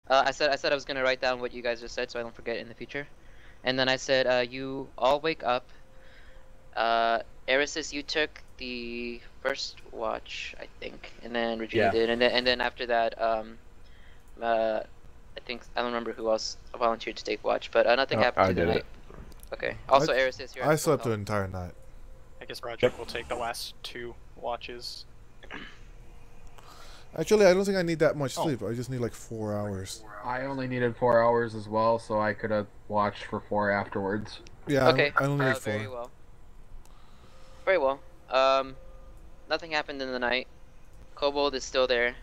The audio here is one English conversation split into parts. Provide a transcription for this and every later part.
I said I was gonna write down what you guys just said so I don't forget in the future. And then I said, you all wake up. Erisys, you took the first watch, I think, and then Regina Yeah. did, and then after that, I think I don't remember who else volunteered to take watch, but nothing happened I through the did night. it. Okay. Also, Erisys, you're at I full slept the health. entire night. I guess Roderick will take the last 2 watches. Actually, I don't think I need that much Oh. sleep. I just need like 4 hours. I only needed 4 hours as well, so I could have watched for 4 afterwards. Yeah, Okay. I only need 4. Very well. Very well. Nothing happened in the night. Kobold is still there.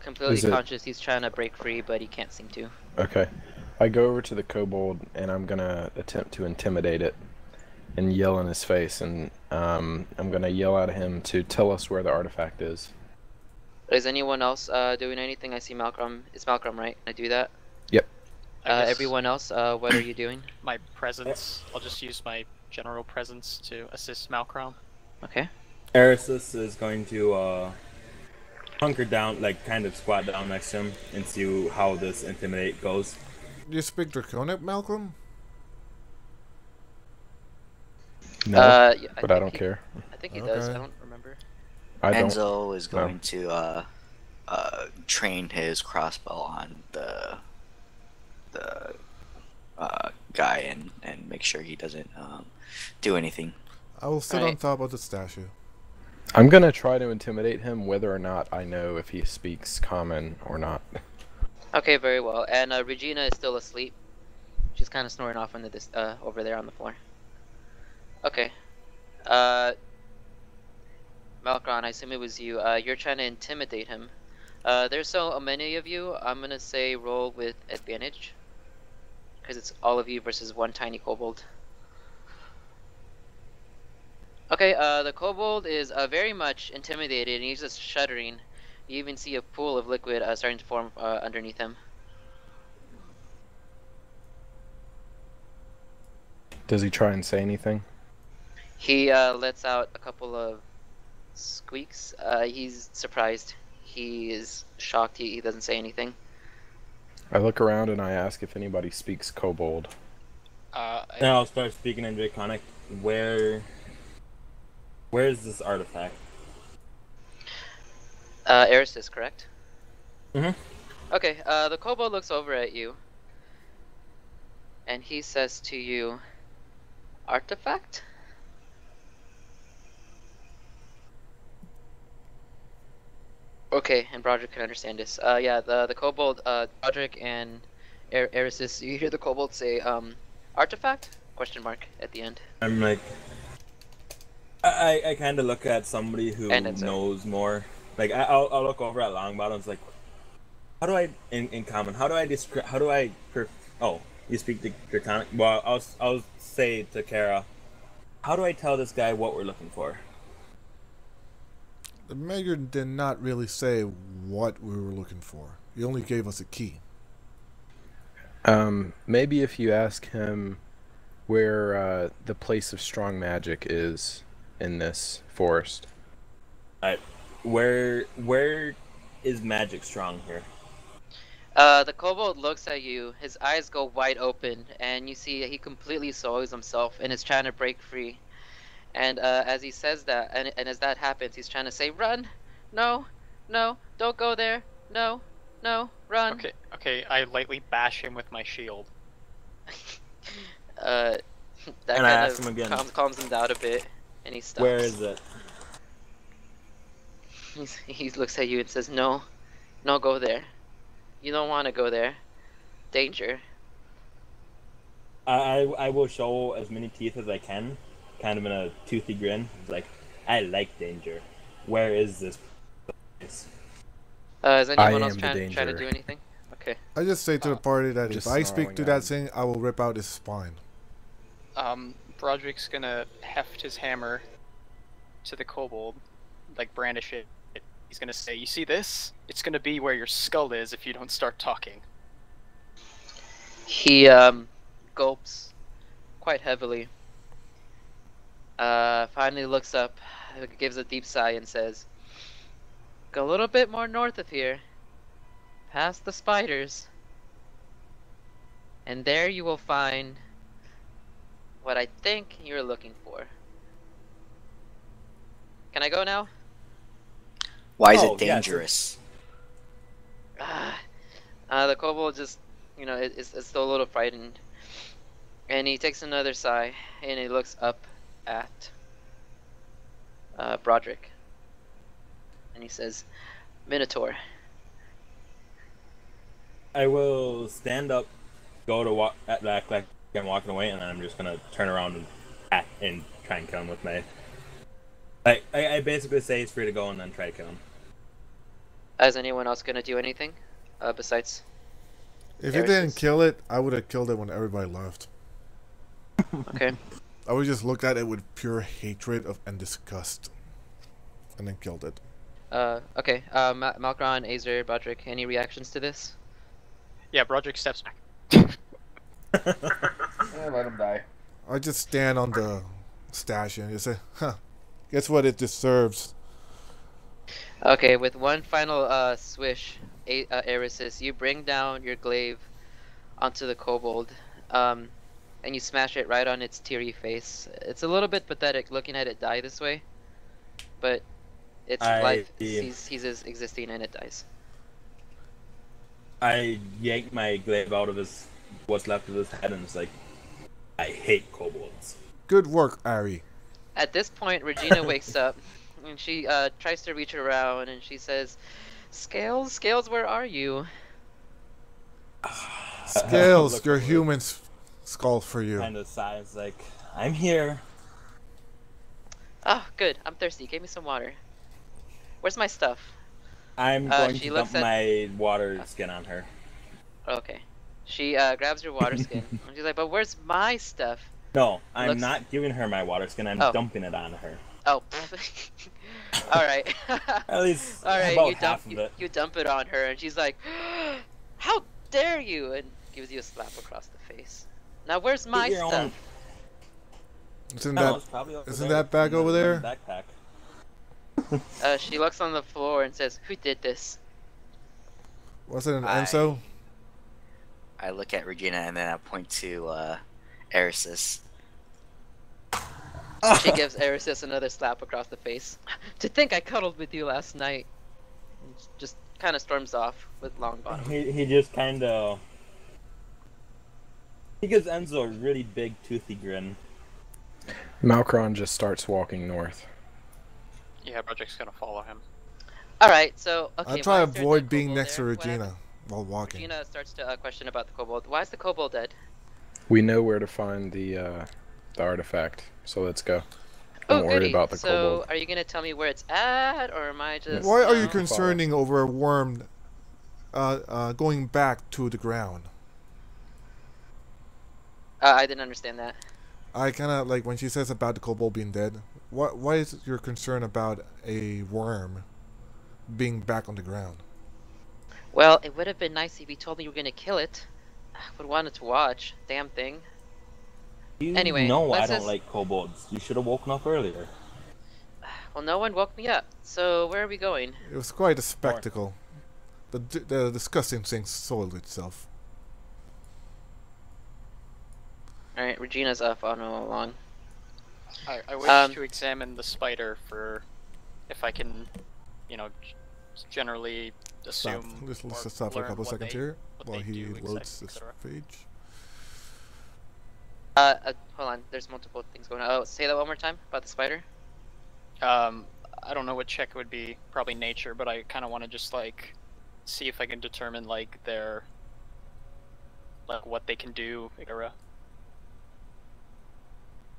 Completely Is it- conscious. He's trying to break free, but he can't seem to. Okay. I go over to the kobold and I'm gonna attempt to intimidate it and yell in his face, and I'm gonna yell at him to tell us where the artifact is. Is anyone else doing anything? I see Malcolm. It's Malcolm, right? Can I do that? Yep. I guess Everyone else, what are you doing? My presence. I'll just use my general presence to assist Malcolm. Okay. Erisys is going to hunker down, like kind of squat down next to him and see how this intimidate goes. Do you speak Draconic, Malcolm? No, Yeah, but I think don't he- care. I think he does. I Okay. don't remember. I don't. Enzo is going to train his crossbow on the guy and make sure he doesn't do anything. I will sit on Alright. top of the statue. I'm gonna try to intimidate him whether or not I know if he speaks common or not. Okay, very well. And Regina is still asleep. She's kind of snoring off on the over there on the floor. Okay. Malkron, I assume it was you. You're trying to intimidate him. There's so many of you. I'm gonna say roll with advantage, because it's all of you versus one tiny kobold. Okay. The kobold is very much intimidated, and he's just shuddering. You even see a pool of liquid starting to form underneath him. Does he try and say anything? He lets out a couple of squeaks. He's surprised. He is shocked. He doesn't say anything. I look around and I ask if anybody speaks kobold. Then I'll start speaking in Draconic. Where is this artifact? Erisys, correct? Mhm. Okay, the kobold looks over at you. And he says to you, artifact? Okay, and Broderick can understand this. Yeah, the kobold, Broderick and Erisys, you hear the kobold say, artifact? Question mark at the end. I'm like, I kind of look at somebody who And Enzo. knows more. Like I'll look over at Longbottom's like, how do I in common? How do I describe? How do I? Oh, you speak the Draconic. Well, I'll say to Kara, how do I tell this guy what we're looking for? The mayor did not really say what we were looking for. He only gave us a key. Maybe if you ask him where the place of strong magic is in this forest. Where is magic strong here? The kobold looks at you, his eyes go wide open, and you see he completely soils himself and is trying to break free. And as he says that, and as that happens, he's trying to say, run! No! No! Don't go there! No! No! Run! Okay, I lightly bash him with my shield. That And I kind ask him again. of calms him down a bit, and he stops. Where is it? He looks at you and says, no. No, go there. You don't want to go there. Danger. I will show as many teeth as I can, kind of in a toothy grin. It's like, I like danger. Where is this place? Is anyone I else am the trying to danger. do anything? Okay. I just say to the party that if just I speak snarling to at that him. thing, I will rip out his spine. Broderick's gonna heft his hammer to the kobold, like brandish it. He's gonna say, you see this? It's gonna be where your skull is if you don't start talking. He gulps quite heavily. Finally looks up, gives a deep sigh and says, go a little bit more north of here. Past the spiders. And there you will find what I think you're looking for. Can I go now? Why is Oh, it yeah, so- dangerous? The kobold just, is still a little frightened. And he takes another sigh, and he looks up at Broderick. And he says, Minotaur. I will stand up, go to walk act like I'm walking away, and then I'm just gonna turn around and try and kill him with my. I basically say he's free to go and then try to kill him. Is anyone else gonna do anything besides? If you didn't kill it, I would have killed it when everybody left. Okay. I would just look at it with pure hatred and disgust, and then killed it. Okay. Malkron, Azer, Broderick, any reactions to this? Yeah, Broderick steps back. Yeah, let him die. I just stand on the stash and just say, "Huh, guess what it deserves." Okay, with one final swish, Erisys, you bring down your glaive onto the kobold, and you smash it right on its teary face. It's a little bit pathetic looking at it die this way, but its life ceases existing and it dies. I yank my glaive out of what's left of his head, and it's like, I hate kobolds. Good work, Ari. At this point, Regina wakes up, and she tries to reach around, and she says, Scales, Scales, where are you? Scales, Look your over it. human skull for you. Kind of sighs like, I'm here. Oh, good. I'm thirsty. Give me some water. Where's my stuff? I'm going she to looks dump at- my water skin on her. Okay. She grabs your water skin, and she's like, but where's my stuff? No, I'm Looks- not giving her my water skin. I'm Oh. dumping it on her. Oh. Alright. At least Alright, about you half dump, of it. you dump it on her, and she's like, how dare you? And gives you a slap across the face. Now, where's my your own- stuff? Isn't No, that it's probably over isn't there that bag in the over there? Backpack. She looks on the floor and says, who did this? was it an I- Enso? I look at Regina and then I point to Erisys. She gives Erisys another slap across the face. To think I cuddled with you last night. And just kind of storms off with long bottom. He just kind of. He gives Enzo a really big toothy grin. Malkron just starts walking north. Yeah, Broderick's gonna follow him. Alright, so, okay. I try why to is there a avoid dead being kobold next to there? What Regina happened? while walking. Regina starts to question about the kobold. Why is the kobold dead? We know where to find the artifact, so let's go. Oh, Don't worry goody. about the So, kobold. are you gonna tell me where it's at, or am I just... Why are you know? concerning over a worm going back to the ground? I didn't understand that. I kind of like when she says about the kobold being dead. Why is your concern about a worm being back on the ground? Well, it would have been nice if you told me you were gonna kill it. I would have wanted to watch. Damn thing. You Anyway, know I let's don't just- like kobolds. You should have woken up earlier. Well, no one woke me up. So, where are we going? It was quite a spectacle. The disgusting thing soiled itself. Alright, Regina's following along. I wish to examine the spider for if I can, generally Stop. assume. Let's or stop for a learn couple what seconds they- here what while they he do, loads et this cetera. page. Hold on. There's multiple things going on. Oh, say that one more time about the spider. I don't know what check would be. Probably nature, but I kind of want to just see if I can determine their what they can do, etc.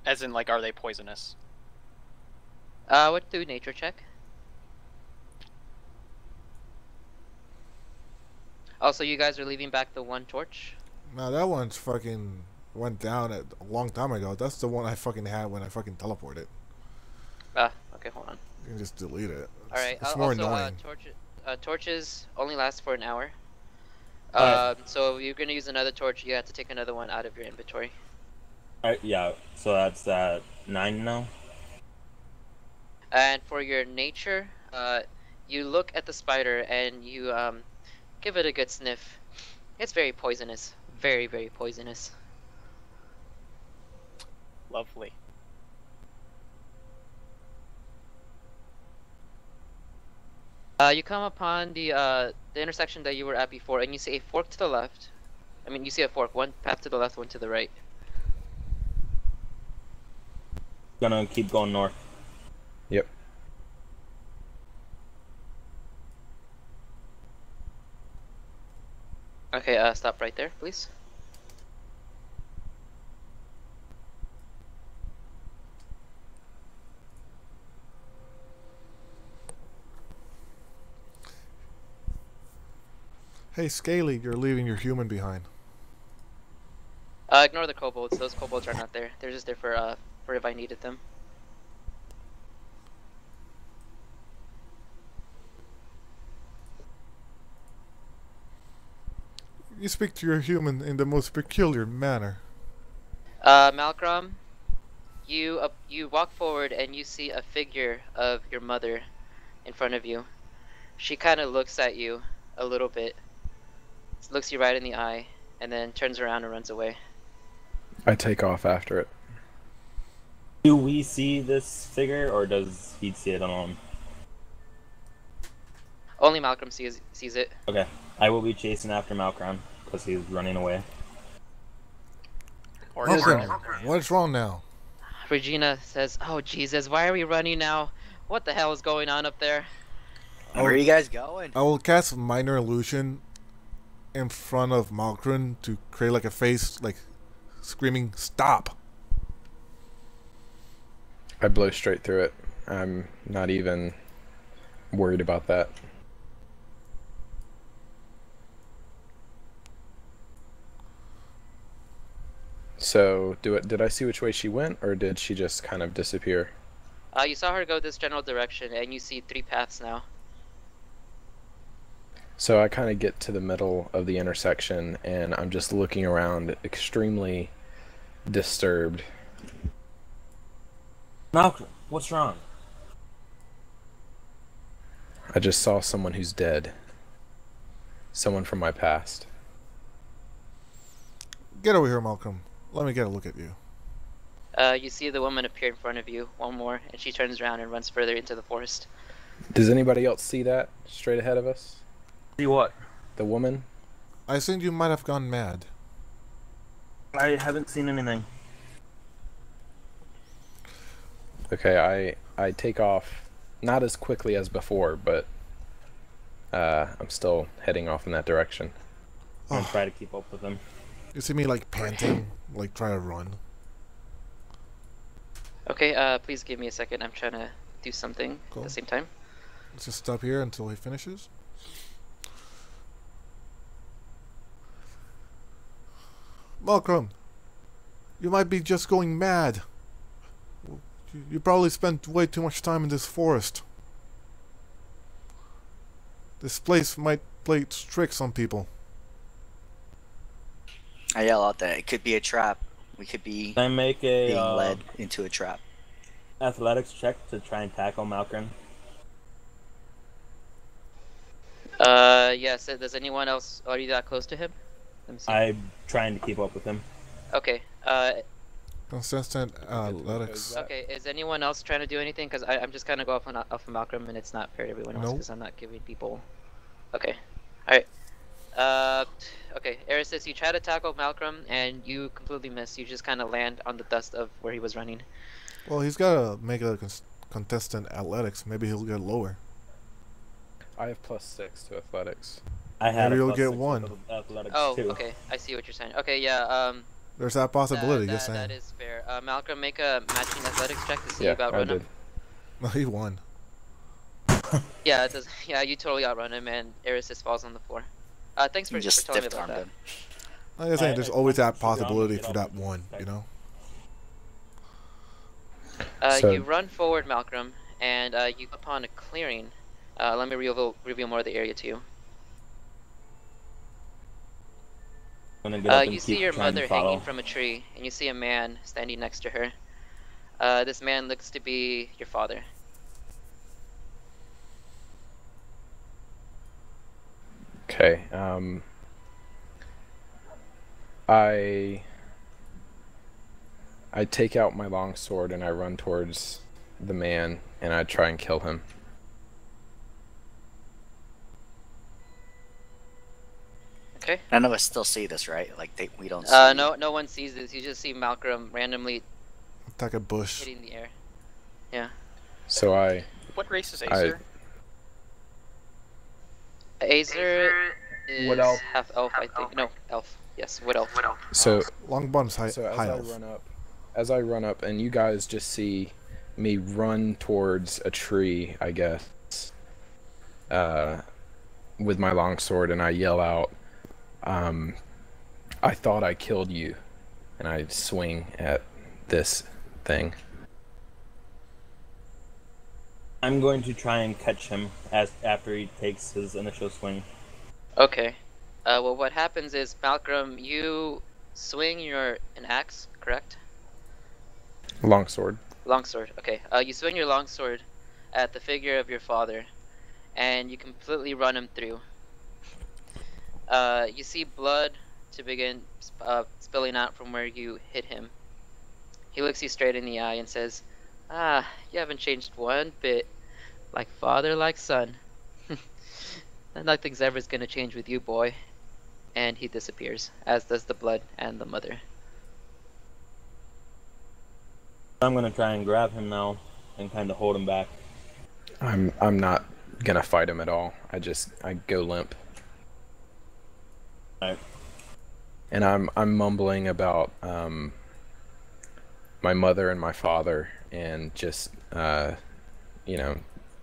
As in, are they poisonous? What do nature check? Also, you guys are leaving back the one torch? Now that one's fucking went down a long time ago. That's the one I fucking had when I fucking teleported. Okay, hold on. You can just delete it. Alright, It's more also, annoying. torches only last for an hour. Alright. So if you're gonna use another torch, you have to take another one out of your inventory. Alright, yeah. So that's 9 now. And for your nature, you look at the spider and you give it a good sniff. It's very poisonous, very, very poisonous. Lovely. You come upon the intersection that you were at before, and you see a fork to the left. I mean, you see a fork, one path to the left, one to the right. Gonna keep going north. Yep. Okay, stop right there, please. Hey, Scaly, you're leaving your human behind. Ignore the kobolds. Those kobolds are not there. They're just there for if I needed them. You speak to your human in the most peculiar manner. Malcolm, you walk forward and you see a figure of your mother in front of you. She kind of looks at you a little bit, looks you right in the eye, and then turns around and runs away. I take off after it. Do we see this figure, or does he see it alone? Only Malcolm sees it. Okay, I will be chasing after Malcolm because he's running away. Or Malcolm, what's wrong now? Regina says, "Oh Jesus, why are we running now? What the hell is going on up there?" Where are you guys going? I will cast minor illusion in front of Malkron to create like a face, like screaming, "Stop!" I blow straight through it. I'm not even worried about that. So, did I see which way she went, or did she just kind of disappear? You saw her go this general direction, and you see 3 paths now. So I kind of get to the middle of the intersection, and I'm just looking around, extremely disturbed. Malcolm, what's wrong? I just saw someone who's dead. Someone from my past. Get over here, Malcolm. Let me get a look at you. You see the woman appear in front of you, one more, and she turns around and runs further into the forest. Does anybody else see that straight ahead of us? See what? The woman? I think you might have gone mad. I haven't seen anything. Okay, I take off, not as quickly as before, but I'm still heading off in that direction. I'm gonna try to keep up with him. You see me like panting, like try to run. Okay, please give me a second. I'm trying to do something at Cool. the same time. Let's just stop here until he finishes. Malcolm, you might be just going mad. You probably spent way too much time in this forest. This place might play tricks on people. I yell out that it could be a trap. We could be Can I make being a led into a trap. athletics check to try and tackle Malcolm? Yes. Does anyone else? Are you that close to him? Let me see. I'm trying to keep up with him. Okay. Consistent athletics. Okay. Is anyone else trying to do anything? Because I'm just kind of go off of Malcolm, and it's not fair to everyone else Nope. because I'm not giving people. Okay. All right. Okay. Erisys, you try to tackle Malcolm, and you completely miss. You just kind of land on the dust of where he was running. Well, he's gotta make a contestant athletics. Maybe he'll get lower. I have +6 to athletics. I had Maybe a you'll get +6 one. with athletics Oh, too. okay. I see what you're saying. Okay, yeah. There's that possibility. Just that saying. is fair. Malcolm, make a matching athletics check to see Yeah, if you I outrun did. him. No, he won. Yeah, it does. Yeah, you totally outrun him, and Erisys falls on the floor. Thanks for, You just for telling me stiff about armed that. him. Like I say, there's always that Sit down and possibility get for off that the one. deck. You know. So- You run forward, Malcolm, and you come upon a clearing. Let me reveal more of the area to you. I'm gonna get up and You see keep your trying to mother follow. hanging from a tree, and you see a man standing next to her. This man looks to be your father. Okay, I take out my longsword and I run towards the man and I try and kill him. Okay. None of us still see this, right? Like we don't see. No one sees this. You just see Malcolm randomly Attack a bush. hitting the air. Yeah. So I What race is Acer? Azer is Wood elf. half elf, I think. No, elf. Yes, wood elf. so Longbottom's high so elf. as I run up and you guys just see me run towards a tree, I guess, with my longsword, and I yell out, I thought I killed you, and I swing at this thing. I'm going to try and catch him after he takes his initial swing. Okay. Well, what happens is, Malcolm, you swing an axe, correct? Longsword. Longsword. Okay. You swing your longsword at the figure of your father, and you completely run him through. You see blood to begin spilling out from where you hit him. He looks you straight in the eye and says, "Ah, you haven't changed one bit. Like father, like son. Nothing's ever gonna change with you, boy." And he disappears, as does the blood and the mother. I'm gonna try and grab him now and kind of hold him back. I'm not gonna fight him at all. I go limp. Alright. And I'm mumbling about my mother and my father, and just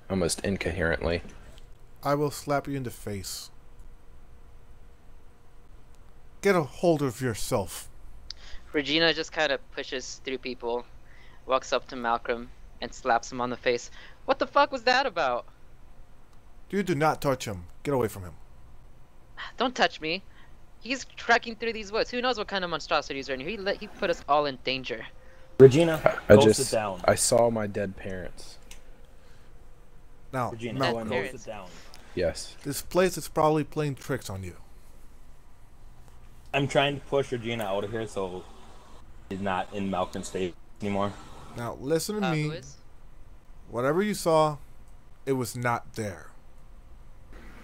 almost incoherently. I will slap you in the face. Get a hold of yourself. Regina just kind of pushes through people, walks up to Malcolm, and slaps him on the face. What the fuck was that about? You do not touch him. Get away from him. Don't touch me. He's trekking through these woods. Who knows what kind of monstrosities are in here? He put us all in danger. Regina, go sit down. I saw my dead parents. Now, Regina, Malcolm, go sit down. Yes. this place is probably playing tricks on you. I'm trying to push Regina out of here so he's not in Malcolm's state anymore. Now, listen to Who me. is? Whatever you saw, it was not there.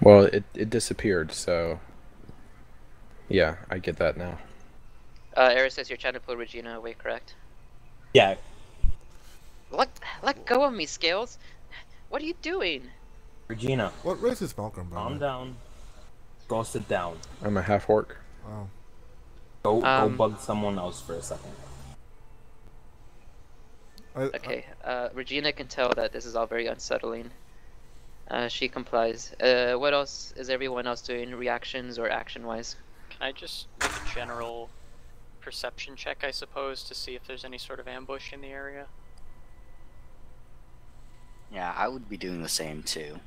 Well, it disappeared, so yeah, I get that now. Eris says you're trying to pull Regina away, correct? Yeah, Let go of me, Scales. What are you doing? Regina, What race is Malcolm, by the calm way? down. Go sit down. I'm a half orc. Oh. Go bug someone else for a second. Okay, Regina can tell that this is all very unsettling. She complies. What else is everyone else doing, reactions or action-wise? Can I just make a general perception check, I suppose, to see if there's any sort of ambush in the area? Yeah, I would be doing the same too.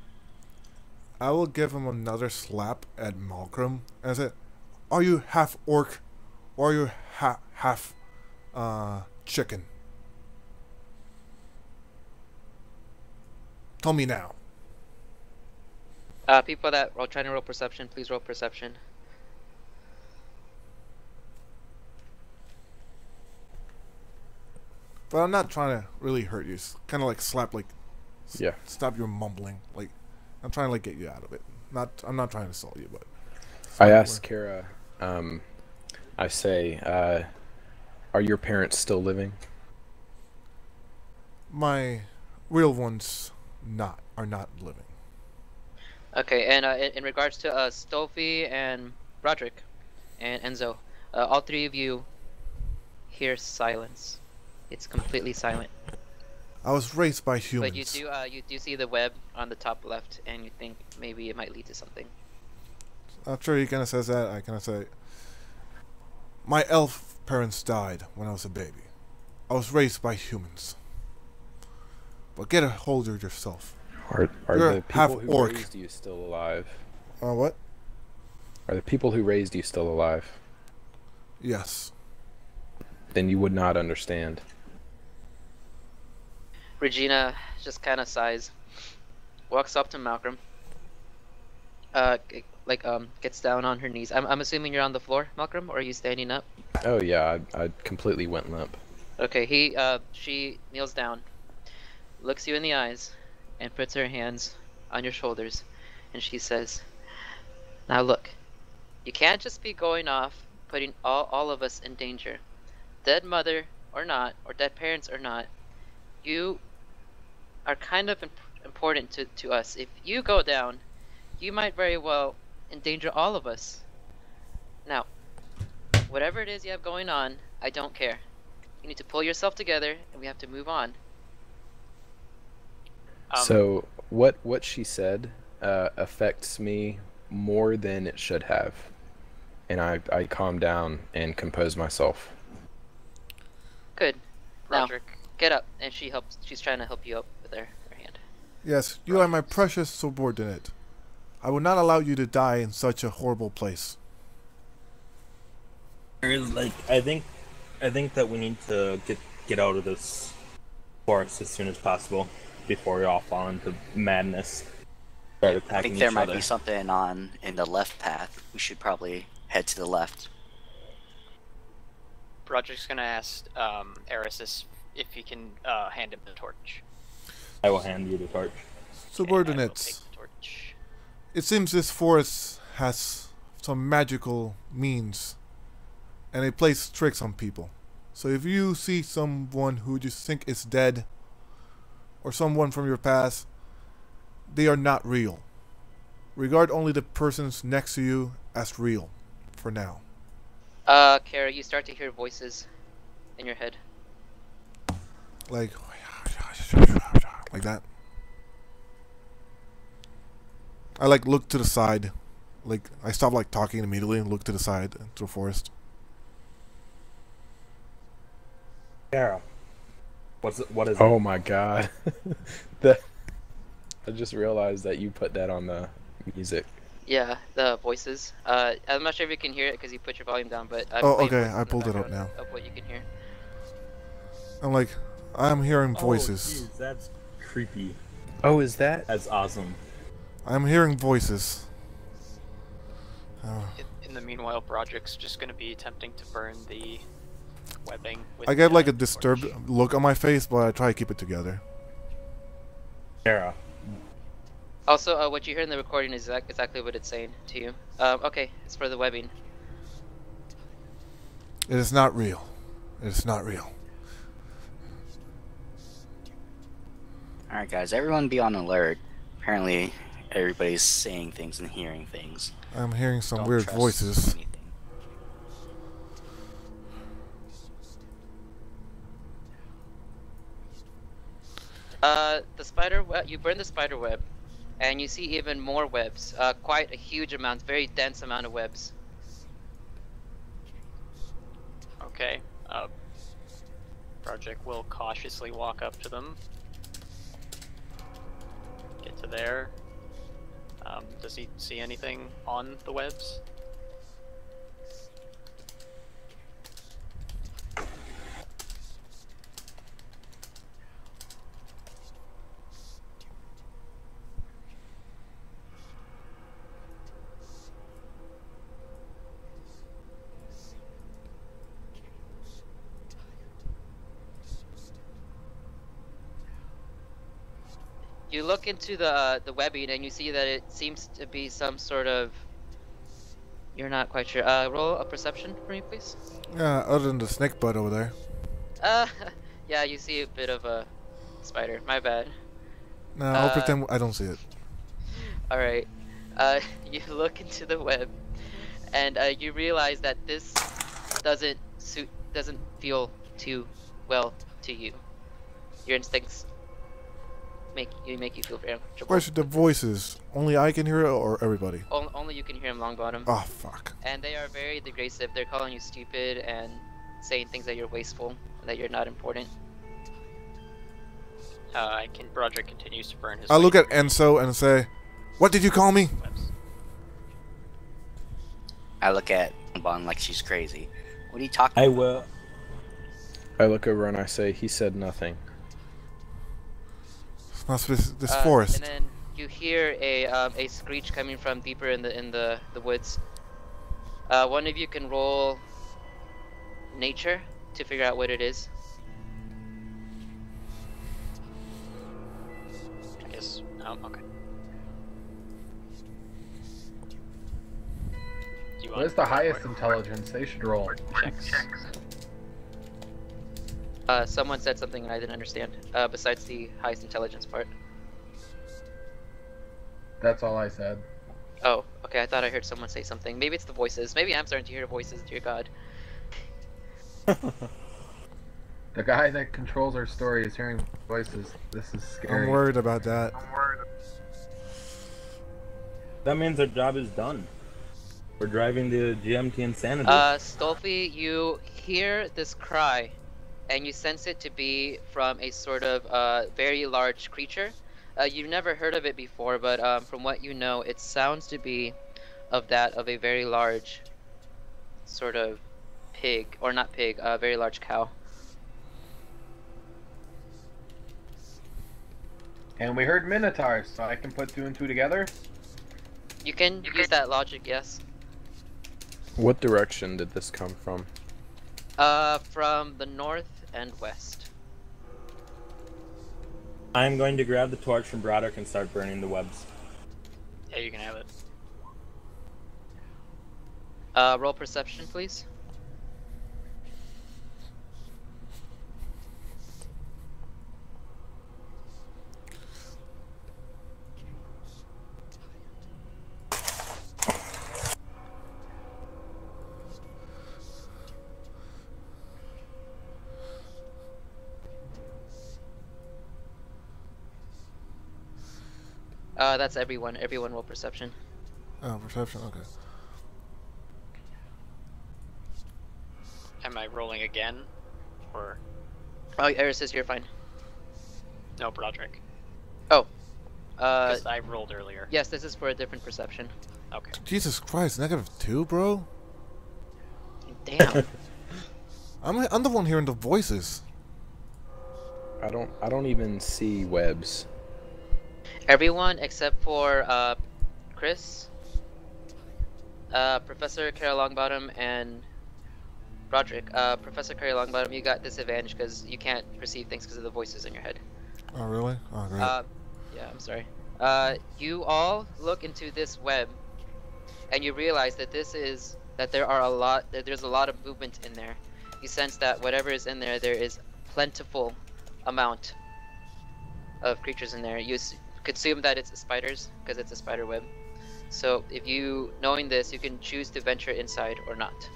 I will give him another slap at Malcolm and say, "Are you half orc, or are you half chicken? Tell me now." People that are trying to roll perception, please roll perception. But I'm not trying to really hurt you. Kind of like slap, like, Yeah. stop your mumbling. Like, I'm trying to like get you out of it. I'm not trying to assault you, but I asked Kara, I say, are your parents still living? my real ones are not living. Okay, and in regards to Stolfi and Roderick and Enzo, all three of you hear silence. It's completely silent. I was raised by humans. But you do see the web on the top left, and you think maybe it might lead to something. After he kind of says that, I kind of say, my elf parents died when I was a baby. I was raised by humans. But get a hold of yourself. Are You're the half people who orc. raised you still alive? What? Are the people who raised you still alive? Yes. Then you would not understand. Regina just kind of sighs, walks up to Malcolm. gets down on her knees. I'm assuming you're on the floor, Malcolm, or are you standing up? Oh yeah, I completely went limp. Okay, she kneels down, looks you in the eyes, and puts her hands on your shoulders, and she says, "Now look, you can't just be going off, putting all of us in danger. Dead mother or not, or dead parents or not, you are kind of important to us. If you go down, you might very well endanger all of us. Now, whatever it is you have going on, I don't care. You need to pull yourself together, and we have to move on." So what she said affects me more than it should have, and I calm down and compose myself. Good. Now, Roderick. get up, and she's trying to help you up with her hand. Yes, you are my precious subordinate. I will not allow you to die in such a horrible place. Like, I think that we need to get out of this forest as soon as possible before we all fall into madness. Start I attacking think there each might other. be something in the left path. We should probably head to the left. Roderick's gonna ask Eris if he can hand him the torch. I will hand you the torch. Subordinates, And I will take the torch. it seems this forest has some magical means, and it plays tricks on people. So if you see someone who you think is dead, or someone from your past, they are not real. Regard only the persons next to you as real, for now. Kara, you start to hear voices in your head. Like that. I look to the side. I stop talking immediately and look to the side to the forest. Kara, what is Oh my god. I just realized that you put that on the music. Yeah, the voices. I'm not sure if you can hear it because you put your volume down, but Oh, playing okay, voices I in the pulled it up background now. Of what you can hear. I'm hearing Oh, voices. geez, that's creepy. Oh, is that? That's awesome. I'm hearing voices. In the meanwhile, Broderick's just gonna be attempting to burn the webbing. With I get the a disturbed torch. look on my face, but I try to keep it together. Kara, Also, what you hear in the recording is exactly what it's saying to you. Okay, it's for the webbing. It is not real. It is not real. Alright guys, everyone be on alert. Apparently everybody's saying things and hearing things. I'm hearing some Don't weird trust voices. anything. The spider web. You burn the spider web, and you see even more webs. Quite a huge amount, very dense amount of webs. Okay. Broderick will cautiously walk up to them. Get to there. Does he see anything on the webs? You look into the webbing, and you see that it seems to be some sort of. You're not quite sure. Roll a perception for me, please. Yeah, other than the snake butt over there. Yeah, you see a bit of a spider. My bad. No, I'll pretend I don't see it. All right. You look into the web, and you realize that this doesn't feel too well to you. Your instincts make you feel very uncomfortable. Where's the voices? Only I can hear it, or everybody? Only you can hear him, Longbottom. Oh, fuck. And they are very degrasive. They're calling you stupid and saying things that you're wasteful, and that you're not important. Broderick continues to burn his. I look way at Enzo and say, "What did you call me?" through webs. I look at Bon like she's crazy. What are you talking I about? will. I look over and I say, he said nothing. It's not this forest. And then you hear a screech coming from deeper in the woods. One of you can roll nature to figure out what it is. I guess. Okay. Do you What is the highest intelligence? They should roll. checks? Someone said something I didn't understand. Besides the highest intelligence part. That's all I said. Oh, okay. I thought I heard someone say something. Maybe it's the voices. Maybe I'm starting to hear voices. Dear God. The guy that controls our story is hearing voices. This is scary. I'm worried about that. That means our job is done. We're driving the GMT insanity. Stolfi, you hear this cry, and you sense it to be from a sort of very large creature. You've never heard of it before, but from what you know, it sounds to be of that of a very large sort of pig, or not pig, a very large cow. And we heard Minotaurs, so I can put 2 and 2 together. You can use that logic, yes. What direction did this come from? From the north and west. I'm going to grab the torch from Broderick and start burning the webs. Yeah, you can have it. Roll perception, please. That's everyone. Everyone roll perception. Oh, perception. Okay. Am I rolling again? Or. Oh, Eris says you're fine. No, Broderick. Oh. Because I rolled earlier. Yes, this is for a different perception. Okay. Jesus Christ, -2, bro. Damn. I'm the one hearing the voices. I don't even see webs. Everyone except for Chris, Professor Kara Longbottom, and Broderick. Professor Kara Longbottom, you got disadvantage because you can't perceive things because of the voices in your head. Oh, really? Oh, great. Yeah, I'm sorry. You all look into this web, and you realize that there's a lot of movement in there. You sense that whatever is in there, there is plentiful amount of creatures in there. You could assume that it's spiders because it's a spider web. So if you, knowing this, you can choose to venture inside or not.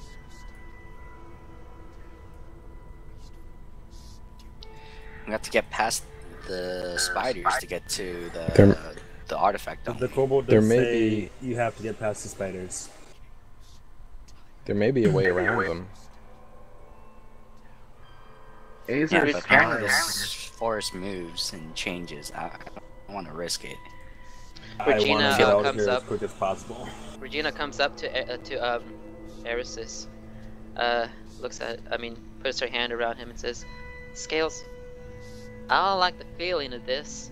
We have to get past the spiders to get to the artifact. The kobold There does may say you have to get past the spiders. There may be a way around them. A's Yeah, are but apparently smart. this forest moves and changes. I don't want to risk it. I Regina, want to get out of comes here up. as quick as possible. Regina comes up to Erisys, puts her hand around him and says, "Scales, I don't like the feeling of this.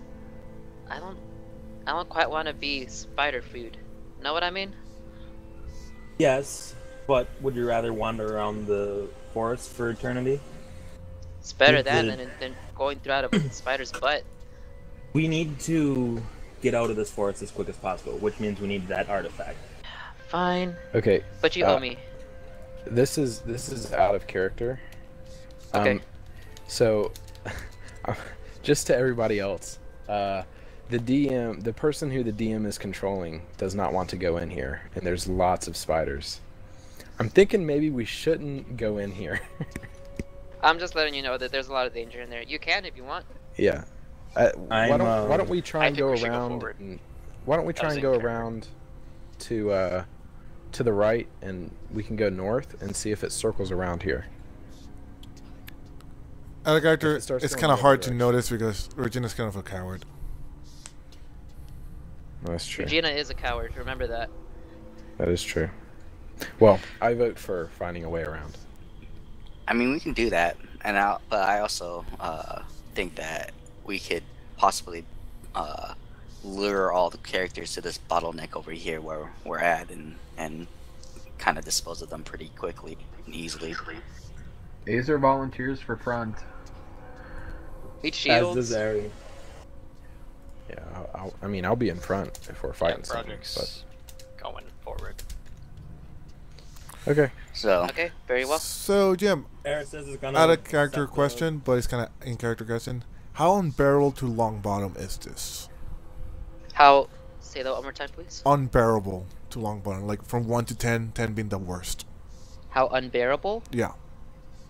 I don't quite want to be spider food. Know what I mean?" Yes, but would you rather wander around the forest for eternity? It's better You that did. than going through out a spider's butt. We need to get out of this forest as quick as possible, which means we need that artifact. Fine, Okay, but you owe me. this is out of character. Okay. So, just to everybody else, the DM, the person who the DM is controlling, does not want to go in here, and there's lots of spiders. I'm thinking maybe we shouldn't go in here. I'm just letting you know that there's a lot of danger in there. You can if you want. Yeah. Why don't we try I and think go we should go around? forward. Why don't we try was and in go character. around to the right, and we can go north and see if it circles around here. Alligator, If it starts it's going kind of the hard other to notice because Regina's kind of a coward. That's true. Regina is a coward. Remember that. That is true. Well, I vote for finding a way around. I mean, we can do that, but I also think that we could possibly lure all the characters to this bottleneck over here where we're at, and kind of dispose of them pretty quickly and easily. Azer volunteers for front. Eat As shields. does Ari. Yeah, I mean, I'll be in front if we're fighting something. Project's going forward. But okay. So Okay, very well. So, Jim, Ari says it's gonna. out of character set the- question, but it's kind of in character question. How unbearable to Longbottom is this? How? Say that one more time, please. Unbearable to Longbottom, like from 1 to 10, 10 being the worst. How unbearable? Yeah.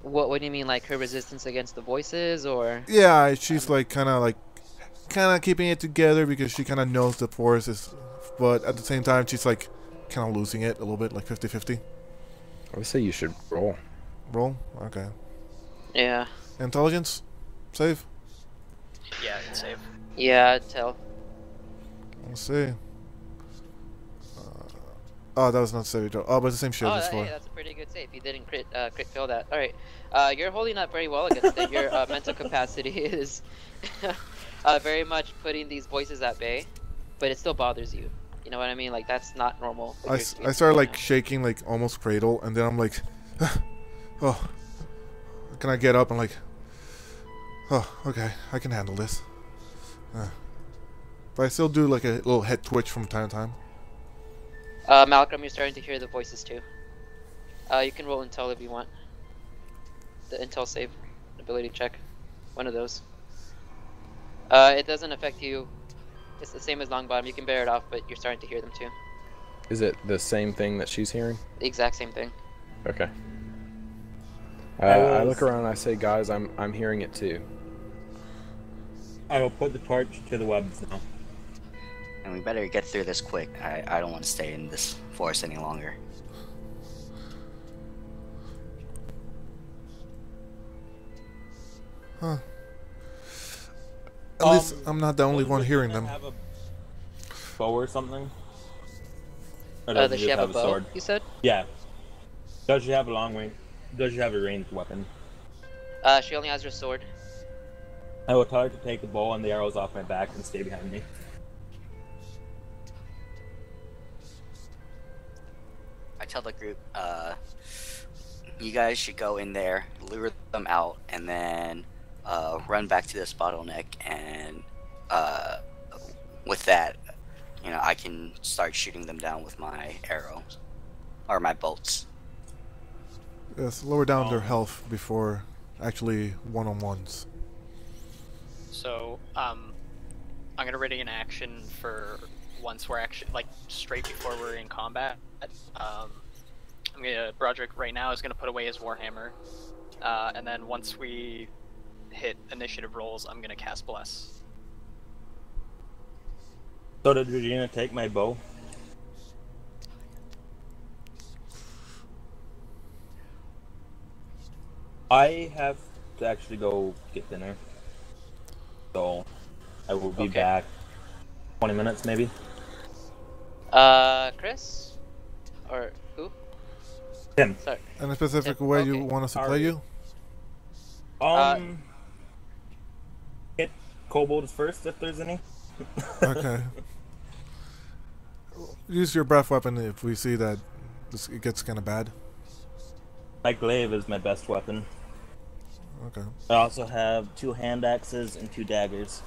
What do you mean, like her resistance against the voices, or? Yeah, she's like kind of keeping it together because she kind of knows the force is, but at the same time she's like kind of losing it a little bit, like 50-50. I would say you should roll. Roll? Okay. Yeah. Intelligence? Save? Yeah, I can save. Yeah, I'd tell. Let's see. Oh, that was not save. Oh, but it's the same shield Oh, as hey, before. that's a pretty good save. You didn't crit fail that. All right. You're holding up very well against it. Your mental capacity is very much putting these voices at bay, but it still bothers you. You know what I mean? Like that's not normal. I started like shaking, like almost cradle, and then I'm like, oh, can I get up? I'm like, oh, okay, I can handle this. But I still do like a little head twitch from time to time. Malcolm, you're starting to hear the voices too. You can roll intel if you want. The intel save ability check, one of those. It doesn't affect you. It's the same as Longbottom. You can bear it off, but you're starting to hear them too. Is it the same thing that she's hearing? The exact same thing. Okay. I look around and I say, guys, I'm hearing it too. I will put the torch to the webs now. and we better get through this quick. I don't want to stay in this forest any longer. Huh. At least I'm not the only one hearing them. Have a bow or something? Or Does she she have a bow, sword? you said? Yeah. Does she have a long range? Does she have a ranged weapon? She only has her sword. I will tell her to take the bow and the arrows off my back and stay behind me. I tell the group, you guys should go in there, lure them out, and then run back to this bottleneck, and with that, you know, I can start shooting them down with my arrows, or my bolts. Yes, lower down their health before actually one-on-ones. So, I'm gonna ready an action for once we're actually, like, straight before we're in combat. Broderick right now is gonna put away his Warhammer, and then once we hit initiative rolls, I'm gonna cast Bless. So did Regina take my bow? I have to actually go get dinner. So I will be Okay. back 20 minutes maybe. Chris? Or who? Tim. Sorry. In a specific Yeah, way you okay. want us to play Alright. you? Hit kobolds first if there's any. Okay. Use your breath weapon if we see that it gets kind of bad. My glaive is my best weapon. Okay. I also have 2 hand axes and 2 daggers.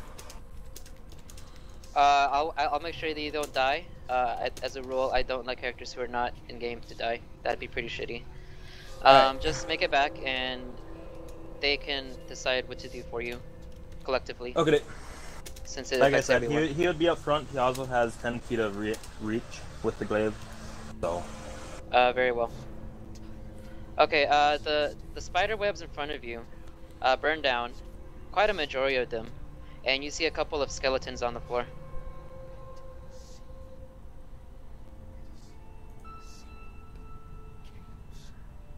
I'll make sure that you don't die. As a rule, I don't like characters who are not in game to die. That'd be pretty shitty. Just make it back, and they can decide what to do for you, collectively. Okay, Since it like I affects said, everyone. he would be up front. He also has 10 feet of reach with the glaive. So Very well. Okay, the spider webs in front of you burn down, quite a majority of them, and you see a couple of skeletons on the floor.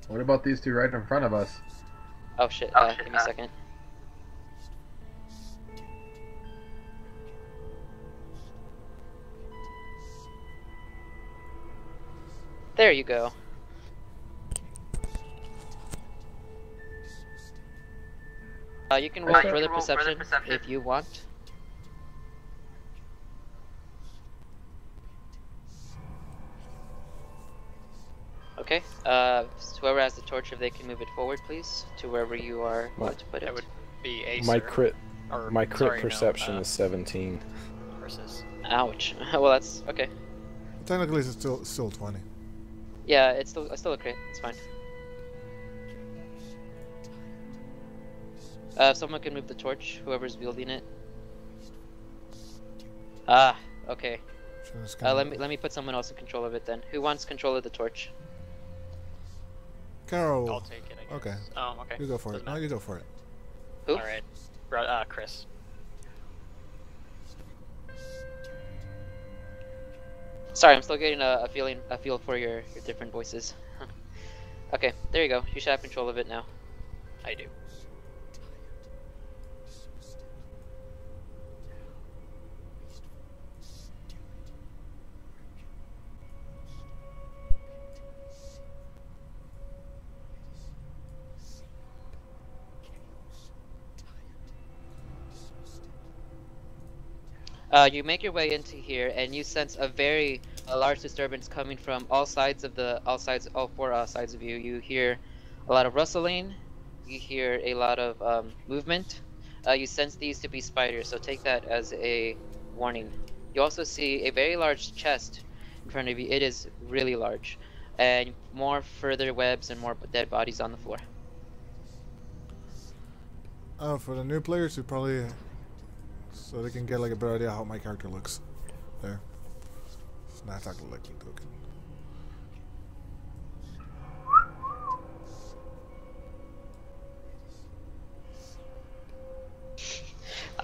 What about these two right in front of us? Oh shit, give me a second. There you go. You can roll further perception if you want. whoever has the torch, if they can move it forward, please, to wherever you are about to put it. That would be Acer. My crit Or, perception is 17. Versus. Ouch. Well, that's okay. Technically, it's still 20. Yeah, it's still a crit. It's fine. If someone can move the torch, whoever's wielding it. Ah, okay. So it's kinda- Let me put someone else in control of it then. Who wants control of the torch? Carol. I'll take it, I guess. Okay. Oh, okay. You go for it. Doesn't No, matter. you go for it. Who? Alright. Chris. Sorry, I'm still getting a feel for your different voices. Okay, there you go. You should have control of it now. I do. You make your way into here, and you sense a very large disturbance coming from all four sides of you. You hear a lot of rustling. You hear a lot of movement. You sense these to be spiders, so take that as a warning. You also see a very large chest in front of you. It is really large, and more further webs and more dead bodies on the floor. For the new players, who probably so they can get like a better idea how my character looks. There. It's not exactly like me looking.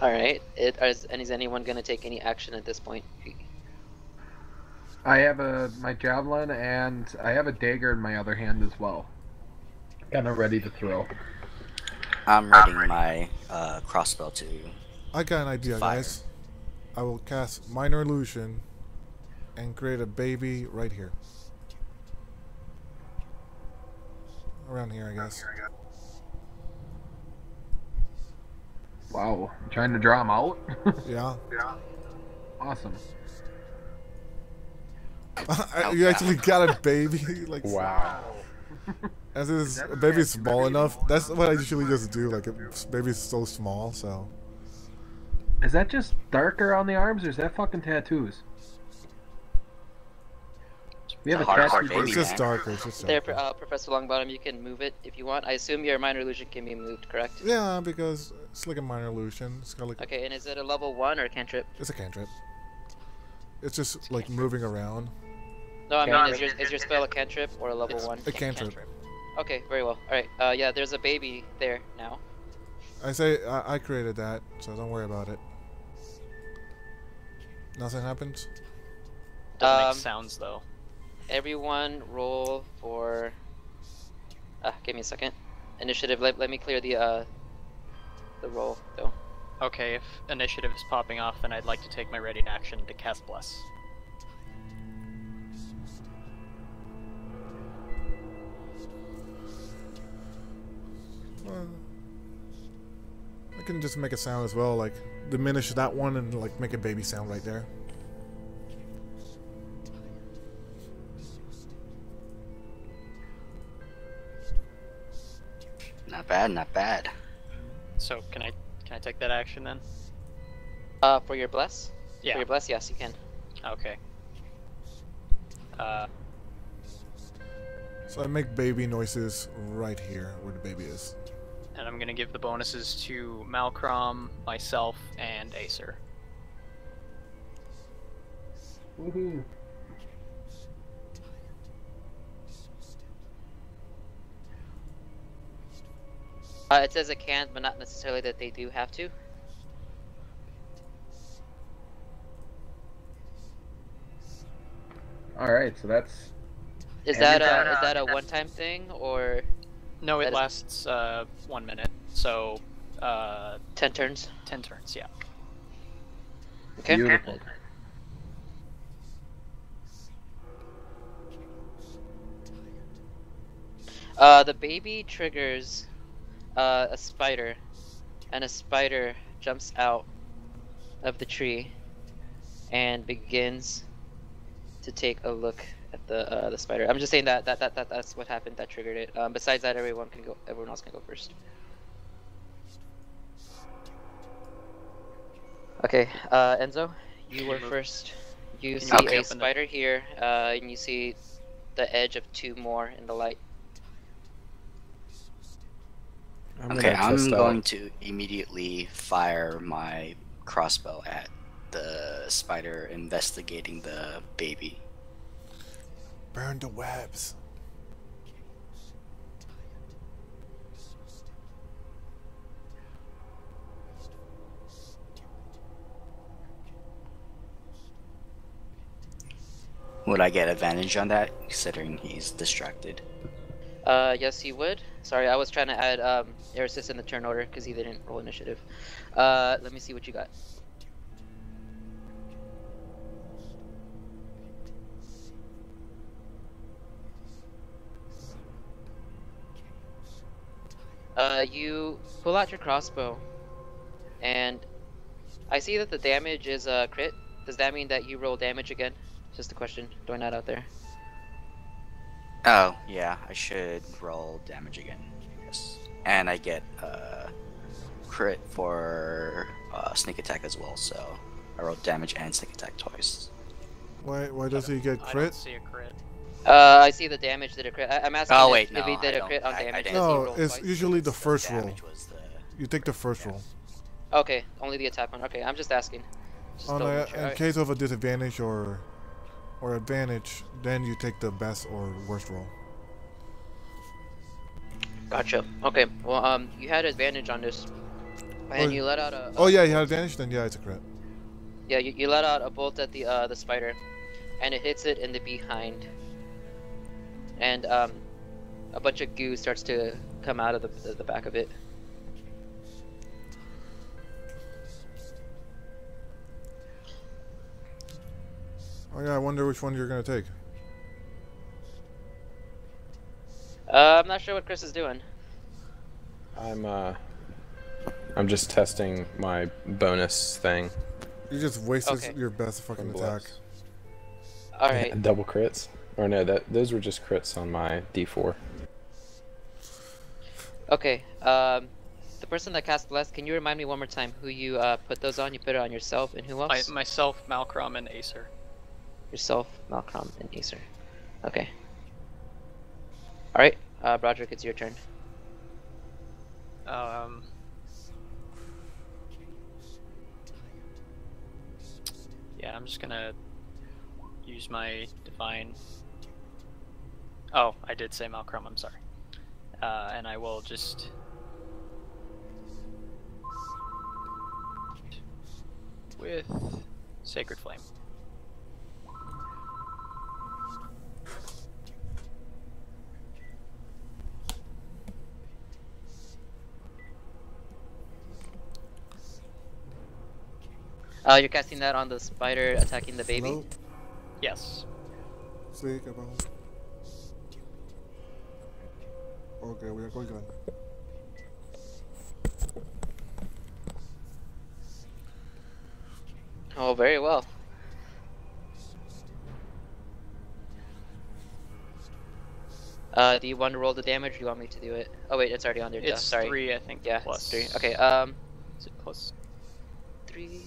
All right. Is anyone gonna take any action at this point? I have my javelin and I have a dagger in my other hand as well. Kind of ready to throw. I'm reading my crossbow to I got an idea, Fire. guys. I will cast Minor Illusion and create a baby right here. Around here, I guess. Wow, you trying to draw him out? Yeah. Awesome. You actually got a baby? Like, Wow. as is, a baby's small enough. That's what I usually just do. Like, a baby's so small, so. Is that just darker on the arms, or is that fucking tattoos? We have a It's a hardcore tattoo. baby. It's just man. darker. It's just There, darker. Professor Longbottom, you can move it if you want. I assume your minor illusion can be moved, correct? Yeah, because it's like a minor illusion. It's got like Okay, and is it a level 1 or a cantrip? it's a cantrip. It's just like moving around. No, I mean, Cantrip. is your spell a cantrip or a level It's 1? A cantrip. Okay, very well. Alright, yeah, there's a baby there now. I say I created that, so don't worry about it. Nothing happens. Doesn't Um, make sounds though. Everyone roll for... give me a second. Initiative, let me clear the roll, though. Okay, if initiative is popping off, then I'd like to take my ready in action to cast Bless. I can just make a sound as well, like diminish that one and like make a baby sound right there. Not bad, not bad. So can I take that action then? For your bless? Yeah. For your bless, yes, you can. Okay. So I make baby noises right here where the baby is. And I'm gonna give the bonuses to Malcrom, myself, and Acer. Woohoo. It says it can, but not necessarily that they do have to. Alright, so that's... Is And that a one-time thing, or No, it That is- lasts 1 minute, so 10 turns? 10 turns. Yeah. Okay. beautiful. The baby triggers a spider, and a spider jumps out of the tree and begins to take a look at the spider. I'm just saying that's what happened that triggered it. Besides that, everyone else can go first. Okay, Enzo, you were first. You see a spider here, and you see the edge of 2 more in the light. Okay, I'm going to immediately fire my crossbow at the spider investigating the baby. Burn the webs. Would I get advantage on that, considering he's distracted? Yes, you would. Sorry, I was trying to add air assist in the turn order because he didn't roll initiative. Let me see what you got. You pull out your crossbow, and I see that the damage is a crit. Does that mean that you roll damage again? Just a question, throwing that out there. Oh, yeah, I should roll damage again. Yes. And I get crit for sneak attack as well, so I rolled damage and sneak attack twice. Why does he get I crit? don't see a crit. I see the damage did a crit. I'm asking if he did a crit on I damage. didn't. No, it's usually the first roll. Damage was the... You take the first roll. Okay, only the attack one. Okay, I'm just asking. Just On double a, check. in Alright. case of a disadvantage or advantage, then you take the best or worst roll. Gotcha. Okay. Well, you had advantage on this, and you let out a. Oh yeah, you had advantage. Then yeah, it's a crit. Yeah, you let out a bolt at the spider, and it hits it in the behind, and a bunch of goo starts to come out of the back of it. Oh yeah, I wonder which one you're gonna take. I'm not sure what Chris is doing. I'm just testing my bonus thing. You just wasted Okay. your best fucking from attack. Blitz. All right. Double crits? Or no, those were just crits on my D4. Okay. The person that cast Bless, can you remind me one more time who you put those on? You put it on yourself and who else? Myself, Malcrom, and Acer. Yourself, Malcolm, and Acer. Okay. Alright, Broderick, it's your turn. Yeah, I'm just gonna use my divine. Oh, I did say Malcrom, I'm sorry. And I will just with Sacred Flame. You're casting that on the spider attacking the baby? Hello? Yes. Sí, ¿qué pasó? Ok, voy a colgar. Oh, very well. Do you want to roll the damage or do you want me to do it? Oh wait, it's already on there. It's Sorry. 3, I think. Yeah, plus. it's 3. Okay, Is it plus? 3 plus...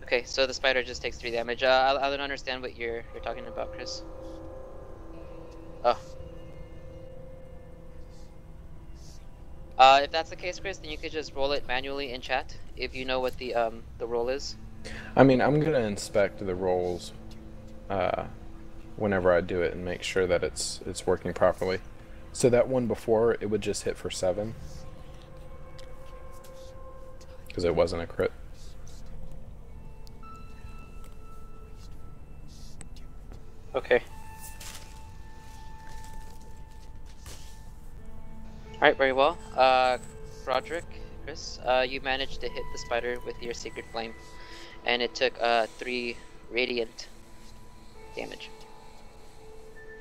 Okay, so the spider just takes 3 damage. I don't understand what you're talking about, Chris. Oh. If that's the case, Chris, then you could just roll it manually in chat if you know what the roll is. I mean, I'm gonna inspect the rolls whenever I do it and make sure that it's working properly. So that one before, it would just hit for 7 because it wasn't a crit. Okay. Alright, very well. Broderick, Chris, you managed to hit the spider with your Sacred Flame, and it took 3 radiant damage.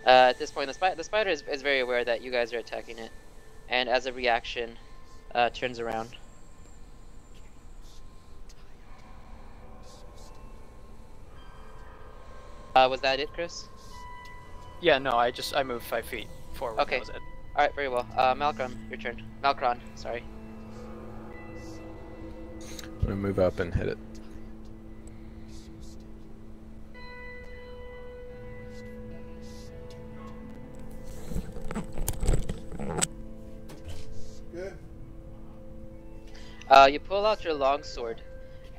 At this point, the spider is very aware that you guys are attacking it, and as a reaction, turns around. Was that it, Chris? Yeah, no, I moved 5 feet forward. Okay. That was it. All right, very well. Malcolm, your turn. Malkron, sorry. I'm gonna move up and hit it. Good. You pull out your longsword,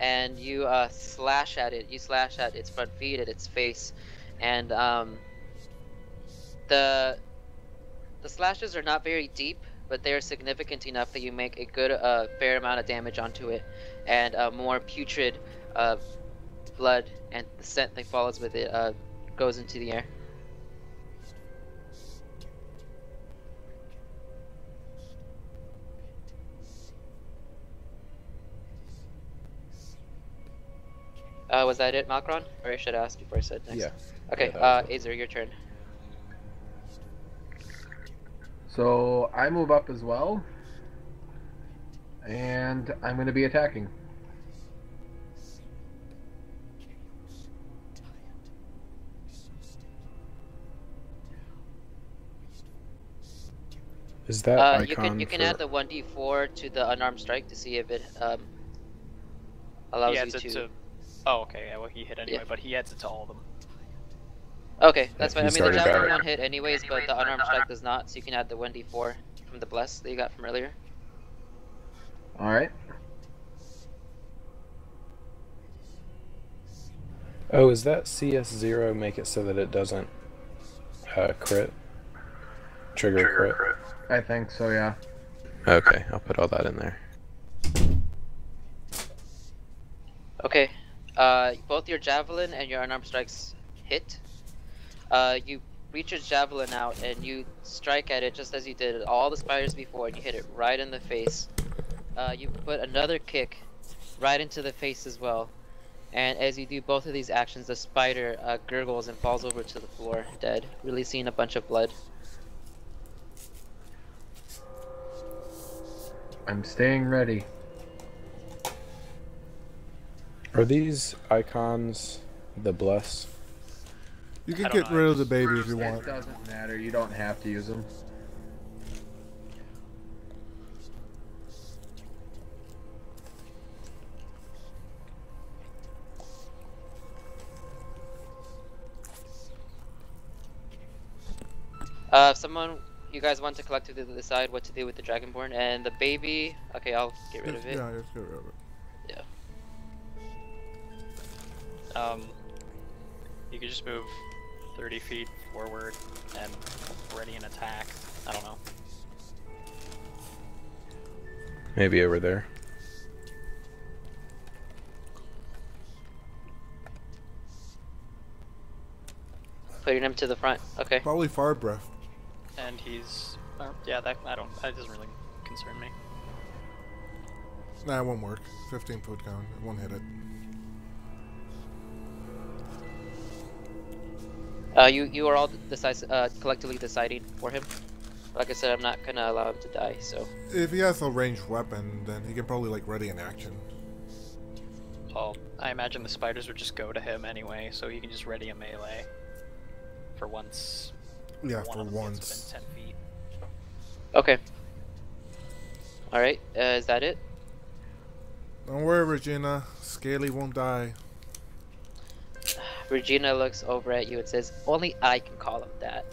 and you slash at it. You slash at its front feet, at its face, and the slashes are not very deep, but they are significant enough that you make a good fair amount of damage onto it, and more putrid blood and the scent that follows with it goes into the air. Was that it, Malkron? Or I should ask before I said next? Yeah. Okay, Yeah, that was it. Azer, your turn. So I move up as well, and I'm going to be attacking. Is that You icon can for... add the 1d4 to the unarmed strike to see if it allows He you adds it to. to. Oh, okay. Yeah, well, he hit anyway, Yeah. but he adds it to all of them. Okay, that's fine. he I mean, the started javelin back. one hit anyways, but the unarmed strike does not, so you can add the 1d4 from the bless that you got from earlier. All right. Oh, is that CS0 make it so that it doesn't crit? Trigger crit? I think so, yeah. Okay, I'll put all that in there. Okay, both your javelin and your unarmed strikes hit. You reach your javelin out and you strike at it just as you did all the spiders before, and you hit it right in the face. You put another kick right into the face as well. And as you do both of these actions, the spider gurgles and falls over to the floor, dead, releasing a bunch of blood. I'm staying ready. Are these icons the bless? You can I don't get know, rid I of the baby if you It want. doesn't matter. You don't have to use them. If you guys want to collectively decide what to do with the Dragonborn and the baby, okay, I'll get rid of it. Yeah, let's get rid of it. You could just move 30 feet forward and ready an attack. I don't know. Maybe over there. Putting him to the front. Okay. Probably fire breath. And he's. Yeah, that doesn't really concern me. Nah, it won't work. 15-foot count. It won't hit it. You are all collectively deciding for him. Like I said, I'm not gonna allow him to die. So. If he has a ranged weapon, then he can probably like ready an action. Well, I imagine the spiders would just go to him anyway, so he can just ready a melee. For once. Yeah, one for of them once. gets within 10 feet. Okay. All right. Is that it? Don't worry, Regina. Scaly won't die. Regina looks over at you and says, "Only I can call him that."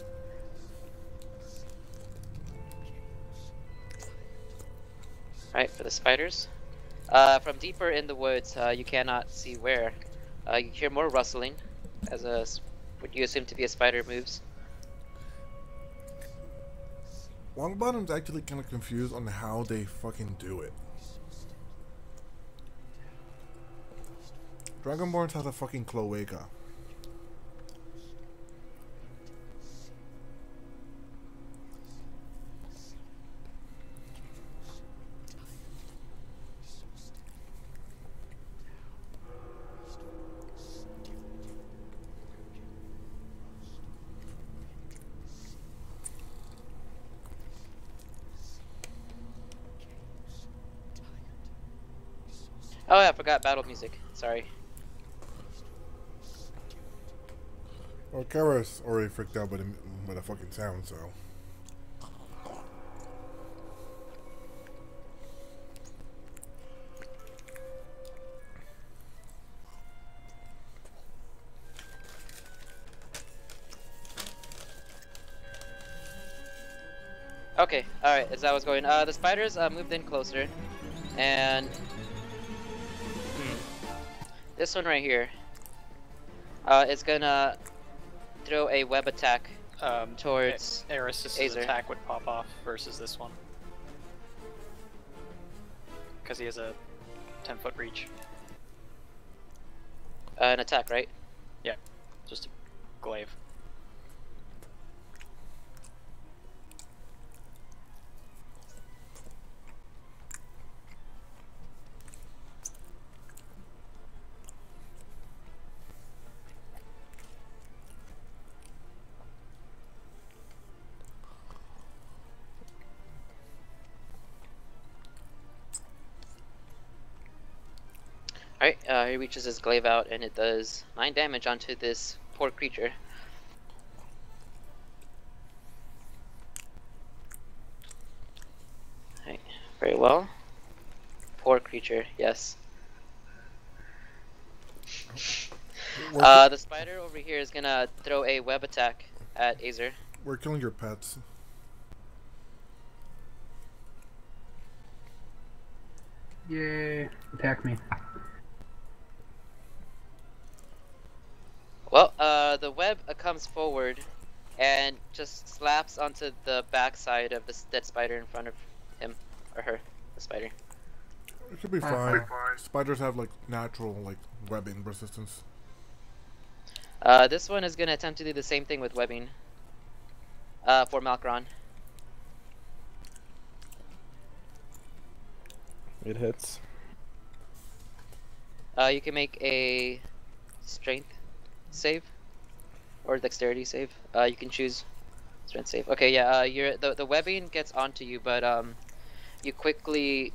Alright, for the spiders. From deeper in the woods, you cannot see where. You hear more rustling as what you assume to be a spider moves. Longbottom's actually kind of confused on how they fucking do it. Dragonborns has a fucking cloaca. Oh yeah, I forgot battle music. Sorry. Well, Kara's already freaked out by the fucking sound, so. Okay, alright, as I was going, the spiders moved in closer, and this one right here is gonna throw a web attack towards Eris's Azer. attack would pop off versus this one. Because he has a 10-foot reach. An attack, right? Yeah, just a glaive. Alright, he reaches his glaive out and it does 9 damage onto this poor creature. Alright, very well. Poor creature, yes. The spider over here is gonna throw a web attack at Azer. We're killing your pets. Yay! Attack me. Well, the web comes forward and just slaps onto the backside of this dead spider in front of him or her, the spider. It should be fine. Spiders have like natural like webbing resistance. This one is gonna attempt to do the same thing with webbing. For Malkron. It hits. You can make a strength save or dexterity save. You can choose strength save. Okay, yeah. The webbing gets onto you, but you quickly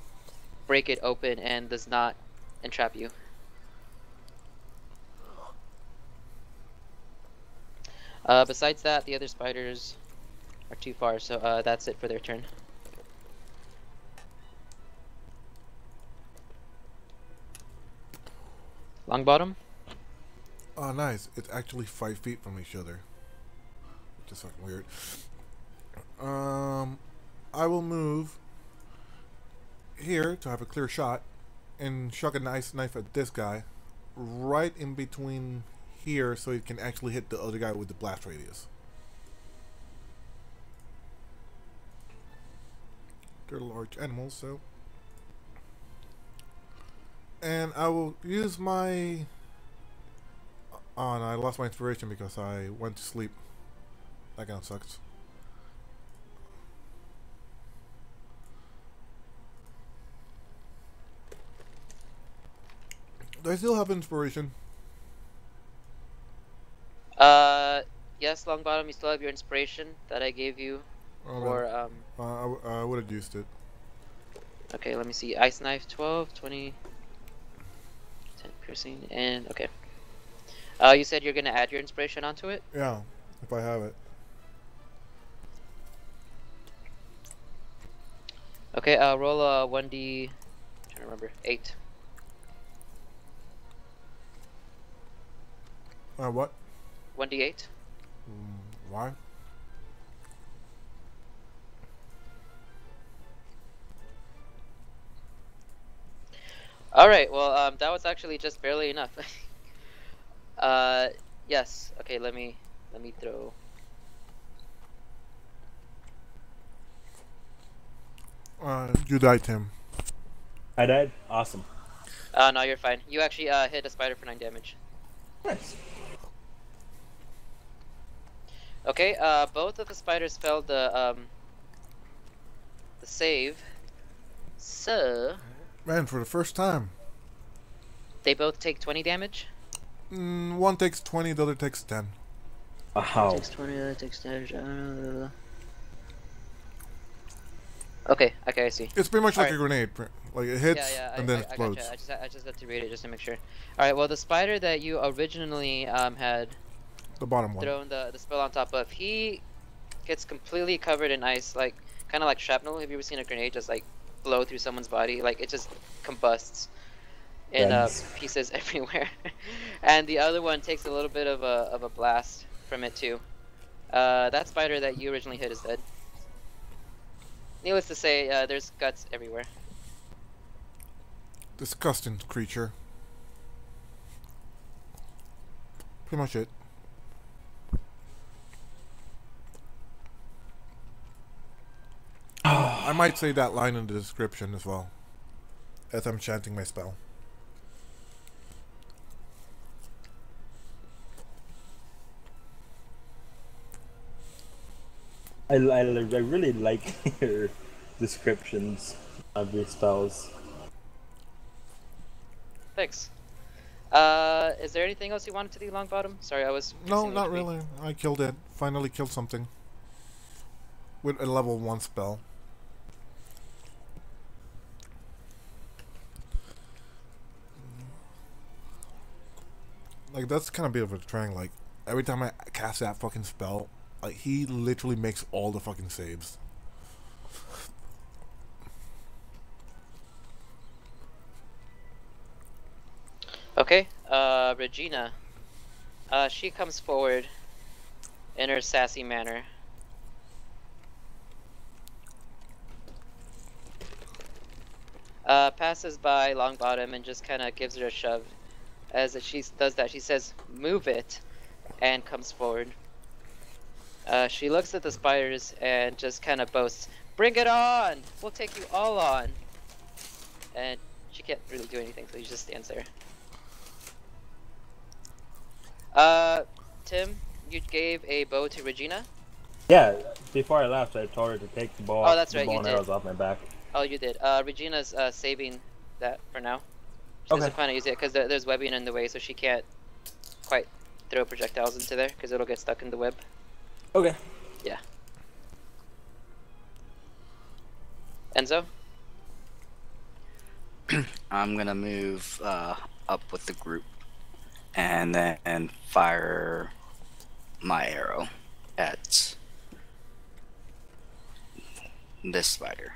break it open and does not entrap you. Besides that, the other spiders are too far, so that's it for their turn. Longbottom? Oh, nice. It's actually 5 feet from each other. Which is fucking weird. I will move here to have a clear shot and chuck a nice knife at this guy right in between here so he can actually hit the other guy with the blast radius. They're large animals, so. And I will use my... Oh, no, I lost my inspiration because I went to sleep. That kind of sucks. Do I still have inspiration? Yes, Longbottom, you still have your inspiration that I gave you for, I would have used it. Okay, let me see. Ice Knife 12, 20, 10 piercing, and okay. You said you're gonna add your inspiration onto it? Yeah, if I have it. Okay, roll a 1d, trying to remember, 8. What? 1d8? Why? Alright, well, that was actually just barely enough. Yes. Okay, let me throw. You died, Tim. I died? Awesome. No, you're fine. You actually hit a spider for 9 damage. Nice. Okay, both of the spiders failed the save. So Man, for the first time. they both take 20 damage. One takes 20, the other takes 10. Wow. Takes 20, the other takes damage. Okay, I see. It's pretty much like Alright. a grenade. Like it hits and then I explodes. gotcha. I just had to read it just to make sure. Alright, well the spider that you originally had The bottom one. thrown the spell on top of, he gets completely covered in ice, like kind of like shrapnel. Have you ever seen a grenade just like blow through someone's body? Like it just combusts in Bends. pieces everywhere. And the other one takes a little bit of a blast from it too. That spider that you originally hit is dead. Needless to say, there's guts everywhere. Disgusting creature. Pretty much it. I might say that line in the description as well, as I'm chanting my spell. I really like your descriptions of your spells. Thanks. Is there anything else you wanted to do, Longbottom? Sorry, I was. No, mixing not HP. really. I killed it. Finally killed something. With a level 1 spell. Like, that's kind of a bit of a trend. Like, every time I cast that fucking spell, like, he literally makes all the fucking saves. Okay, Regina. She comes forward in her sassy manner. Passes by Longbottom and just kind of gives her a shove. As she does that, she says, "Move it," and comes forward. She looks at the spiders and just kind of boasts, "Bring it on! We'll take you all on!" And she can't really do anything, so she just stands there. Tim, you gave a bow to Regina? Yeah, before I left, I told her to take the ball. Oh, that's the right, bow you and did. arrows off my back. Oh, you did. Regina's saving that for now. She Okay. doesn't plan to use it because there's webbing in the way, so she can't quite throw projectiles into there because it'll get stuck in the web. Okay. Yeah. Enzo? I'm gonna move up with the group and then fire my arrow at this spider.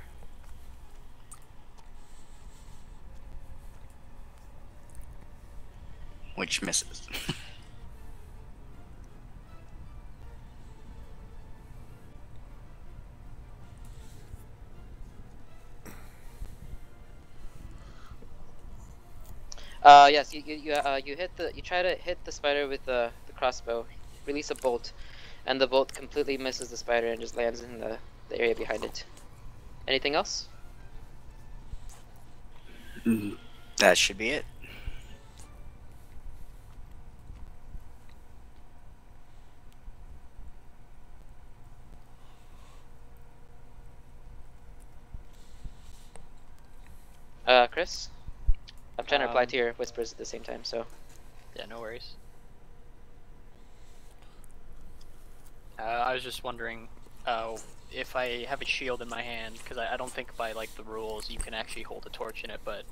Which misses. Yes, you try to hit the spider with the crossbow, release a bolt, and the bolt completely misses the spider and just lands in the area behind it. Anything else? That should be it. Chris? I'm trying to reply to your whispers at the same time, so. Yeah, no worries. I was just wondering if I have a shield in my hand, because I don't think by like the rules you can actually hold a torch in it, but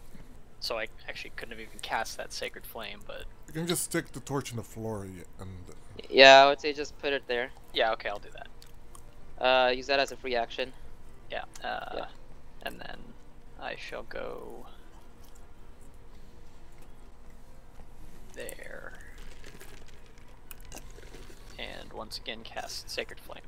so I actually couldn't have even cast that sacred flame. But You can just stick the torch in the floor and... Yeah, I would say just put it there. yeah, okay, I'll do that. Use that as a free action. Yeah. Yeah. And then I shall go there, and once again cast sacred flame.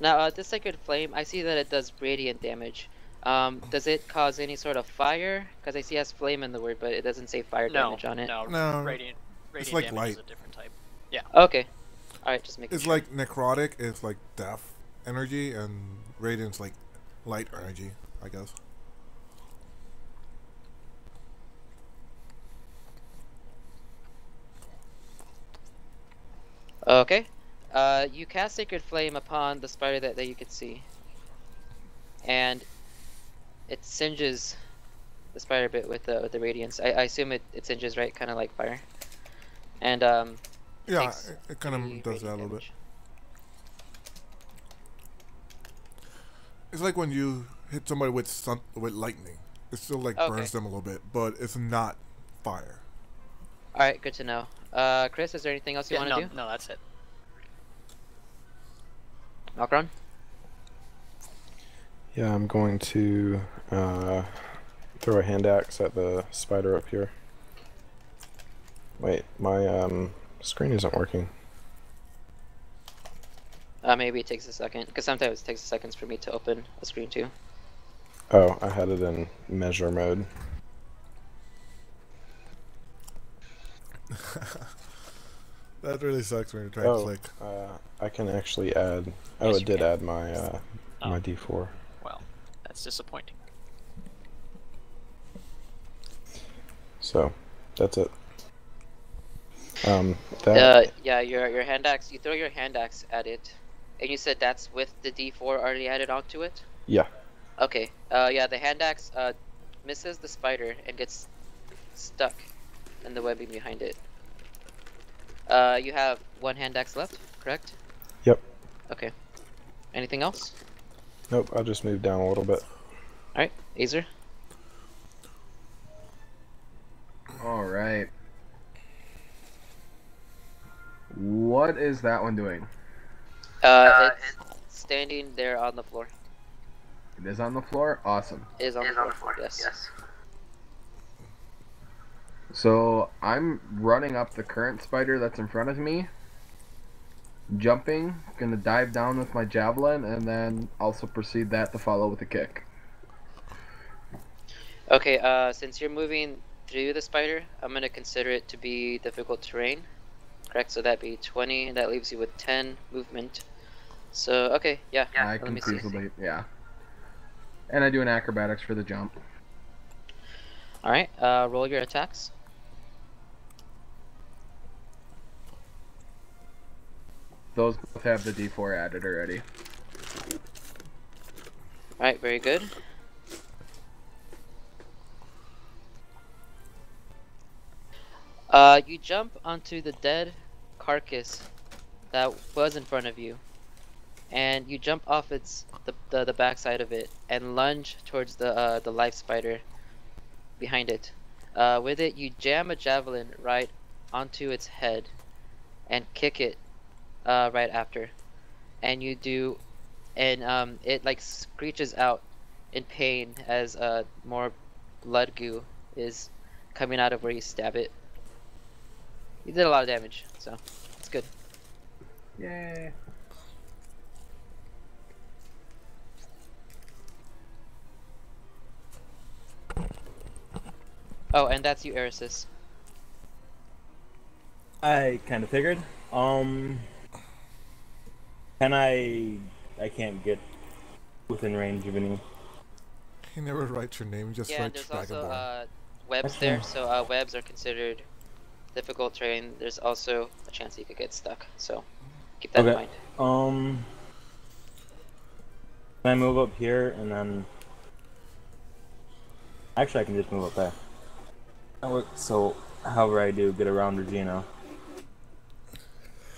Now, this sacred flame, I see that it does radiant damage. Does it cause any sort of fire? Because I see it has flame in the word, but it doesn't say fire damage on it. No, No, radiant it's like damage light. is a different type. Yeah. Okay. Alright, just make It's sure. like necrotic, it's like death energy, and radiant's like light energy, I guess. Okay. You cast Sacred Flame upon the spider that you could see. And it singes the spider bit with the radiance. I assume it singes, right? Kind of like fire. And, Yeah, takes it kind the of does that a radiant little bit. damage. It's like when you hit somebody with lightning. It still like Okay. burns them a little bit, but it's not fire. All right, good to know. Chris, is there anything else you want to do? No, that's it. Malkron? Yeah, I'm going to throw a hand axe at the spider up here. Wait, my screen isn't working. Maybe it takes a second, because sometimes it takes seconds for me to open a screen too. Oh, I had it in measure mode. That really sucks when you're trying to click. I can actually add. Oh, Yes, it you did can. add my my D4. Well, that's disappointing. So, that's it. That Yeah, your hand axe. You throw your hand axe at it, and you said that's with the D4 already added onto it. yeah. Okay. Yeah, the hand axe misses the spider and gets stuck in the webbing behind it. You have one hand axe left, correct? Yep. Okay. Anything else? Nope. I'll just move down a little bit. All right, Azer. All right. What is that one doing? It's standing there on the floor. It is on the floor? Awesome. It is on the floor. Yes. So I'm running up the current spider that's in front of me, jumping, gonna dive down with my javelin, and then also proceed that to follow with a kick. Okay. Since you're moving through the spider, I'm gonna consider it to be difficult terrain. Correct. So that'd be 20. That leaves you with 10 movement. So okay, yeah. I let can me see. feasibly, yeah. And I do an acrobatics for the jump. All right. Roll your attacks. Those both have the D4 added already. All right. Very good. You jump onto the dead carcass that was in front of you, and you jump off the backside of it and lunge towards the live spider behind it. With it, you jam a javelin right onto its head and kick it right after, and it like screeches out in pain as more blood goo is coming out of where you stab it. You did a lot of damage, so it's good. Yay. Oh, and that's you, Erisys. I kind of figured. Can I can't get within range of any. He never writes your name, just Yeah, and writes there's also Dragonborn. webs That's there, fine. so webs are considered difficult terrain. There's also a chance you could get stuck, so keep that in Okay. mind. Can I move up here and then? Actually, I can just move up there. So, however I do get around Regina.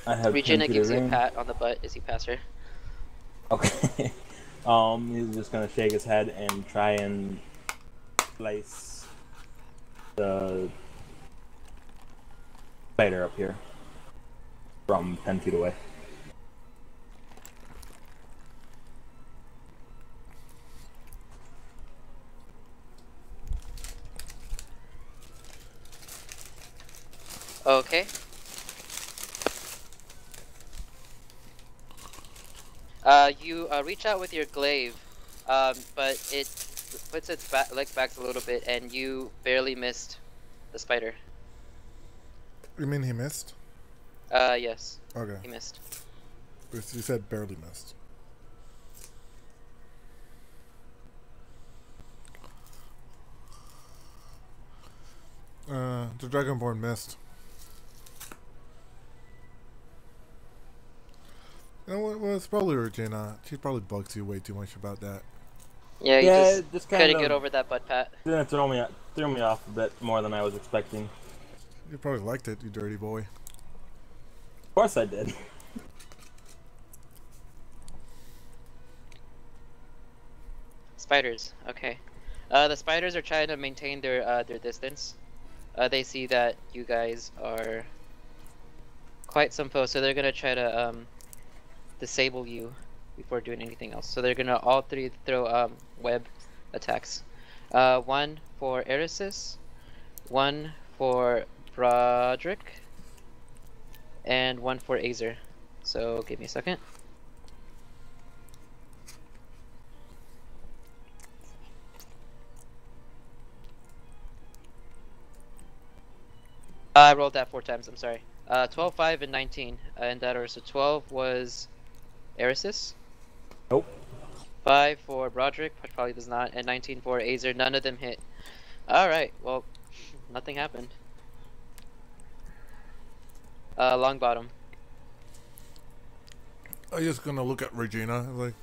I have 10 Regina feet gives of you a range. pat on the butt as you pass her. Okay. He's just gonna shake his head and try and slice the spider up here from 10 feet away. Okay. You reach out with your glaive, but it puts its leg back a little bit, and you barely missed the spider. You mean he missed? Yes, Okay. he missed. You said barely missed. The Dragonborn missed. You know what? Well, it's probably Regina. She probably bugs you way too much about that. Yeah, you Yeah, just just couldn't kinda- get over that butt pat. Then it threw me off a bit more than I was expecting. You probably liked it, you dirty boy. Of course I did. Spiders. Okay. The spiders are trying to maintain their distance. they see that you guys are quite some foes, so they're gonna try to disable you before doing anything else. So they're gonna all three throw web attacks. One for Erisys, one for Broderick, and one for Azer. So give me a second. I rolled that 4 times, I'm sorry. 12, 5, and 19 in that order. So 12 was Erisys. Nope. 5 for Broderick, which probably does not, and 19 for Azer. None of them hit. Alright, well, nothing happened. Long bottom. I'm just gonna look at Regina and like,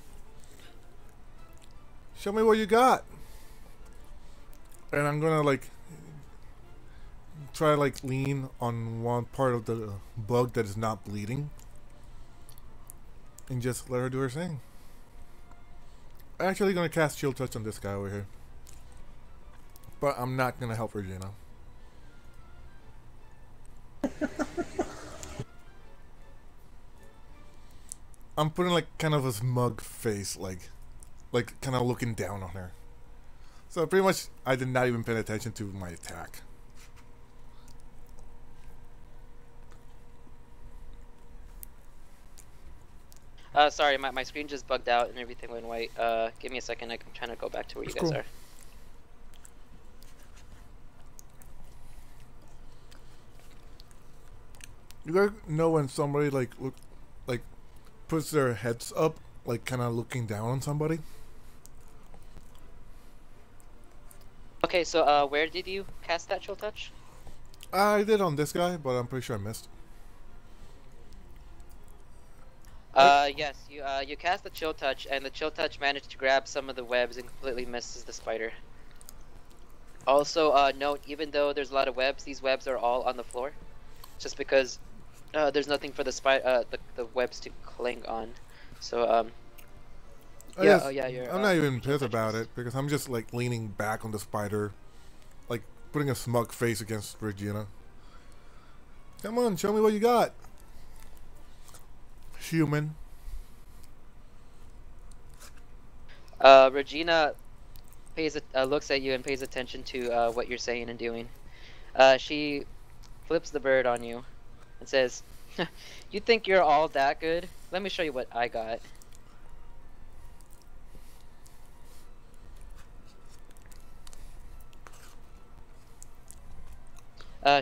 show me what you got. And I'm gonna like try like lean on one part of the bug that is not bleeding, and just let her do her thing. I'm actually gonna cast Chill Touch on this guy over here, but I'm not gonna help Regina. I'm putting like kind of a smug face, like kind of looking down on her. So pretty much, I did not even pay attention to my attack. Sorry, my screen just bugged out and everything went white. Give me a second, I'm trying to go back to where you guys are. You guys know when somebody like puts their heads up, like kind of looking down on somebody? Okay, so where did you cast that Chill Touch? I did on this guy, but I'm pretty sure I missed. Yes, you cast the Chill Touch, and the Chill Touch managed to grab some of the webs and completely misses the spider. Also, note, even though there's a lot of webs, these webs are all on the floor, just because there's nothing for the webs to cling on. So, yeah, you're, I'm not even pissed about it because I'm just like leaning back on the spider, like putting a smug face against Regina. Come on, show me what you got, human. Regina looks at you and pays attention to what you're saying and doing. She flips the bird on you and says, "You think you're all that good? Let me show you what I got."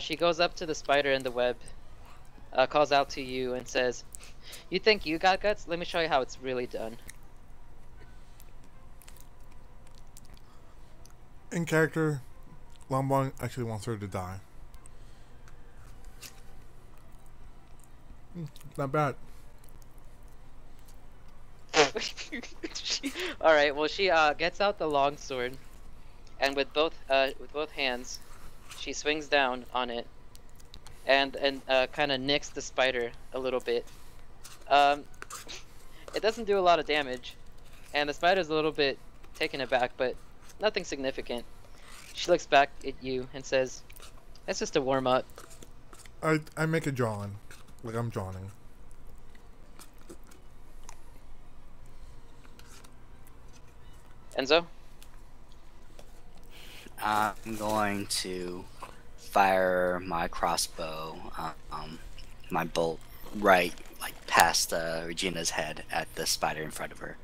She goes up to the spider in the web, calls out to you and says, "You think you got guts? Let me show you how it's really done." In character, Longbong actually wants her to die. Not bad. Alright, well she gets out the long sword, and with both hands, she swings down on it, and kind of nicks the spider a little bit. It doesn't do a lot of damage, and the spider's a little bit taken aback, but nothing significant. She looks back at you and says, "That's just a warm up." I make a drawing, like I'm drawing. Enzo? I'm going to fire my crossbow, my bolt, right, like past Regina's head at the spider in front of her.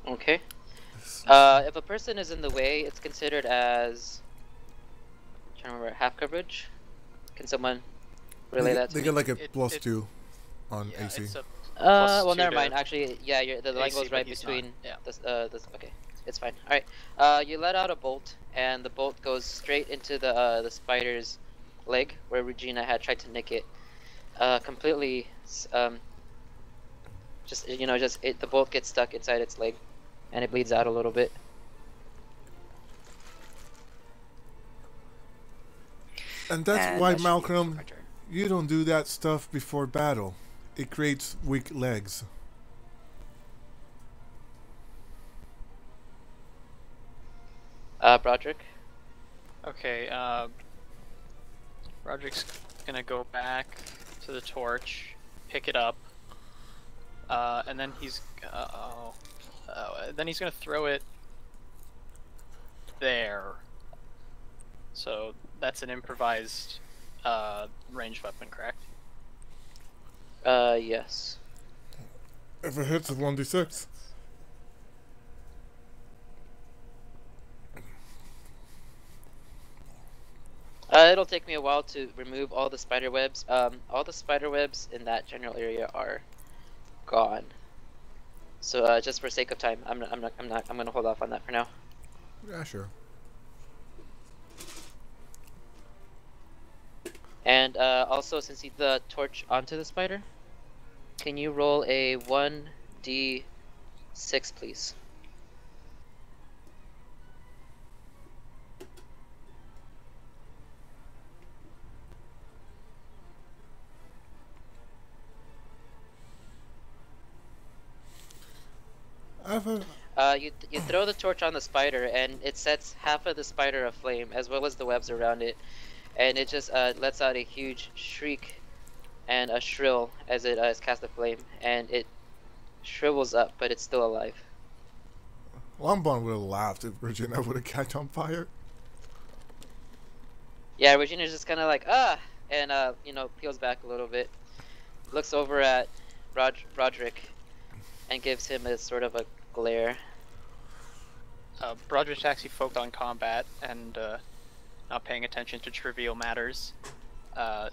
Okay. If a person is in the way, it's considered as, I'm trying to remember, half coverage. Can someone relay that to They me? get like a It- +2 on Yeah, AC. it's a Well, +2 never to mind. Actually, yeah, the line AC, goes but right he's between. not. This. Okay, it's fine. All right. You let out a bolt, and the bolt goes straight into the spider's leg, where Regina had tried to nick it. Completely. The bolt gets stuck inside its leg, and it bleeds out a little bit. And that's And why, that should be it for Malcolm, my turn. you don't do that stuff before battle. It creates weak legs. Broderick. Okay, Roderick's gonna go back to the torch, pick it up, and then he's gonna throw it there. So that's an improvised ranged weapon, correct? Yes. If it hits, it's 1d6. It'll take me a while to remove all the spider webs. All the spider webs in that general area are gone. So just for sake of time, I'm gonna hold off on that for now. Yeah, sure. And also, since you the torch onto the spider, can you roll a 1d6, please? You throw the torch on the spider, and it sets half of the spider aflame, as well as the webs around it, and it just lets out a huge shriek and a shrill as it is cast aflame, and it shrivels up, but it's still alive. Lombard would have laughed if Regina would have catch on fire. Yeah, Regina's just kind of like, ah, and peels back a little bit, looks over at Broderick, and gives him a sort of a glare. Broderick's actually focused on combat and not paying attention to trivial matters, so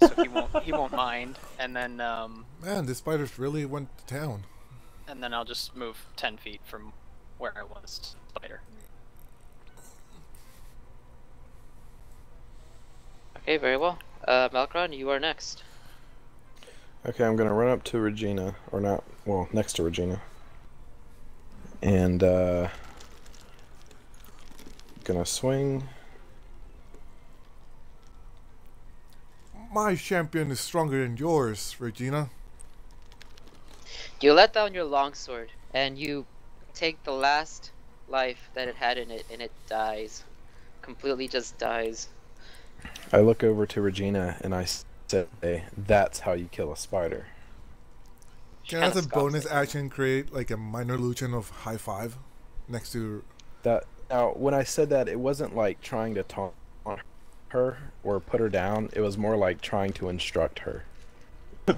he won't mind. And then Man, this spiders really went to town. and then I'll just move 10 feet from where I was, spider. Okay, very well. Malkron, you are next. Okay, I'm gonna run up to Regina, or not, well, next to Regina. And, gonna swing. My champion is stronger than yours, Regina. You let down your longsword, and you take the last life that it had in it, and it dies. Completely just dies. I look over to Regina and I say, that's how you kill a spider. Can I, as a bonus action, create like a minor illusion of high five next to... That now, when I said that, it wasn't like trying to taunt her or put her down. It was more like trying to instruct her.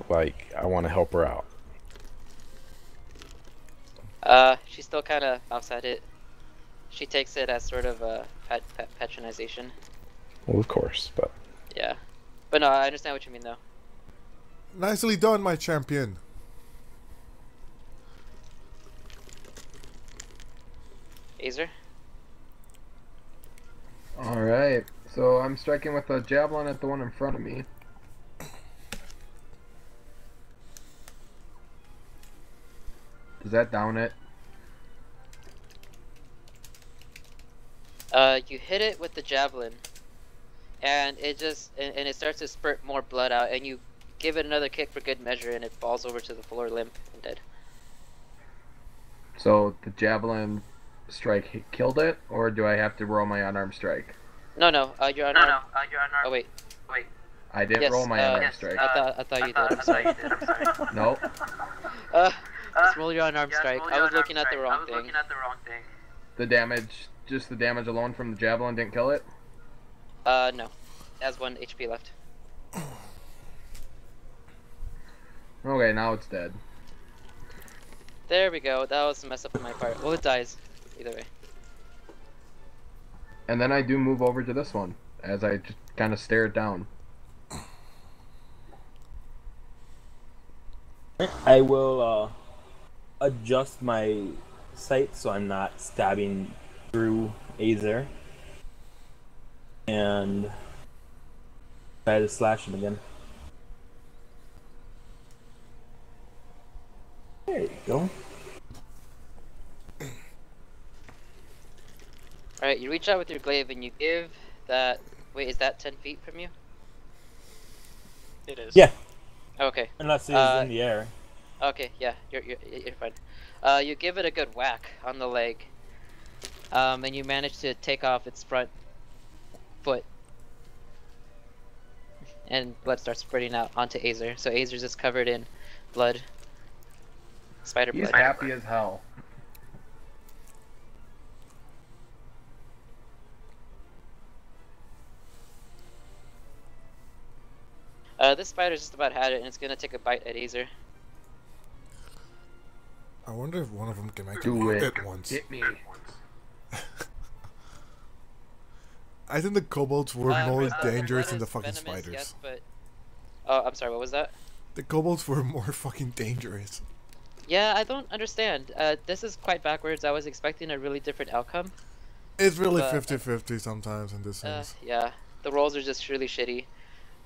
Like, I want to help her out. She's still kind of outside it. She takes it as sort of a patronization. Well, of course, but... Yeah. But no, I understand what you mean, though. Nicely done, my champion. Azer? Alright, so I'm striking with a javelin at the one in front of me. Does that down it? You hit it with the javelin, and it just and it starts to spurt more blood out, and you give it another kick for good measure, and it falls over to the floor limp and dead. So the javelin strike killed it, or do I have to roll my unarmed strike? No, you're unarmed. Oh wait. I didn't Yes, roll my unarmed strike. I thought you did. I'm sorry. Nope. Just roll your unarmed strike. I was looking at the wrong thing. The damage, just the damage alone from the javelin didn't kill it? No. It has 1 HP left. Okay, now it's dead. There we go. That was a mess up on my part. Well, it dies. Either way. And then I do move over to this one, as I just kind of stare it down. I will adjust my sight so I'm not stabbing through Azer. And try to slash him again. There you go. Alright, you reach out with your glaive and you give that... Wait, is that 10 feet from you? It is. Yeah. Okay. Unless he's in the air. Okay, yeah, you're fine. You give it a good whack on the leg, and you manage to take off its front foot, and blood starts spreading out onto Azer. So Azer's just covered in blood, spider He's blood. happy as hell. This spider's just about had it, and it's gonna take a bite at Azer. I wonder if one of them can make Do it it. at once. Hit me. I think the kobolds were more The dangerous blood than the is fucking venomous, spiders. yes, but... Oh, I'm sorry, what was that? The kobolds were more fucking dangerous. Yeah, I don't understand. This is quite backwards. I was expecting a really different outcome. It's really But, 50-50 sometimes in this sense. Yeah, the rolls are just really shitty.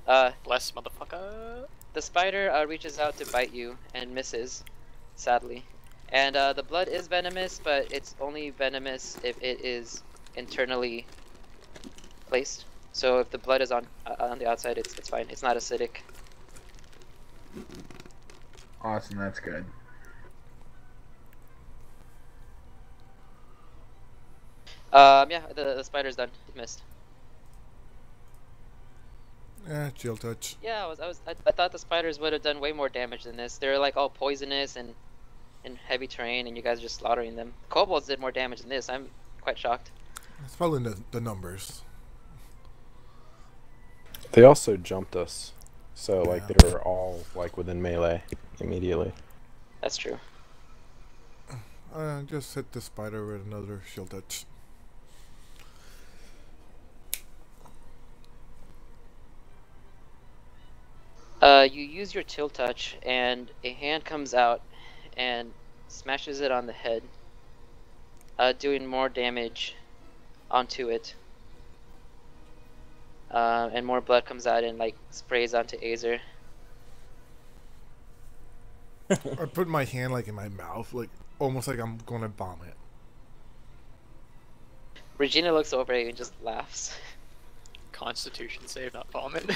Bless, motherfucker. The spider reaches out to bite you and misses, sadly. And the blood is venomous, but it's only venomous if it is internally placed. So if the blood is on the outside, it's fine. It's not acidic. Awesome, that's good. Yeah, the spider's done. It missed. Chill touch. Yeah, I thought the spiders would have done way more damage than this. They're like all poisonous and in heavy terrain, and you guys are just slaughtering them. Kobolds did more damage than this. I'm quite shocked. It's probably the numbers. They also jumped us, so like Yeah. they were all like within melee immediately. That's true. Just hit the spider with another shield touch. You use your tilt touch, and a hand comes out and smashes it on the head, doing more damage onto it. And more blood comes out and like sprays onto Azer. I put my hand like in my mouth, like almost like I'm gonna vomit. Regina looks over at you and just laughs. Constitution save, not vomit.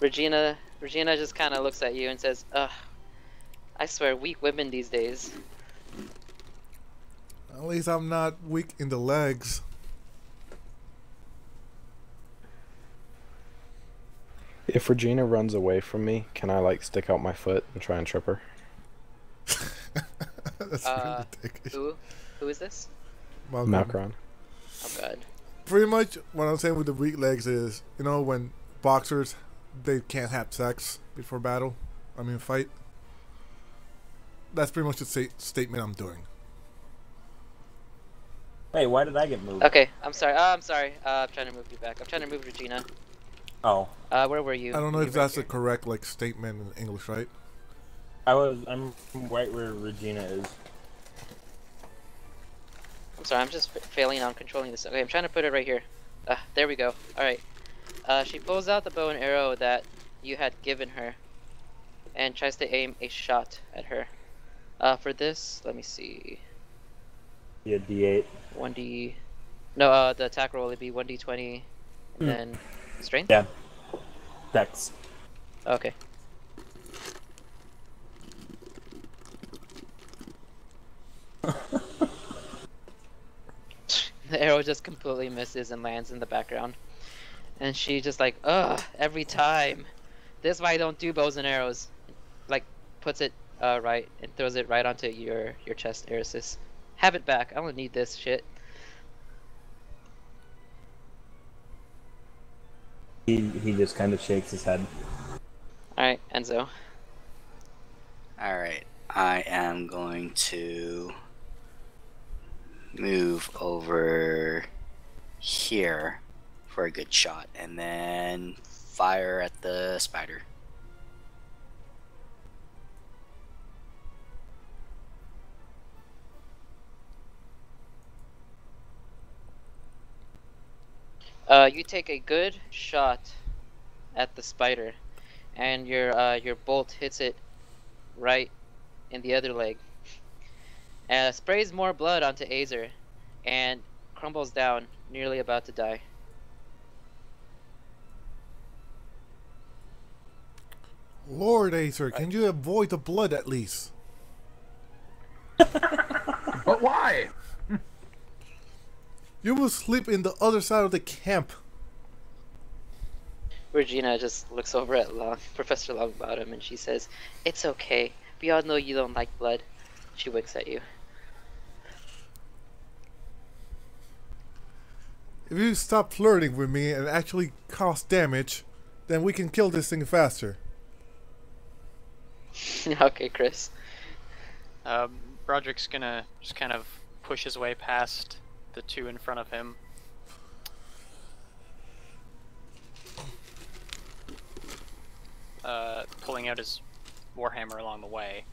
Regina just kind of looks at you and says, "Ugh, I swear, weak women these days." At least I'm not weak in the legs. If Regina runs away from me, can I like stick out my foot and try and trip her? That's really dickish. Who is this? Macron. Oh god. Pretty much what I'm saying with the weak legs is, you know, when boxers, they can't have sex before battle. I mean, fight. That's pretty much the statement I'm doing. Wait, why did I get moved? Okay, I'm sorry. I'm sorry. I'm trying to move you back. I'm trying to move Regina. Oh. Where were you? I don't know You if right that's here. the correct like statement in English, right? I'm right where Regina is. I'm sorry. I'm just failing on controlling this. Okay, I'm trying to put it right here. There we go. All right. She pulls out the bow and arrow that you had given her, and tries to aim a shot at her. For this, let me see. Yeah, D8. 1d. No, the attack roll would be 1d20, and then strength. Yeah. Dex. Okay. The arrow just completely misses and lands in the background. And she just like, ugh, every time. This is why I don't do bows and arrows. Like, puts it right and throws it right onto your chest, Erisys. Have it back. I don't need this shit. He just kind of shakes his head. Alright, Enzo. Alright, I am going to move over here for a good shot and then fire at the spider. You take a good shot at the spider, and your bolt hits it right in the other leg. and sprays more blood onto Azer, and crumbles down, nearly about to die. Lord Acer, can you avoid the blood at least? But why? You will sleep in the other side of the camp. Regina just looks over at Professor Longbottom and she says, "It's okay. We all know you don't like blood." She winks at you. If you stop flirting with me and actually cause damage, then we can kill this thing faster. Okay, Chris. Broderick's gonna just kind of push his way past the two in front of him. Pulling out his warhammer along the way.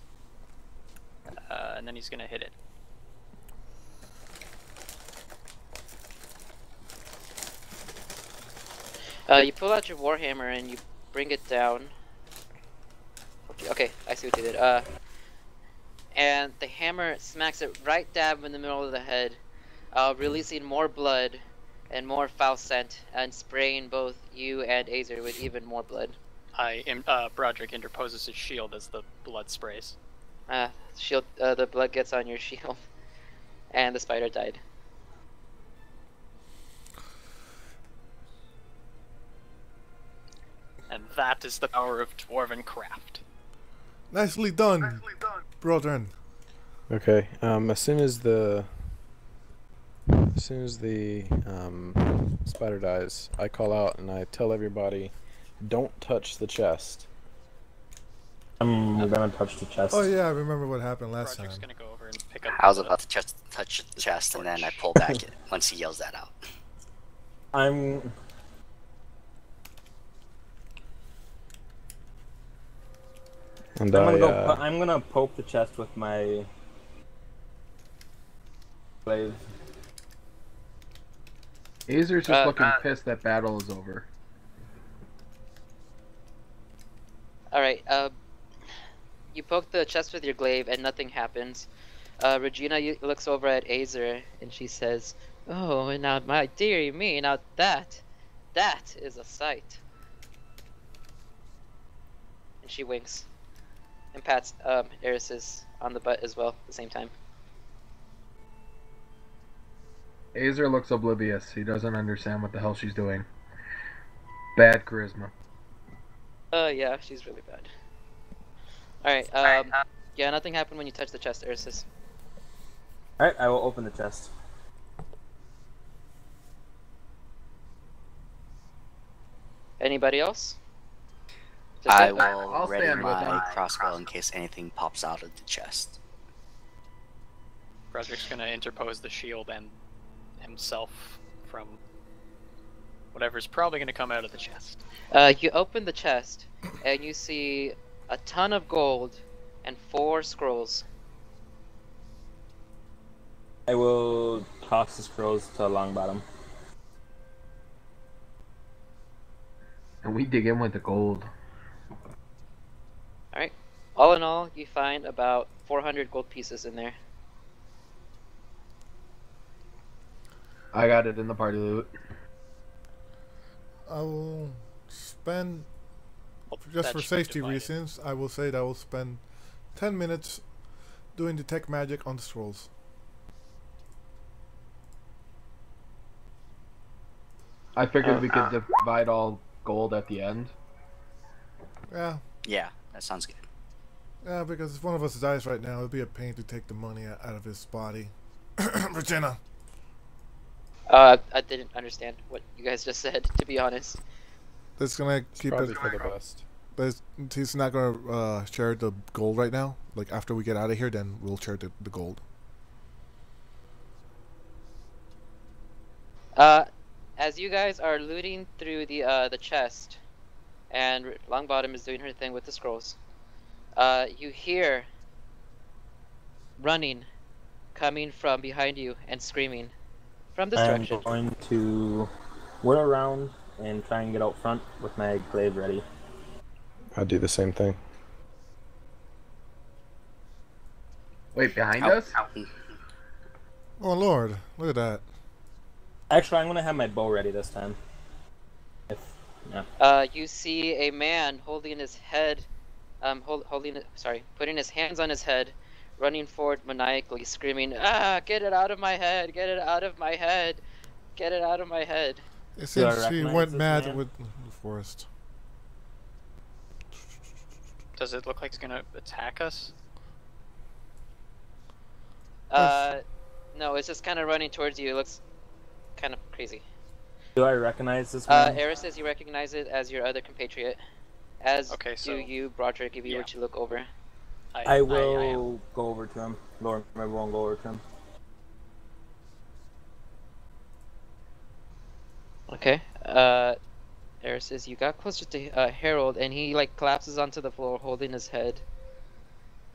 And then he's gonna hit it. You pull out your warhammer and you bring it down. Okay, I see what you did. And the hammer smacks it right dab in the middle of the head, releasing more blood and more foul scent, and spraying both you and Azer with even more blood. Broderick interposes his shield as the blood sprays. The blood gets on your shield, and the spider died. And that is the power of dwarven craft. Nicely done, brethren. Okay. As soon as the spider dies, I call out and I tell everybody, don't touch the chest. I'm gonna touch the chest. Oh yeah, I remember what happened last Broderick's time. gonna go over and pick up. I was about to touch the chest, and then I pull back it once he yells that out. I'm And I'm gonna poke the chest with my blade. Azer's just looking pissed that battle is over. Alright, you poke the chest with your glaive and nothing happens. Regina looks over at Azer and she says, "Oh, and now my dearie me, now that is a sight." And she winks and pats Eris's on the butt as well at the same time. Azer looks oblivious. He doesn't understand what the hell she's doing. Bad charisma. Yeah, she's really bad. Alright, yeah, nothing happened when you touched the chest, Ursus. Alright, I will open the chest. Anybody else? I will I'll ready stand with my him. crossbow in case anything pops out of the chest. Broderick's gonna interpose the shield and himself from whatever's probably gonna come out of the chest. You open the chest and you see a ton of gold and 4 scrolls. I will toss the scrolls to Longbottom. And we dig in with the gold. Alright. All in all, you find about 400 gold pieces in there. I got it in the party loot. I will spend, just That for should be safety divided. reasons, I will say that I will spend 10 minutes doing detect magic on the scrolls. I figured we could divide all gold at the end. Yeah, Yeah, that sounds good. yeah, because if one of us dies right now, it'd be a pain to take the money out of his body. Regina. I didn't understand what you guys just said, to be honest. That's gonna it's keep probably it. for the best. But he's not gonna share the gold right now. Like after we get out of here, then we'll share the gold. As you guys are looting through the chest, and Longbottom is doing her thing with the scrolls, you hear running, coming from behind you and screaming from this I'm direction. going to whirl around and try and get out front with my glaive ready. I'd do the same thing. Wait, behind Ow, us? ow. Oh lord, look at that. Actually, I'm gonna have my bow ready this time. Yeah. You see a man holding his head, putting his hands on his head, running forward maniacally, screaming, "Ah, get it out of my head! Get it out of my head! Get it out of my head!" It Do I seems she recognize went this mad man? with the forest. Does it look like it's gonna attack us? No, it's just kind of running towards you. It looks kind of crazy. Do I recognize this man? Eris says you recognize it as your other compatriot. As Okay, so- do you, Broderick, if you were yeah. to look over. I will go over to him. Lower my bow and go over to him. Okay. Eris says you got closer to Harold, and he like collapses onto the floor, holding his head,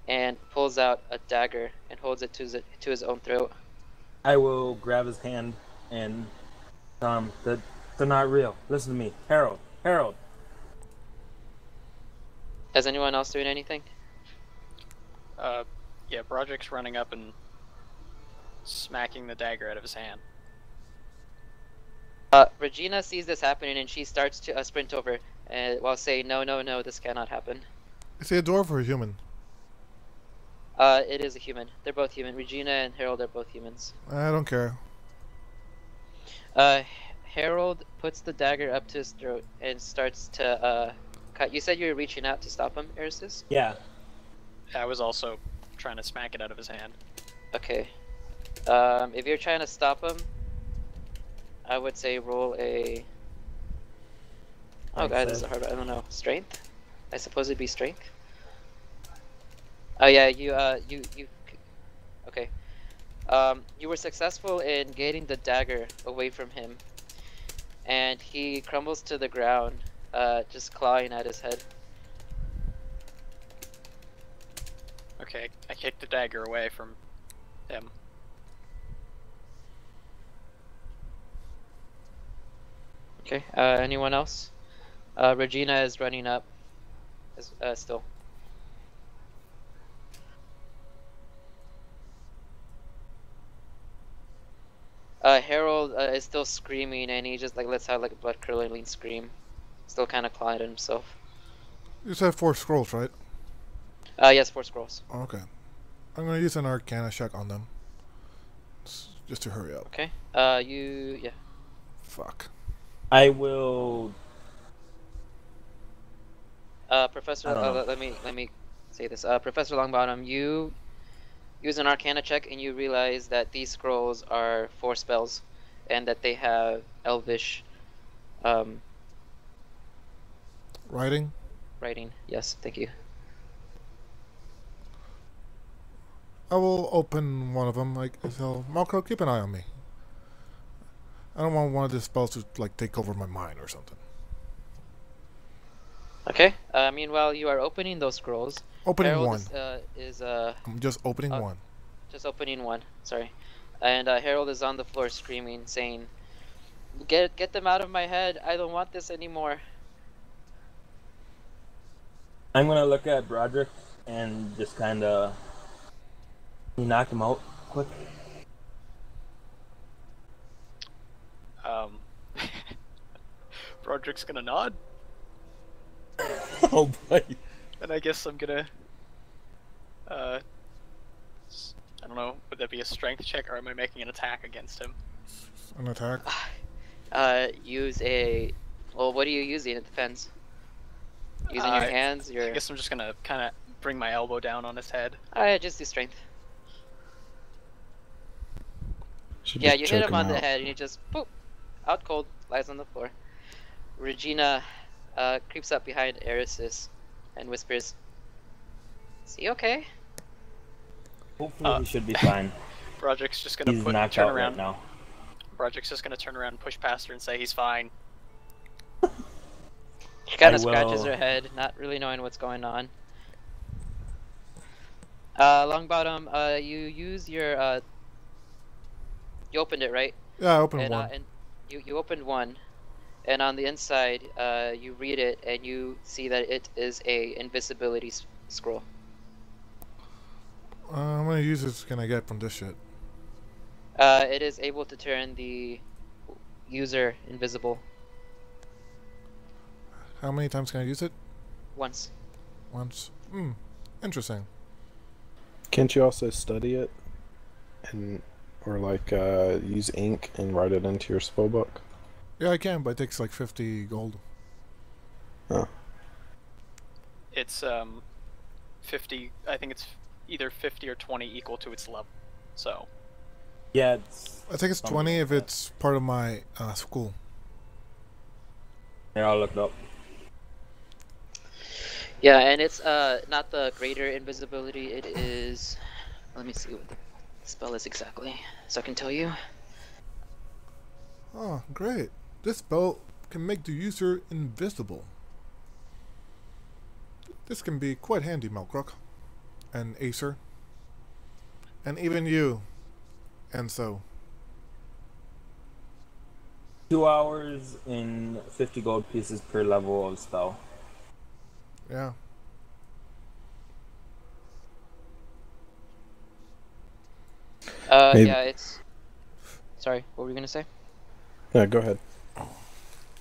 and pulls out a dagger and holds it to his own throat. I will grab his hand and that they're not real. Listen to me, Harold. Harold. Is anyone else doing anything? Yeah, Broderick's running up and smacking the dagger out of his hand. Regina sees this happening, and she starts to sprint over, while saying, "No, no, no, this cannot happen." Is he a dwarf or a human? It is a human. They're both human. Regina and Harold are both humans. I don't care. Harold puts the dagger up to his throat and starts to cut. You said you were reaching out to stop him, Erisys? Yeah. I was also trying to smack it out of his hand. Okay. If you're trying to stop him, I would say roll a... Oh god, this is a hard one. I don't know. Strength? I suppose it'd be strength? Oh yeah, you okay. You were successful in getting the dagger away from him, and he crumbles to the ground, just clawing at his head. Okay, I kicked the dagger away from him. Okay, anyone else? Regina is running up, still. Harold is still screaming, and he just like lets out like a blood curdling scream, still kind of clawing at himself. You said 4 scrolls, right? Yes, 4 scrolls. Okay. I'm gonna use an Arcana check on them. Just to hurry up. Okay. Yeah. Fuck. I will. Professor, I don't know. let me say this. Professor Longbottom, you use an Arcana check, and you realize that these scrolls are 4 spells, and that they have Elvish, Writing? writing. Yes, thank you. I will open one of them. Like, so Malco, keep an eye on me. I don't want one of the spells to like take over my mind or something. Okay. Meanwhile, you are opening those scrolls. Opening Harold one. is I'm just opening one. just opening one. Sorry. And Harold is on the floor screaming, saying, "Get them out of my head! I don't want this anymore." I'm gonna look at Broderick and just kind of knock him out quick. Broderick's gonna nod, Oh boy. and I guess I'm gonna, I don't know, would that be a strength check, or am I making an attack against him? An attack. Use a... Well, what are you using? It depends. Using your hands, I your... guess I'm just gonna kind of bring my elbow down on his head. just do strength. Should Yeah, just you hit choke him on the out. head, and he just, boop, out cold, lies on the floor. Regina creeps up behind Erisys and whispers, "Is he okay?" Hopefully he should be fine. Broderick's just gonna He's knocked turn out around. right now. Broderick's just gonna turn around and push past her and say he's fine. She kind I of scratches will- her head, not really knowing what's going on. Longbottom, you use your, you opened it, right? Yeah, I opened And, one. and you opened one, and on the inside, you read it, and you see that it is a invisibility scroll. How many users can I get from this shit? It is able to turn the user invisible How many times can I use it? once. Once. Interesting. Can't you also study it, and or like use ink and write it into your spellbook? Yeah, I can, but it takes like 50 gold. Oh, It's 50. I think it's either 50 or 20 equal to its level. So Yeah, it's. I think it's something 20 like if that. it's part of my school. Here, I'll look it up. Yeah, and it's not the greater invisibility. It is. Let me see what the spell is exactly, so I can tell you. Oh, great. This spell can make the user invisible. This can be quite handy, Malkrok. And Acer. And even you. And so. 2 hours in 50 gold pieces per level of spell. Yeah. Maybe- Yeah, it's. Sorry, what were you gonna say? yeah. Go ahead.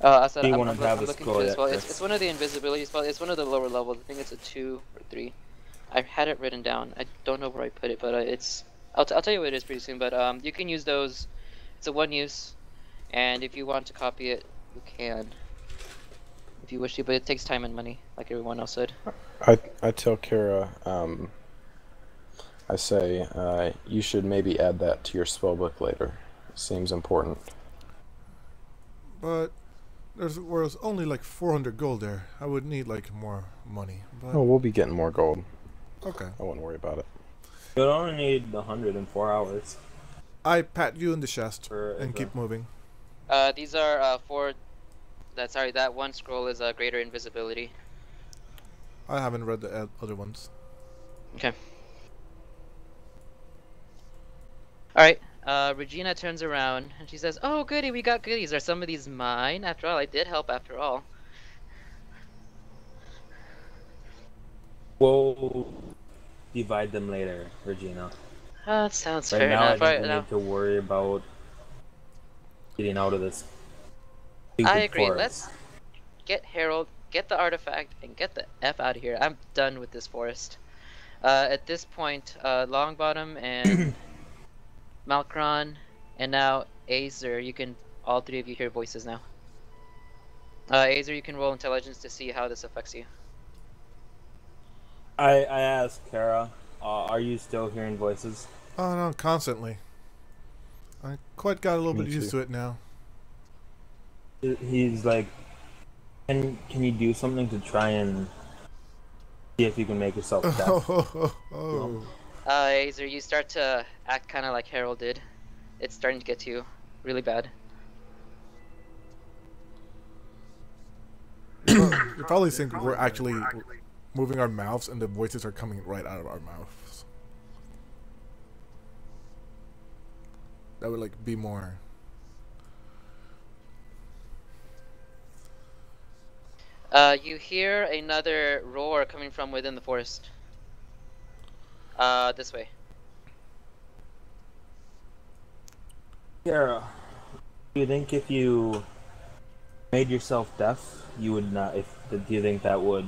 I said Do you I'm, wanna I'm, have I'm a looking scroll for this yet, spell. Chris? It's one of the invisibility spells. It's one of the lower levels. I think it's a 2 or 3. I had it written down. I don't know where I put it, but it's. I'll tell you what it is pretty soon. But you can use those. It's a one use, and if you want to copy it, you can. If you wish to, but it takes time and money, like everyone else said. I tell Kara, I say you should maybe add that to your spellbook later. Seems important. But was only like 400 gold there. I would need like more money. But Oh, we'll be getting more gold. okay. I wouldn't worry about it. You'll only need 100 in 4 hours. I pat you in the chest For and keep moving. These are that one scroll is greater invisibility. I haven't read the other ones. Okay. Alright, Regina turns around and she says, "Oh, goody, we got goodies. Are some of these mine? After all, I did help after all." We'll divide them later, Regina. That sounds Right fair now, enough. I Right think we now, need to worry about getting out of this. I stupid agree. forest. Let's get Harold, get the artifact, and get the F out of here. I'm done with this forest. At this point, Longbottom and Malkron, and now Azer, all three of you hear voices now. Azer, you can roll intelligence to see how this affects you. I asked Kara, are you still hearing voices? Oh no, constantly. I quite got a little Me bit used too. to it now. He's like, can you do something to try and see if you can make yourself deaf? Oh. Azer, you start to act kind of like Harold did. It's starting to get to you really bad. You probably think we're actually moving our mouths and the voices are coming right out of our mouths. That would like be more. You hear another roar coming from within the forest. This way. Kara, do you think if you made yourself deaf, you would not? Do you think that would?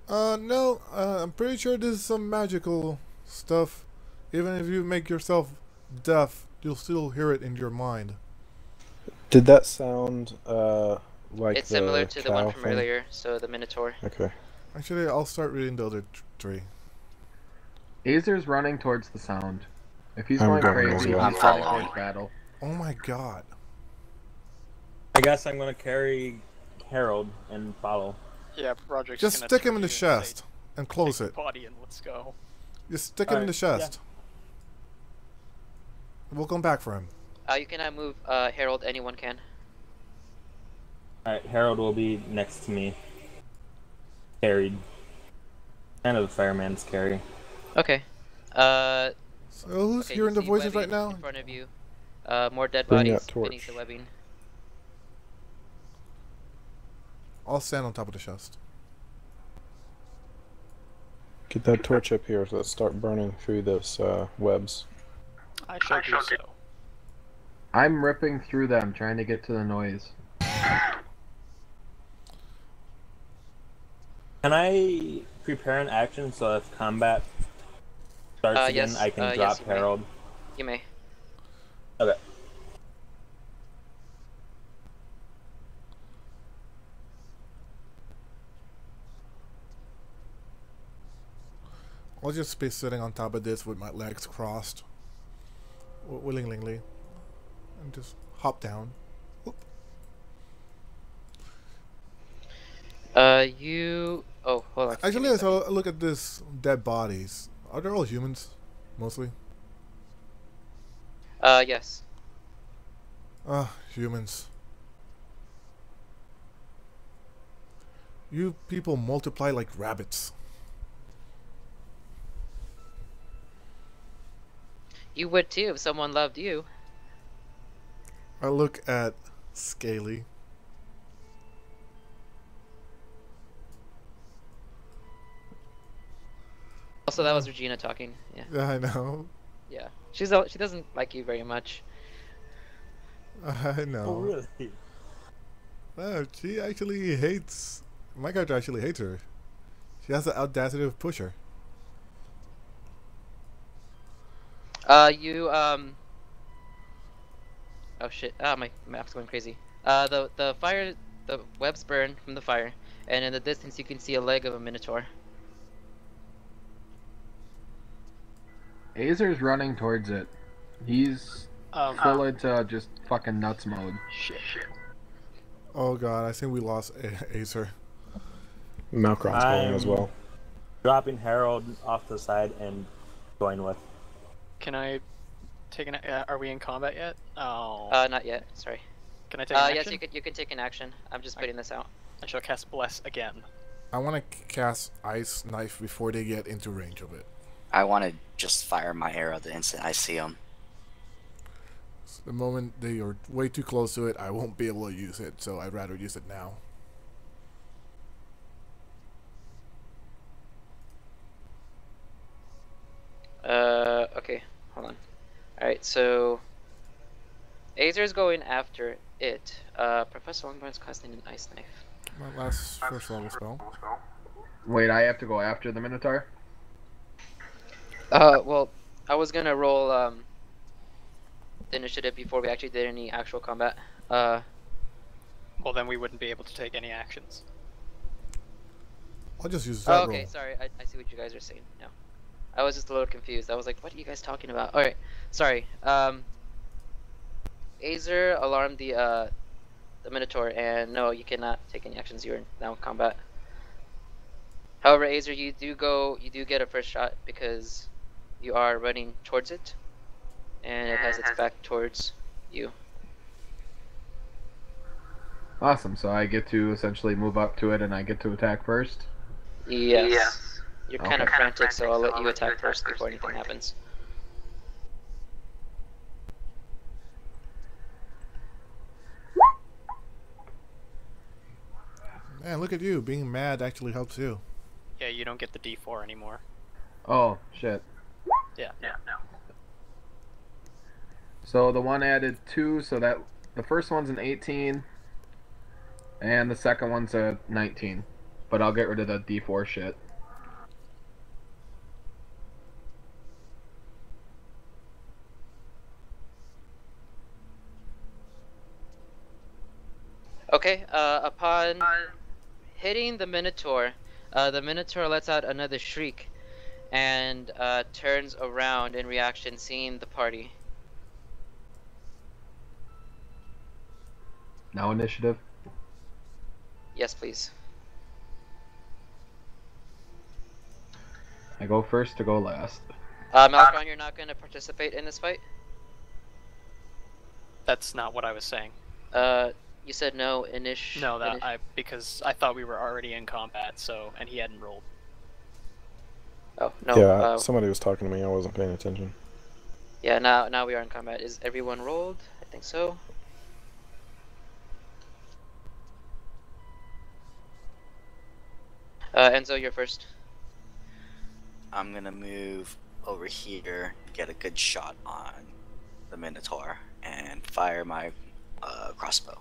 No, I'm pretty sure this is some magical stuff. Even if you make yourself deaf, you'll still hear it in your mind. Did that sound like It's similar the to the one cow from thing? earlier, so the Minotaur. Okay. Actually, I'll start reading the other three. Azer's running towards the sound. If he's I'm going going crazy, as he's well. I'm running following. towards battle. Oh my god. I guess I'm gonna carry Harold and follow. yeah, Roderick's Just gonna stick turn him in the to you and say, chest and close "Take it. the body and let's go." Just stick him in the Alright, chest. We'll come back for him. You cannot move Harold, anyone can. Alright, Harold will be next to me. Carried. Kind of the fireman's carry. Okay. So who's Okay, hearing you the see voices right webbing now? in front of you. More dead Bring bodies that beneath the torch. webbing. I'll stand on top of the chest. Get that torch up here. Let's start burning through those webs. I shall do so. I'm ripping through them, trying to get to the noise. Can I prepare an action so if combat starts again, yes, I can yes, drop you may. Harold? You may. Okay. I'll just be sitting on top of this with my legs crossed, willingly, and just hop down. Whoop. You. Oh, hold on. Give me Actually, a as I second. look at this dead bodies, are they all humans, mostly? Yes. Ah, humans. You people multiply like rabbits. You would too if someone loved you. I look at Scaly. Also, that was Regina talking. Yeah. Yeah, I know. Yeah. She doesn't like you very much. I know. Oh, really? Oh, she actually hates. My character actually hates her. She has the audacity to push her. You Oh shit! Ah, my map's going crazy. The fire, the webs burn from the fire, and in the distance you can see a leg of a minotaur. Azer's running towards it. He's full into just fucking nuts mode. Shit. Oh god, I think we lost Acer. Malkron's going as I'm- well. Dropping Harold off the side and going with. Can I take an? Are we in combat yet? Oh. Not yet. Sorry. Can I take an Yes, action? you can take an action. I'm just putting this out. I shall cast Bless again. I want to cast Ice Knife before they get into range of it. I want to just fire my arrow the instant I see them. So the moment they are way too close to it, I won't be able to use it, so I'd rather use it now. Okay. Hold on. Alright, so Azer's going after it. Professor Longbourn's casting an ice knife. My last first level spell. Wait, I have to go after the Minotaur? Well, I was gonna roll the initiative before we actually did any actual combat. Well, then we wouldn't be able to take any actions. I'll just use that Oh, okay, roll. sorry. I see what you guys are saying now. I was just a little confused. I was like, what are you guys talking about? Alright, sorry. Azer alarmed the Minotaur, and no, you cannot take any actions. You are now in combat. However, Azer, you do get a first shot because you are running towards it, and it has its back towards you. Awesome, so I get to essentially move up to it and I get to attack first? Yes. You're kind of Okay. frantic, so I'll let you attack first before anything happens. Man, look at you. Being mad actually helps you. Yeah, you don't get the D4 anymore. Oh, shit. Yeah. So the one added 2, so that the first one's an 18, and the second one's a 19. But I'll get rid of the D4 shit. Okay, upon hitting the Minotaur lets out another shriek and turns around in reaction, seeing the party. Now initiative. Yes, please. I go first to go last. Malkron, you're not going to participate in this fight? That's not what I was saying. You said no, No, because I thought we were already in combat, so, and he hadn't rolled. Oh, no. Yeah, somebody was talking to me. I wasn't paying attention. Yeah, now we are in combat. Is everyone rolled? I think so. Enzo, you're first. I'm gonna move over here, get a good shot on the Minotaur, and fire my crossbow.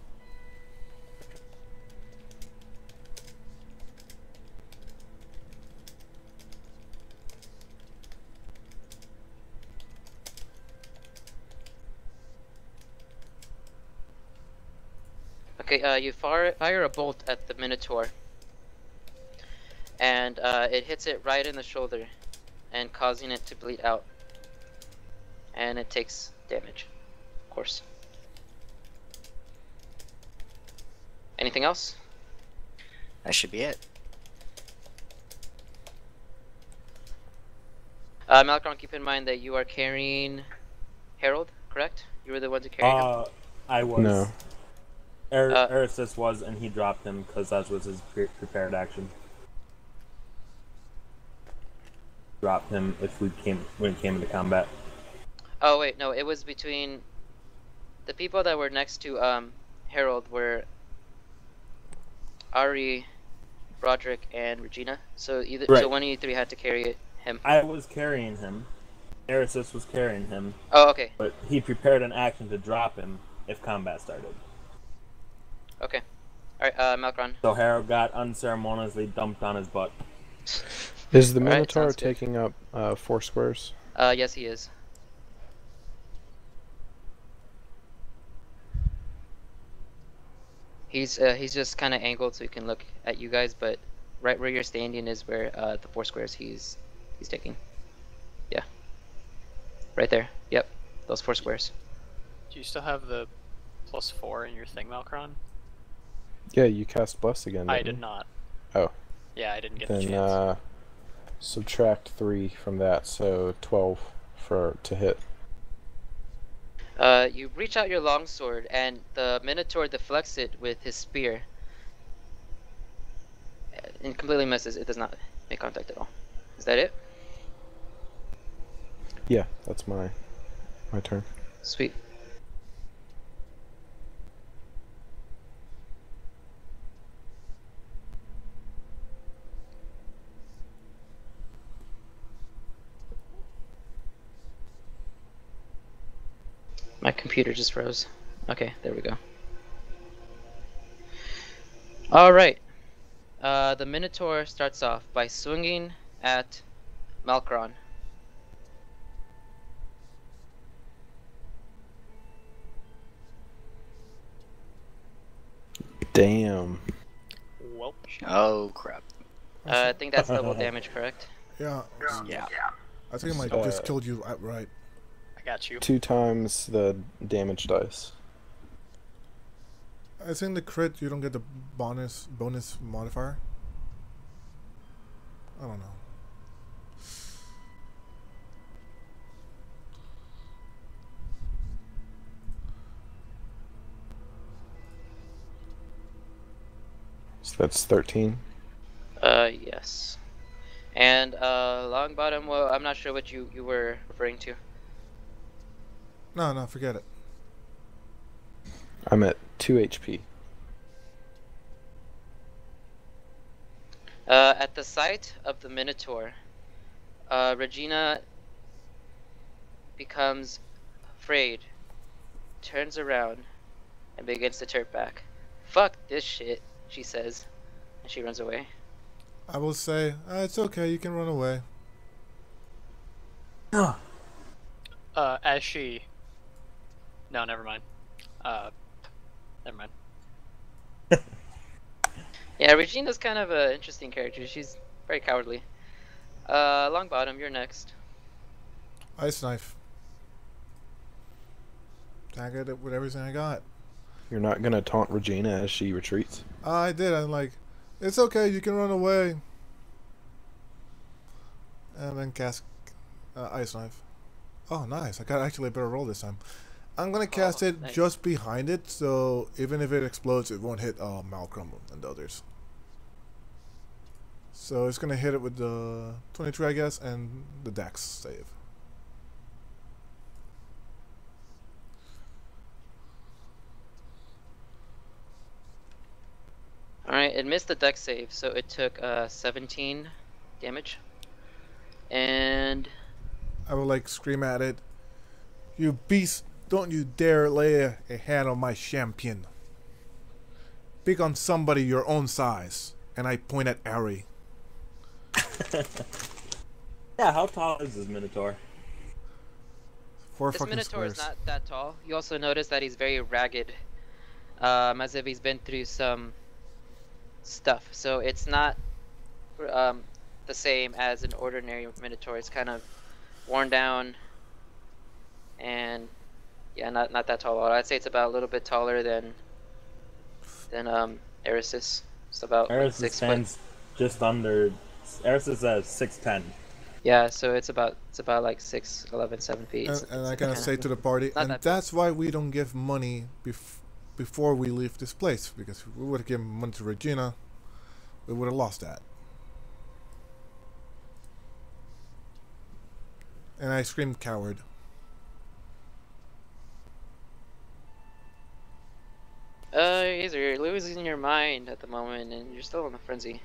Okay, you fire a bolt at the Minotaur, and it hits it right in the shoulder, and causing it to bleed out. And it takes damage, of course. Anything else? That should be it. Malcolm, keep in mind that you are carrying Harold, correct? You were the one to carry him? I was. No. Erisys was, and he dropped him because that was his prepared action. Drop him if when it came into combat. Oh wait, no, it was between the people that were next to Harold were Ari, Broderick, and Regina. So Right. so one of you three had to carry him. I was carrying him. Erisys was carrying him, Oh, okay, but he prepared an action to drop him if combat started. okay. All right, Malcolm. So Harold got unceremoniously dumped on his butt. Is the Alright, Minotaur sounds good. taking up 4 squares? Yes, he is. He's just kind of angled so he can look at you guys, but right where you're standing is where the 4 squares he's taking. Yeah. Right there. Yep. Those 4 squares. Do you still have the +4 in your thing, Malkron? Yeah, you cast Bless again. I didn't did you? not. Oh. Yeah, I didn't get the Then chance. subtract 3 from that, so 12 to hit. You reach out your longsword, and the Minotaur deflects it with his spear. And completely misses. It does not make contact at all. Is that it? Yeah, that's my turn. Sweet. My computer just froze. Okay, there we go. Alright. The Minotaur starts off by swinging at Malkron. Damn. Welp. Oh crap. I think that's double damage, correct? Yeah. Yeah. I think I might Uh, just killed you outright. I got you. 2 times the damage dice. I think the crit you don't get the bonus modifier. I don't know. So that's 13. Yes. And Longbottom, well, I'm not sure what you were referring to. No, forget it. I'm at 2 HP. At the sight of the Minotaur, Regina becomes afraid, turns around, and begins to turn back. Fuck this shit, she says, and she runs away. I will say, it's okay, you can run away. As she... No, never mind. Never mind. Yeah, Regina's kind of an interesting character. She's very cowardly. Longbottom, you're next. Ice knife. Tag it with everything I got. You're not gonna taunt Regina as she retreats? I did. I'm like, it's okay, you can run away. And then cast ice knife. Oh, nice. I got actually a better roll this time. I'm gonna cast it nice. just behind it, so even if it explodes, it won't hit Malcolm and the others. So it's gonna hit it with the 23, I guess, and the Dex save. Alright, it missed the dex save, so it took 17 damage. And I would like scream at it. You beast, don't you dare lay a hand on my champion. Pick on somebody your own size. And I point at Ari. Yeah, how tall is this Minotaur? 4 this fucking Minotaur is squares. not that tall. You also notice that he's very ragged, as if he's been through some stuff. So it's not the same as an ordinary Minotaur. It's kind of worn down, and yeah, not that tall. I'd say it's about a little bit taller than Erisys. It's about like Eris 6 foot. stands just under. Eris is 6'10". Yeah, so it's about like 6'11", 7 feet. And I kind of say to the party, Not and that bad. that's why we don't give money before we leave this place. Because if we would have given money to Regina, we would have lost that. And I scream coward. You're losing your mind at the moment, and you're still in a frenzy.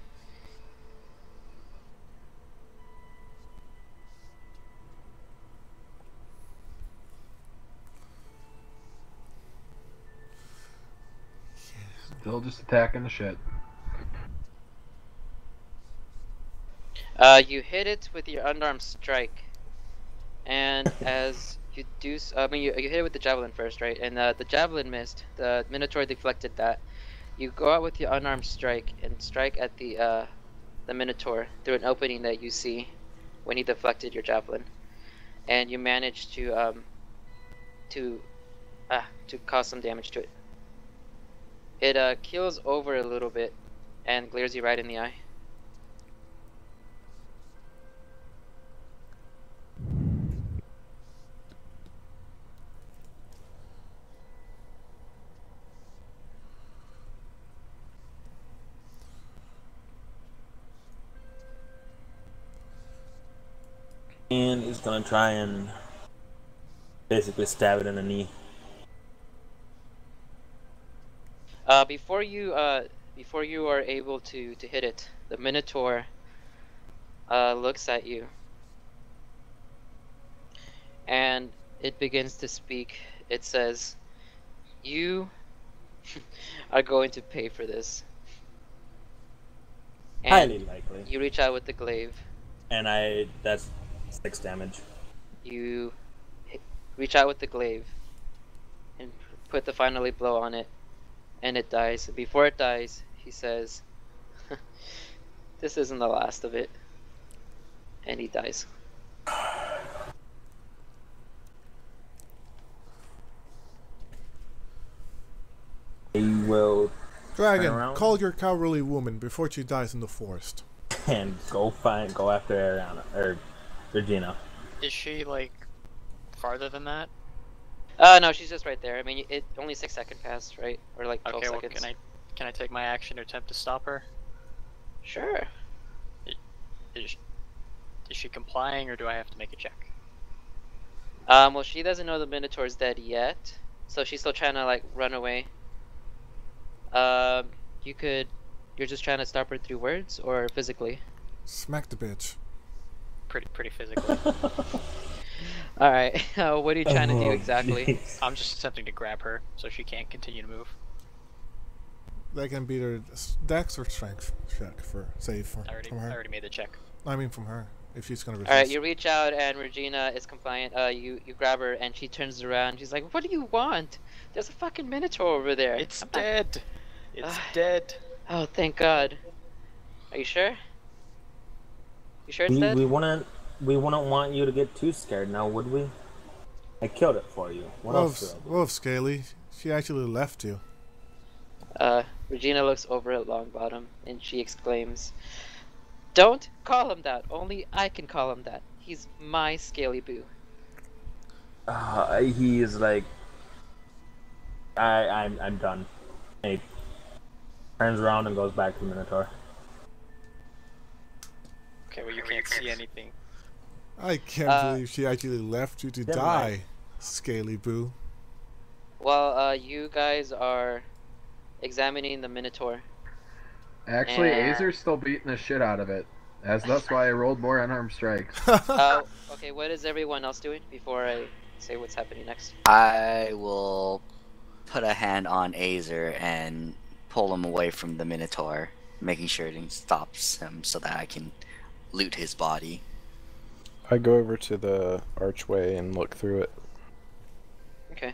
Still just attacking the shit. You hit it with your unarmed strike, and as you do, you hit it with the javelin first, right? And the javelin missed. The Minotaur deflected that. You go out with your unarmed strike and strike at the Minotaur through an opening that you see when he deflected your javelin, and you manage to cause some damage to it. It keels over a little bit and glares you right in the eye. And he's gonna try and basically stab it in the knee. Before you are able to hit it, the Minotaur looks at you, and it begins to speak. It says, "You are going to pay for this." And Highly likely. you reach out with the glaive. And that's 6 damage. You reach out with the glaive and put the finally blow on it, and it dies. Before it dies, he says, "This isn't the last of it," and he dies. He will turn Dragon, around call your cowardly woman before she dies in the forest. and go after Ariana or Regina. Is she like farther than that? No, she's just right there. I mean, it only 6 seconds passed, right? Or like 12 Okay, well, seconds. can I take my action to attempt to stop her? Sure. Is she complying, or do I have to make a check? Well, she doesn't know the Minotaur's dead yet, so she's still trying to like run away. You're just trying to stop her through words or physically? Smack the bitch. Pretty physically. All right. What are you trying to do Oh, exactly? jeez. I'm just attempting to grab her so she can't continue to move. That can be their dex or strength check for save I from her. already made the check. I mean from her. If she's gonna resist. All right. You reach out and Regina is compliant. You grab her and she turns around. She's like, "What do you want? There's a fucking Minotaur over there." It's I'm not- dead. It's dead. Oh, thank God. Are you sure? You sure it's dead? We wouldn't want you to get too scared now, would we? I killed it for you. What else do I do? Wolf Scaly, she actually left you. Regina looks over at Longbottom and she exclaims, "Don't call him that. Only I can call him that. He's my Scaly Boo." He is like, I'm done. And he turns around and goes back to Minotaur. Okay, well you can't see anything. I can't believe she actually left you to Never die, mind. Scaly Boo. Well, you guys are examining the Minotaur. Actually, Yeah. Azer's still beating the shit out of it. As that's why I rolled more unarmed strikes. Okay, what is everyone else doing before I say what's happening next? I will put a hand on Azer and pull him away from the Minotaur, making sure it stops him so that I can loot his body. I go over to the archway and look through it. Okay.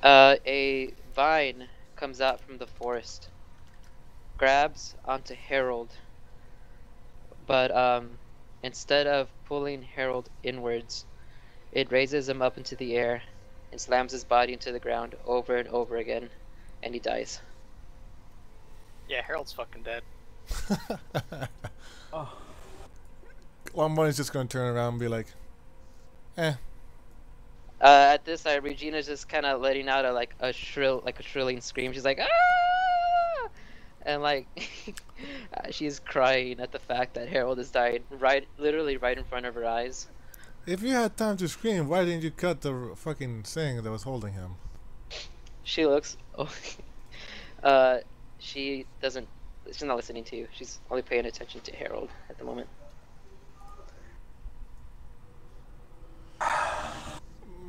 A vine comes out from the forest, grabs onto Harold, but instead of pulling Harold inwards, it raises him up into the air and slams his body into the ground over and over again, and he dies. Yeah, Harold's fucking dead. Longbody's just gonna turn around and be like, eh. At this, Regina's just kind of letting out a shrilling scream. She's like, ah! And like, she's crying at the fact that Harold is dying literally right in front of her eyes. If you had time to scream, why didn't you cut the fucking thing that was holding him? She looks. She doesn't. She's not listening to you. She's only paying attention to Harold at the moment.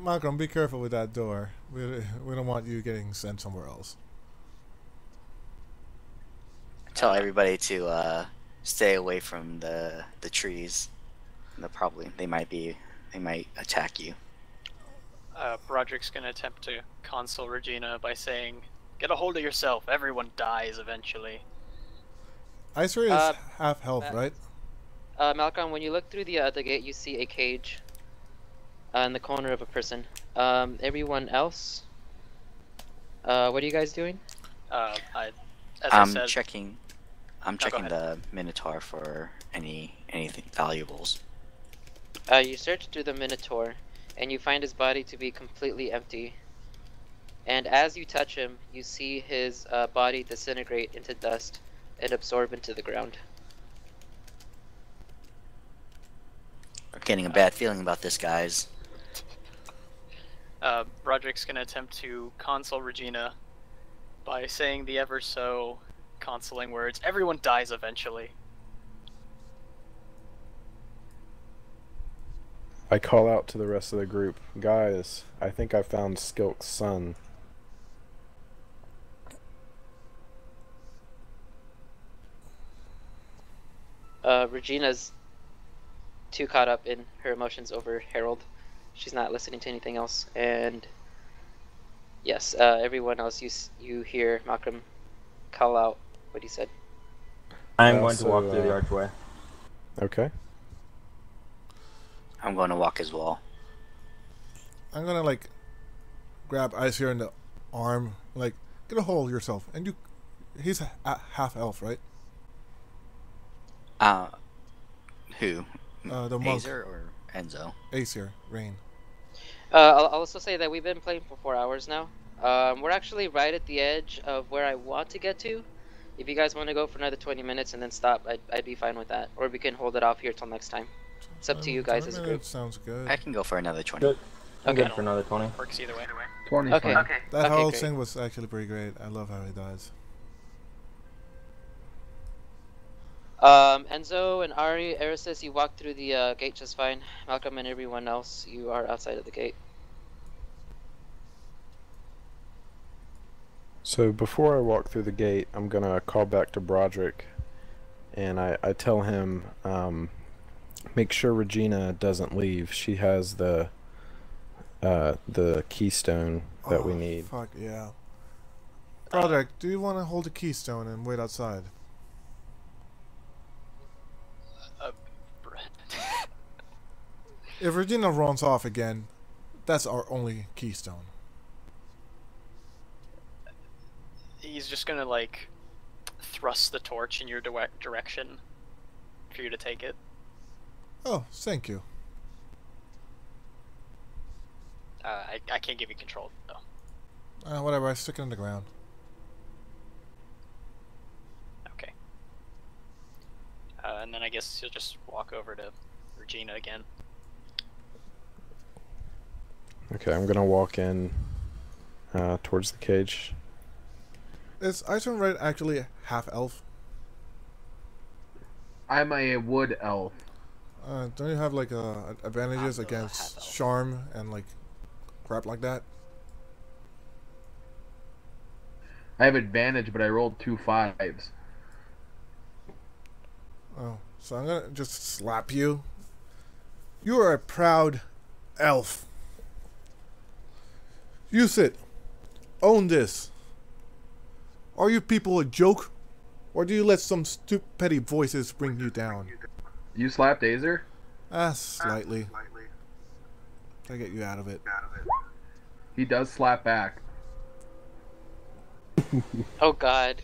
Malcolm, be careful with that door. We don't want you getting sent somewhere else. Tell everybody to stay away from the trees. They might attack you. Broderick's gonna attempt to console Regina by saying, "Get a hold of yourself. Everyone dies eventually." Icer is half health, right? Malcolm, when you look through the gate, you see a cage in the corner of a person. Everyone else, what are you guys doing? I'm checking the Minotaur for anything valuables. You search through the Minotaur, and you find his body to be completely empty. And as you touch him, you see his body disintegrate into dust and absorb into the ground. I'm getting a bad feeling about this, guys. Broderick's gonna attempt to console Regina by saying the ever so consoling words, "Everyone dies eventually." I call out to the rest of the group, guys, I think I found Skilk's son. Regina's too caught up in her emotions over Harold. She's not listening to anything else. And yes, everyone else, you hear Malcolm call out what he said. I'm going to walk through the archway. Okay. I'm going to walk as well. I'm gonna like grab Icer in the arm, like get a hold of yourself. And he's half elf, right? Who? The monk. Azer or Enzo? Acer, Rain. I'll also say that we've been playing for 4 hours now. We're actually right at the edge of where I want to get to. If you guys want to go for another 20 minutes and then stop, I'd be fine with that. Or we can hold it off here till next time. It's up to you guys as a group. Sounds good. I can go for another 20. Good. I'm Okay. good for another 20. Works either way. 20 Okay. fine. That Okay, whole great. thing was actually pretty great. I love how he dies. Enzo and Ari, Erisys, you walked through the gate just fine. Malcolm and everyone else, you are outside of the gate. So before I walk through the gate, I'm gonna call back to Broderick, and I tell him, make sure Regina doesn't leave. She has the keystone that we need. Fuck yeah. Broderick, do you want to hold the keystone and wait outside? If Regina runs off again, that's our only keystone. He's just gonna like thrust the torch in your direction for you to take it. Oh, thank you. I can't give you control though. Whatever, I stick it in the ground. Okay. And then I guess you'll just walk over to Regina again. Okay, I'm gonna walk in towards the cage. Is Icewind Red actually half elf? I'm a wood elf. Don't you have like advantages I'm the against half-elf. charm and like crap like that? I have advantage, but I rolled 2 5s. Oh, so I'm gonna just slap you. You are a proud elf. Use it. Own this. Are you people a joke? Or do you let some stupid petty voices bring you down? You slapped Azer? Slightly. I get you out of it. He does slap back. Oh God.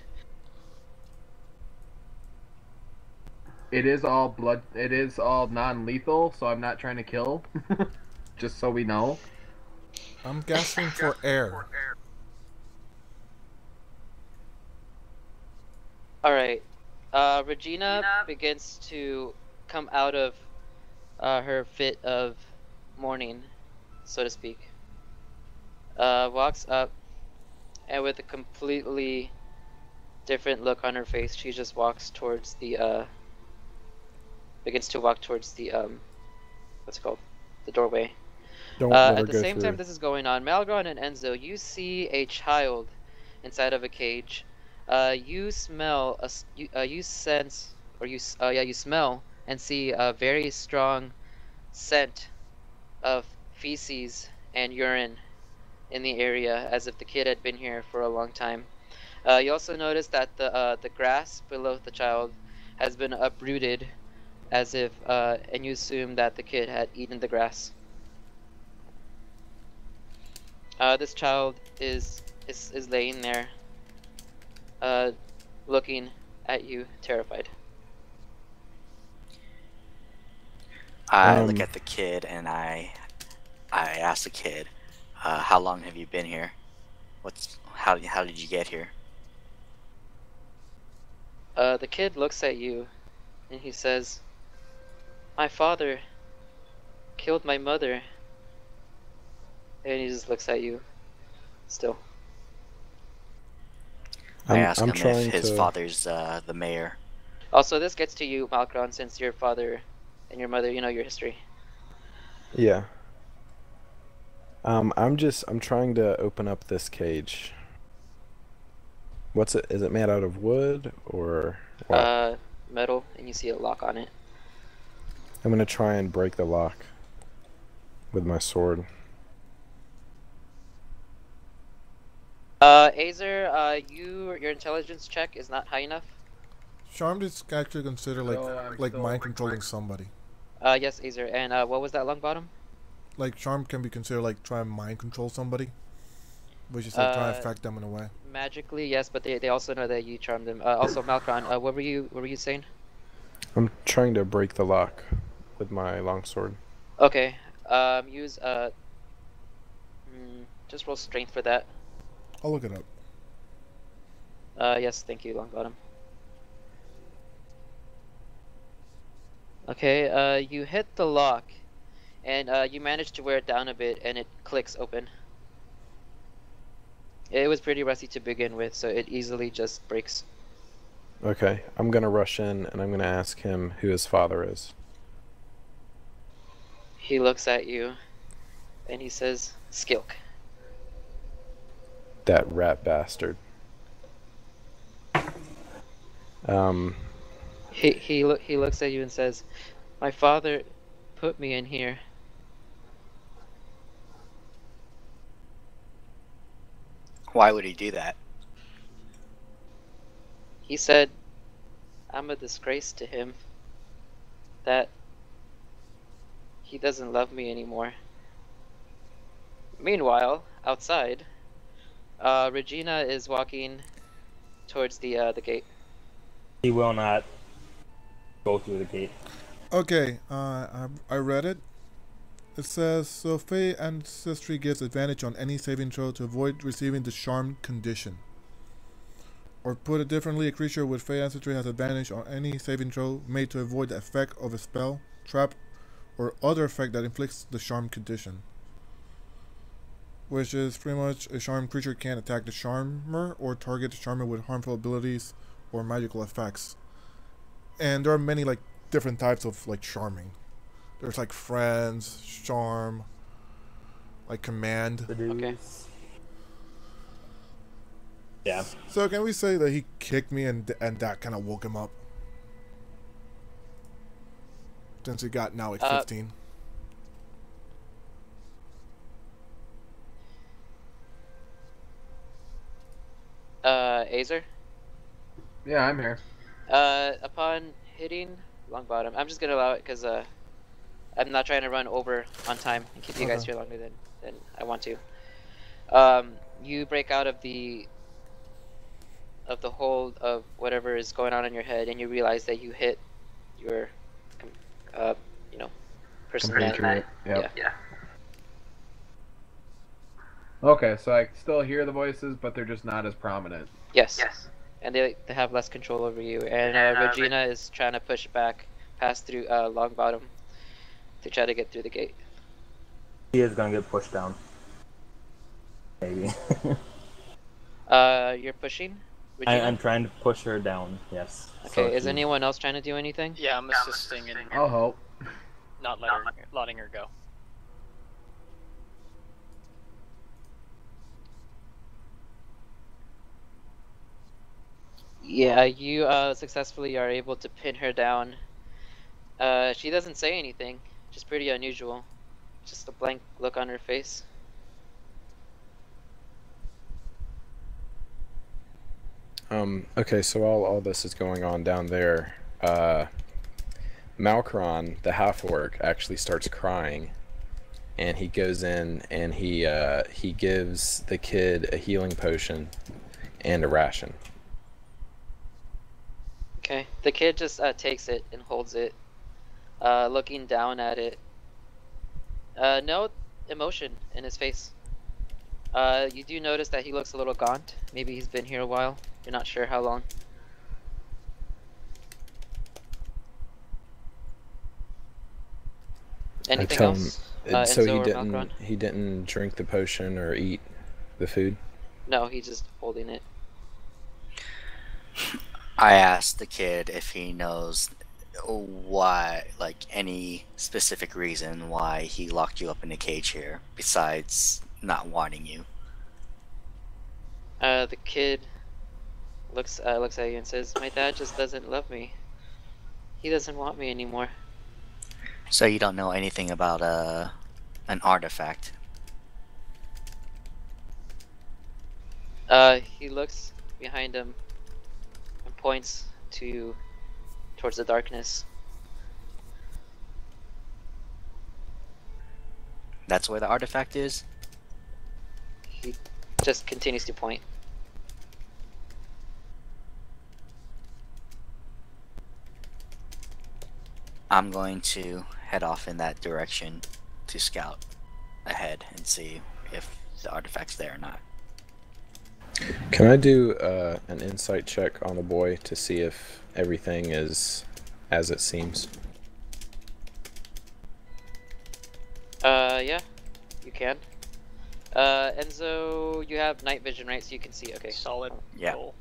It is all blood. It is all non-lethal, so I'm not trying to kill. Just so we know. I'm gasping for air. Alright. Regina begins to come out of her fit of mourning, so to speak. Walks up, and with a completely different look on her face, she just walks towards the begins to walk towards the what's it called? The doorway. Don't let her At the go same through. time this is going on, Malgron and Enzo, you see a child inside of a cage. You smell you sense, or you smell and see a very strong scent of feces and urine in the area, as if the kid had been here for a long time. You also notice that the grass below the child has been uprooted, as if and you assume that the kid had eaten the grass. This child is laying there, looking at you, terrified. I look at the kid and I ask the kid, "How long have you been here? How did you get here?" The kid looks at you, and he says, "My father killed my mother." And he just looks at you, still. I ask I'm him trying if his to- father's the mayor. Also, this gets to you, Malkron, since your father and your mother, you know your history. Yeah. I'm trying to open up this cage. What's it? Is it made out of wood or what? Metal, and you see a lock on it. I'm gonna try and break the lock with my sword. Azer, your intelligence check is not high enough. Charmed is actually considered like No, I'm like still mind controlling somebody. Yes, Azer, and what was that, Longbottom? Like charm can be considered like trying to mind control somebody, which is like trying to Uh, affect them in a way. Magically, yes, but they also know that you charmed them. Also, Malkron, what were you saying? I'm trying to break the lock with my longsword. Okay, use just roll strength for that. I'll look it up. Yes, thank you, Longbottom. Okay, you hit the lock, and you manage to wear it down a bit, and it clicks open. It was pretty rusty to begin with, so it easily just breaks. Okay, I'm gonna rush in and I'm gonna ask him who his father is. He looks at you, and he says, "Skilk." That rat bastard. He looks at you and says, "My father put me in here." Why would he do that? He said, "I'm a disgrace to him. That he doesn't love me anymore." Meanwhile, outside, Regina is walking towards the gate. He will not go through the gate. Okay, I read it. It says, so Fey Ancestry gives advantage on any saving throw to avoid receiving the charmed condition. Or put it differently, a creature with Fey Ancestry has advantage on any saving throw made to avoid the effect of a spell, trap, or other effect that inflicts the charmed condition. Which is pretty much a charmed creature can't attack the charmer or target the charmer with harmful abilities or magical effects. and there are many like different types of like charming. There's like friends, charm, like command. The dudes. Okay. Yeah. So can we say that he kicked me and that kind of woke him up? Since he got now like 15. Azer. Yeah, I'm here. Upon hitting Longbottom, I'm just gonna allow it because I'm not trying to run over on time and keep you guys here longer than I want to. You break out of the hold of whatever is going on in your head, and you realize that you hit your, person that. Compatriot. Yep. Yeah. Okay, so I still hear the voices, but they're just not as prominent. Yes. And they have less control over you. And Regina is trying to push back, pass through Longbottom to try to get through the gate. He is gonna get pushed down. Maybe. You're pushing? Regina? I'm trying to push her down. Yes. Okay. So Is anyone else trying to do anything? Yeah, I'm assisting and I'll help. not letting her go. Yeah, you successfully are able to pin her down. She doesn't say anything, which is pretty unusual. Just a blank look on her face. Okay, so while all this is going on down there, Malkron, the half-orc, actually starts crying, and he goes in and he gives the kid a healing potion and a ration. Okay, the kid just takes it and holds it, looking down at it. No emotion in his face. You do notice that he looks a little gaunt. Maybe he's been here a while. You're not sure how long. Anything tell else? So Enzo or Malkron? he didn't drink the potion or eat the food? No, he's just holding it. I asked the kid if he knows why, like any specific reason why he locked you up in a cage here, besides not wanting you. The kid looks at you and says, "My dad just doesn't love me. He doesn't want me anymore." So you don't know anything about an artifact? He looks behind him and points towards the darkness. That's where the artifact is? He just continues to point. I'm going to head off in that direction to scout ahead and see if the artifact's there or not. Can I do an insight check on the boy to see if everything is as it seems? Yeah, you can. Enzo, you have night vision, right? So you can see. Okay. Solid Yeah. roll.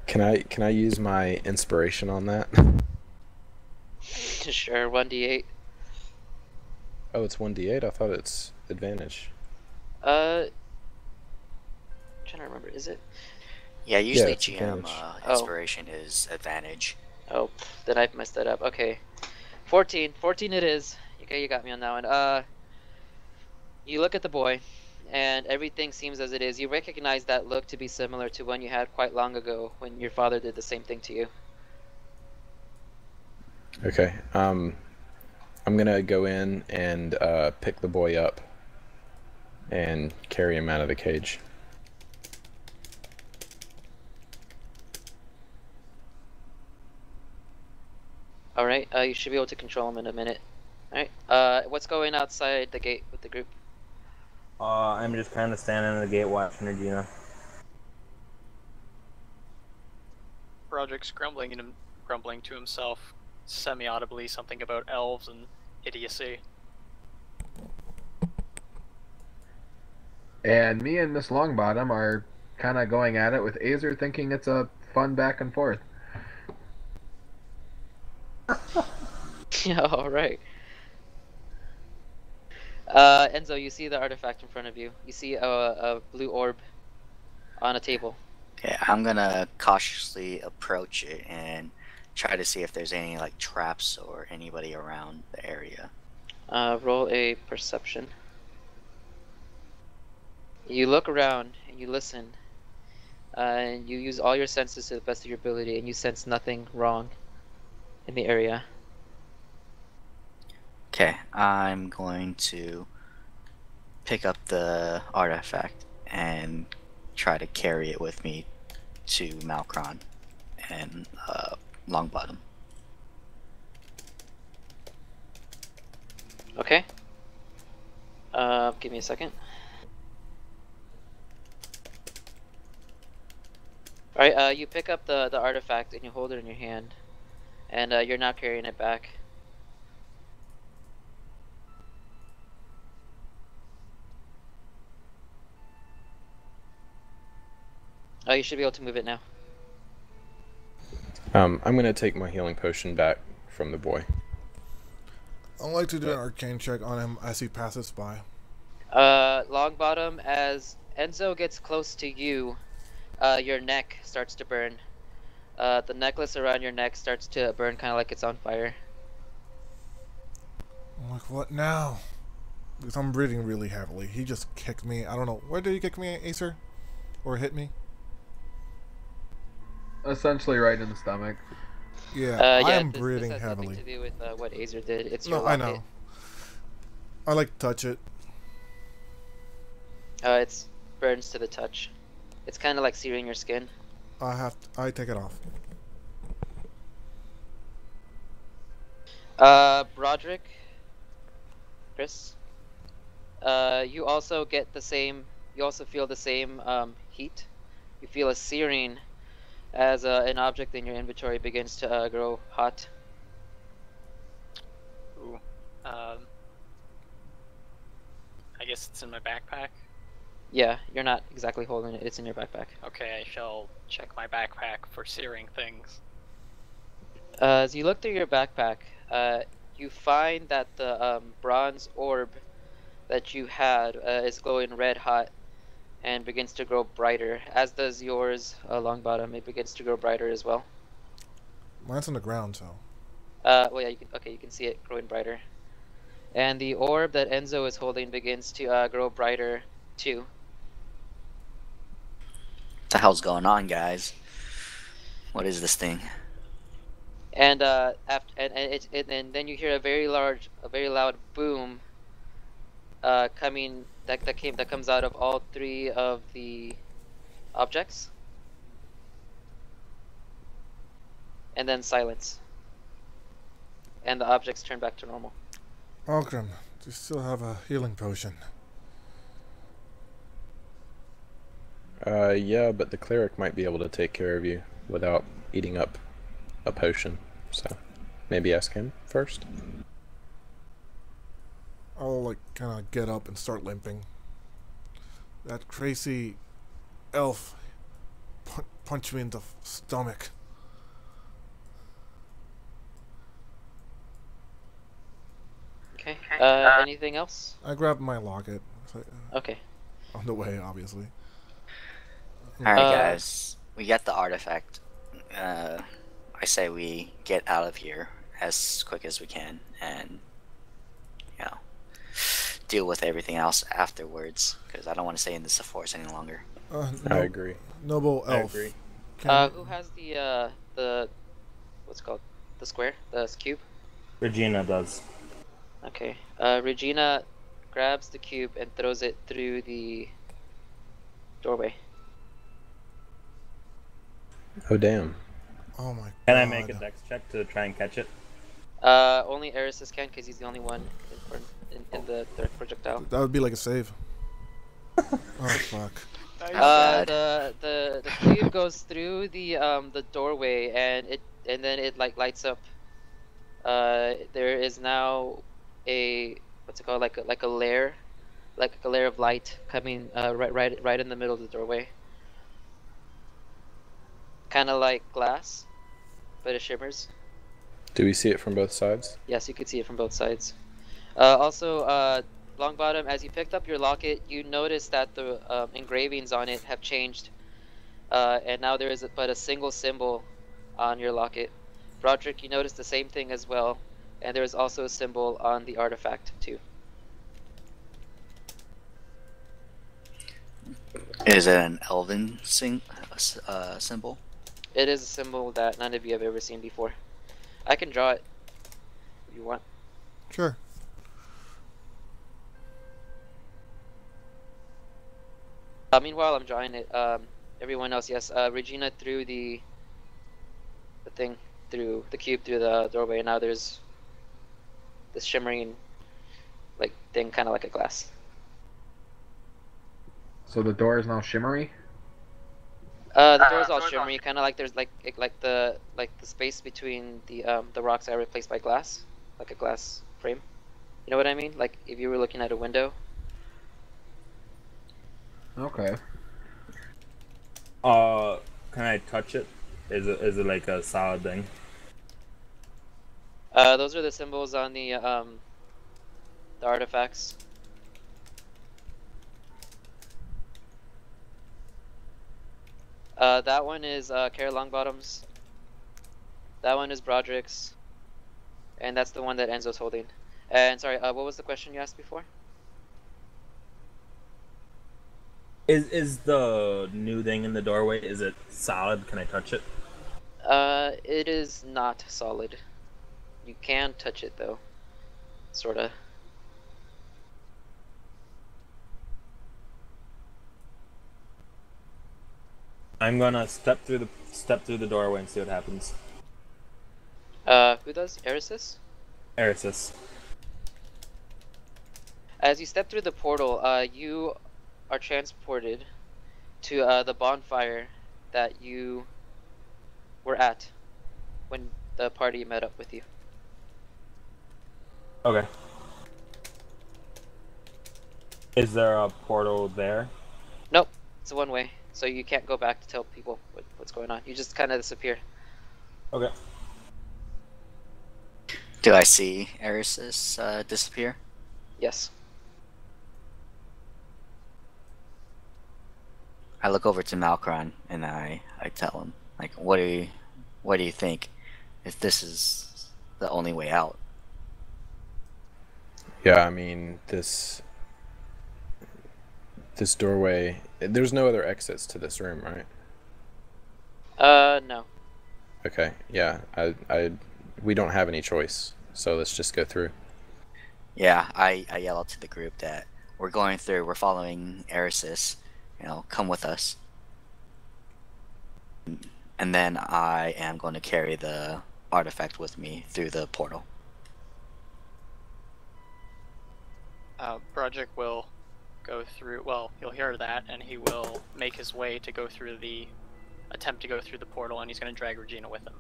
Can I use my inspiration on that? Sure. 1d8. Oh, it's 1d8. I thought it's advantage. I'm trying to remember. Is it? Yeah, usually it's GM advantage. inspiration is advantage. Oh, then I've messed that up. Okay. 14. 14 it is. Okay, you got me on that one. You look at the boy, and everything seems as it is. You recognize that look to be similar to one you had quite long ago when your father did the same thing to you. Okay. I'm gonna go in and pick the boy up and carry him out of the cage. Alright, you should be able to control him in a minute. Alright, what's going outside the gate with the group? I'm just kind of standing in the gate watching Regina. Roderick's grumbling to himself, semi-audibly, something about elves and idiocy. And me and Miss Longbottom are kind of going at it with Azer, thinking it's a fun back and forth. Yeah, alright. Enzo, you see the artifact in front of you. You see a blue orb on a table. Okay, I'm gonna cautiously approach it and try to see if there's any like traps or anybody around the area. Roll a perception. You look around and you listen. And you use all your senses to the best of your ability, and you sense nothing wrong in the area. Okay, I'm going to pick up the artifact and try to carry it with me to Malkron and Longbottom. Okay. Give me a second. Alright, you pick up the artifact and you hold it in your hand. And you're now carrying it back. Oh, you should be able to move it now. I'm gonna take my healing potion back from the boy. I'd like to do an arcane check on him as he passes by. Longbottom, as Enzo gets close to you, your neck starts to burn. The necklace around your neck starts to burn kind of like it's on fire. I'm like, what now? Because I'm breathing really heavily. He just kicked me. I don't know. Where did he kick me, Acer? Or hit me? Essentially right in the stomach. Yeah, I am this breathing has heavily. nothing to do with what Azer did. It's No, your I locket. know. I like to touch it. It's burns to the touch. It's kind of like searing your skin. I take it off. Broderick, Chris, you also get the same. You also feel the same heat. You feel a searing as an object in your inventory begins to grow hot. Ooh. I guess it's in my backpack. Yeah, you're not exactly holding it. It's in your backpack. Okay, I shall check my backpack for searing things. As you look through your backpack, you find that the bronze orb that you had is glowing red hot and begins to grow brighter, as does yours, Longbottom. It begins to grow brighter as well. Mine's on the ground, so. Well, yeah, you can see it growing brighter. And the orb that Enzo is holding begins to grow brighter too. What the hell's going on, guys? What is this thing? And and then you hear a very loud boom coming that comes out of all three of the objects, and then silence, and the objects turn back to normal. Algrim, do you still have a healing potion? Yeah, but the cleric might be able to take care of you without eating up a potion. So, maybe ask him first. I'll like kind of get up and start limping. That crazy elf punched me in the stomach. Okay. Anything else? I grabbed my locket. So, Okay. on the way, obviously. Alright, guys. We got the artifact. I say we get out of here as quick as we can and, you know, deal with everything else afterwards, because I don't want to stay in this force any longer. I agree. Noble I elf. agree. Who has the what's it called, the square, the cube? Regina does. Okay. Regina grabs the cube and throws it through the doorway. Oh, damn. Oh my god. Can I make a dex check to try and catch it? Only Erisys can, because he's the only one in the third projectile. That would be like a save. Oh fuck. The cube goes through the doorway, and then it like lights up. There is now a what's it called, like a layer of light coming right in the middle of the doorway. kind of like glass, but it shimmers. Do we see it from both sides? Yes, you could see it from both sides. Also, Longbottom, as you picked up your locket, you noticed that the engravings on it have changed, and now there is but a single symbol on your locket. Broderick, you noticed the same thing as well, and there is also a symbol on the artifact too. Is it an elven symbol? It is a symbol that none of you have ever seen before. I can draw it if you want. Sure. Meanwhile, I'm drawing it. Everyone else, yes. Regina threw the thing through the cube through the doorway, and now there's this shimmering like thing, kind of like a glass. So the door is now shimmery? The door's all shimmery, kind of like there's like the space between the rocks are replaced by glass, like a glass frame. You know what I mean? Like if you were looking at a window. Okay. Can I touch it? Is it like a solid thing? Those are the symbols on the artifacts. That one is Kara Longbottom's. That one is Broderick's. And that's the one that Enzo's holding. And sorry, what was the question you asked before? Is the new thing in the doorway, is it solid? Can I touch it? It is not solid. You can touch it though. Sorta. I'm gonna step through the doorway and see what happens. Who does? Erisys? Erisys. As you step through the portal, you are transported to the bonfire that you were at when the party met up with you. Okay. Is there a portal there? Nope, it's a one way, so you can't go back to tell people what's going on. You just kind of disappear. Okay. Do I see Erisys disappear? Yes. I look over to Malkron and I tell him, like, what do you think? If this is the only way out? Yeah, I mean, this doorway, there's no other exits to this room, right? No. Okay, yeah, we don't have any choice, so let's just go through. Yeah, I yell out to the group that we're going through, we're following Erisys, come with us. And then I am going to carry the artifact with me through the portal. Broderick will go through, well, he'll hear that, and he will make his way to attempt to go through the portal, and he's going to drag Regina with him.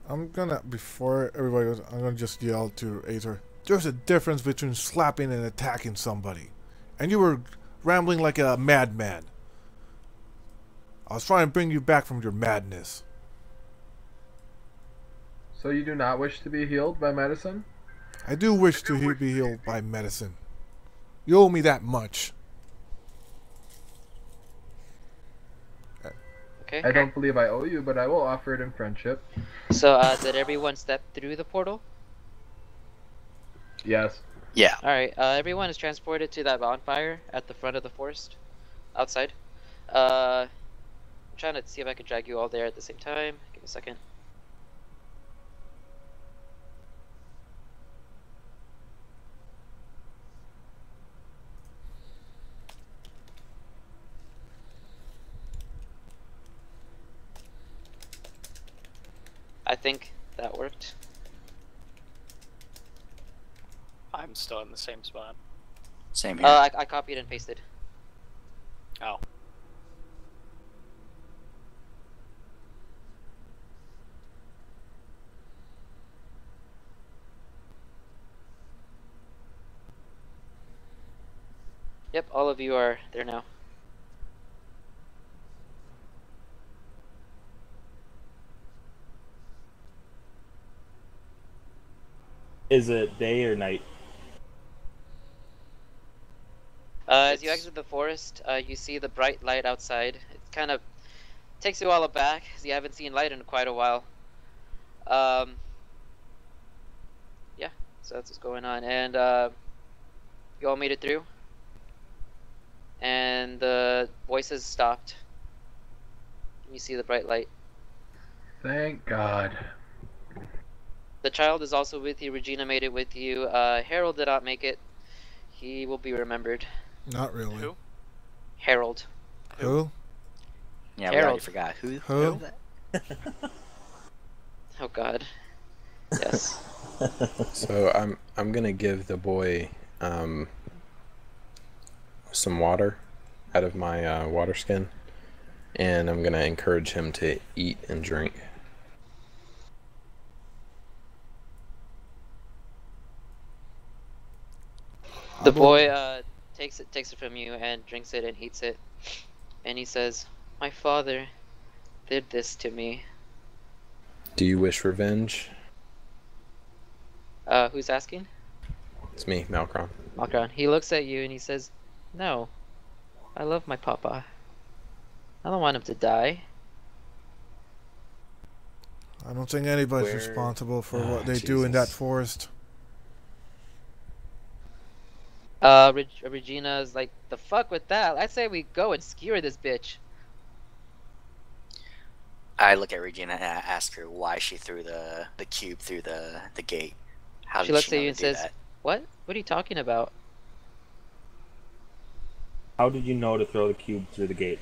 I'm gonna, before everybody goes, I'm gonna just yell to Aether, there's a difference between slapping and attacking somebody. And you were rambling like a madman. I was trying to bring you back from your madness. So you do not wish to be healed by medicine? I do wish to be healed by medicine. You owe me that much. Okay. I don't believe I owe you, but I will offer it in friendship. So, did everyone step through the portal? Yes. Yeah. Alright, everyone is transported to that bonfire at the front of the forest. Outside. I'm trying to see if I can drag you all there at the same time. Give me a second. I think that worked. I'm still in the same spot. Same here. I copied and pasted. Oh. Yep, all of you are there now. Is it day or night? As you exit the forest, you see the bright light outside. It kind of takes you all aback, as you haven't seen light in quite a while. Yeah, so that's what's going on. And you all made it through. And the voices stopped. You see the bright light. Thank God. The child is also with you. Regina made it with you. Harold did not make it. He will be remembered. Not really. Who? Harold. Who? Yeah, we already Harold. forgot. Who? Who? Oh God. Yes. So I'm gonna give the boy some water out of my water skin, and I'm gonna encourage him to eat and drink. The boy takes it from you and drinks it and eats it, and he says, "My father did this to me." Do you wish revenge? Who's asking? It's me, Malkron. Malkron. He looks at you and he says, "No, I love my papa. I don't want him to die." I don't think anybody's Where- responsible for Ah, what they do in that Jesus. forest. Regina's like, "The fuck with that? I say we go and skewer this bitch." I look at Regina and I ask her why she threw the cube through the gate. How She did looks she at know you to and do says, that? "What? What are you talking about?" How did you know to throw the cube through the gate?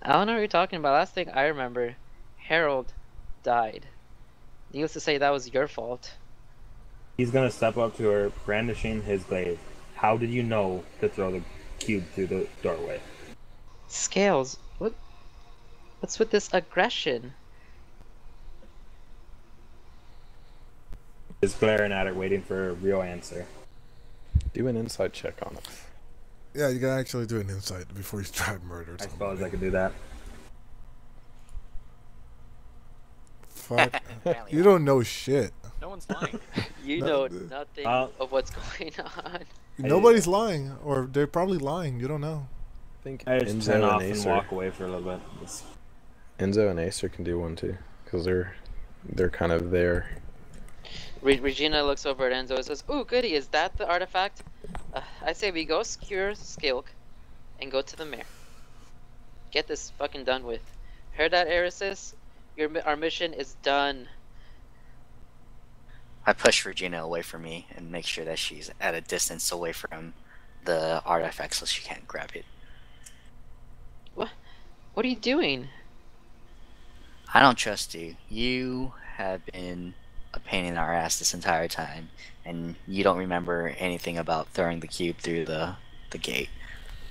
I don't know what you're talking about. Last thing I remember, Harold died. Needless to say, that was your fault. He's gonna step up to her, brandishing his glaive. How did you know to throw the cube through the doorway? Scales, what's with this aggression? Just glaring at her, waiting for a real answer. Do an insight check on it. Yeah, you gotta actually do an insight before you try to murder I somebody. suppose I could do that. Fuck. Apparently You not. don't know shit. No one's lying. You No, know dude. nothing Well- of what's going on. Nobody's lying, or they're probably lying. You don't know. I think I just turn Enzo off and and Acer, walk away for a little bit. Enzo and Acer can do one too, because they're kind of there. Regina looks over at Enzo and says, "Ooh, goody, is that the artifact? I say we go secure Skilk and go to the mayor. Get this fucking done with. Heard that, Erisys? Our mission is done." I push Regina away from me and make sure that she's at a distance away from the artifact so she can't grab it. What are you doing? I don't trust you. You have been a pain in our ass this entire time, and you don't remember anything about throwing the cube through the gate.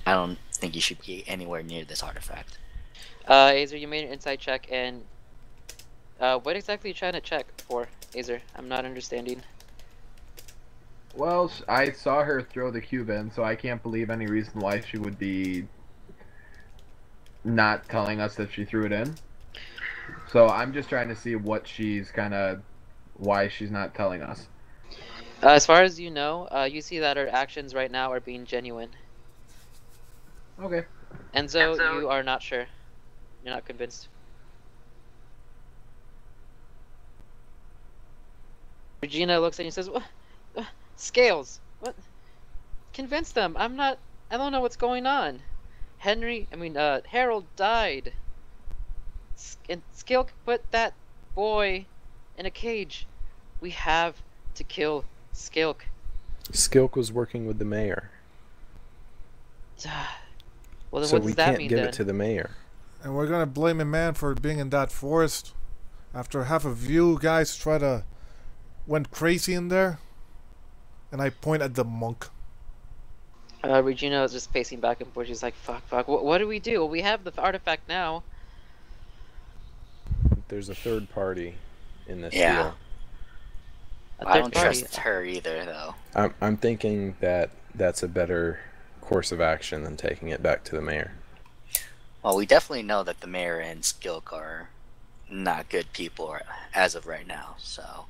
I don't think you should be anywhere near this artifact. Azer, you made an insight check, and what exactly are you trying to check for, Azer? I'm not understanding. Well, I saw her throw the cube in, so I can't believe any reason why she would be not telling us that she threw it in. So I'm just trying to see what she's why she's not telling us. As far as you know, you see that her actions right now are being genuine. Okay. Enzo, you are not sure. You're not convinced. Regina looks at you and says, "What? Scales, what? Convince them. I don't know what's going on. Harold died. And Skilk put that boy in a cage. We have to kill Skilk." Skilk was working with the mayor, Well, then so what we does that can't mean give then? it to the mayor. And we're gonna blame a man for being in that forest after half of you guys went crazy in there. And I point at the monk. Regina is just pacing back and forth. She's like, fuck. What do we do? Well, we have the artifact now. There's a third party in this Yeah. deal. A I third don't party. trust her either, though. I'm thinking that that's a better course of action than taking it back to the mayor. Well, we definitely know that the mayor and Skilk are not good people as of right now, so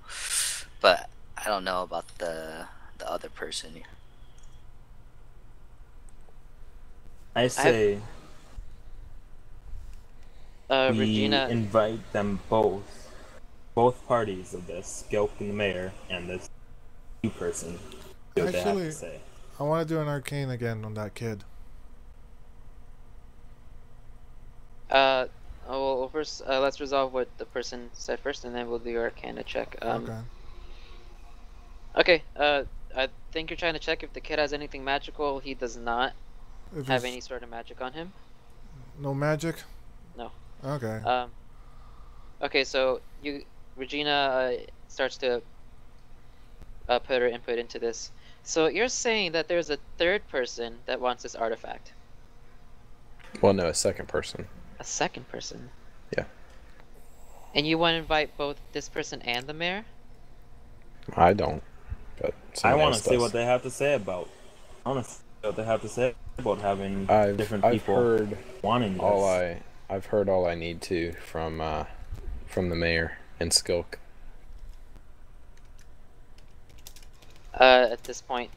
but I don't know about the other person. I say we Regina. invite them both parties of this, Gilk and the mayor, and this new person. See what they have Actually, to say. I want to do an arcane again on that kid. Well, first, let's resolve what the person said first, and then we'll do your Arcana check. Okay. Okay. I think you're trying to check if the kid has anything magical. He does not If have it's any sort of magic on him. no magic? No. Okay. Okay, so Regina starts to put her input into this. So you're saying that there's a third person that wants this artifact? Well, no, a second person. A second person? Yeah. And you want to invite both this person and the mayor? I don't. But I want want to see what they have to say about. I want to see what they have to say about having different people heard wanting this. I've heard all I need to from the mayor and Skilk. At this point,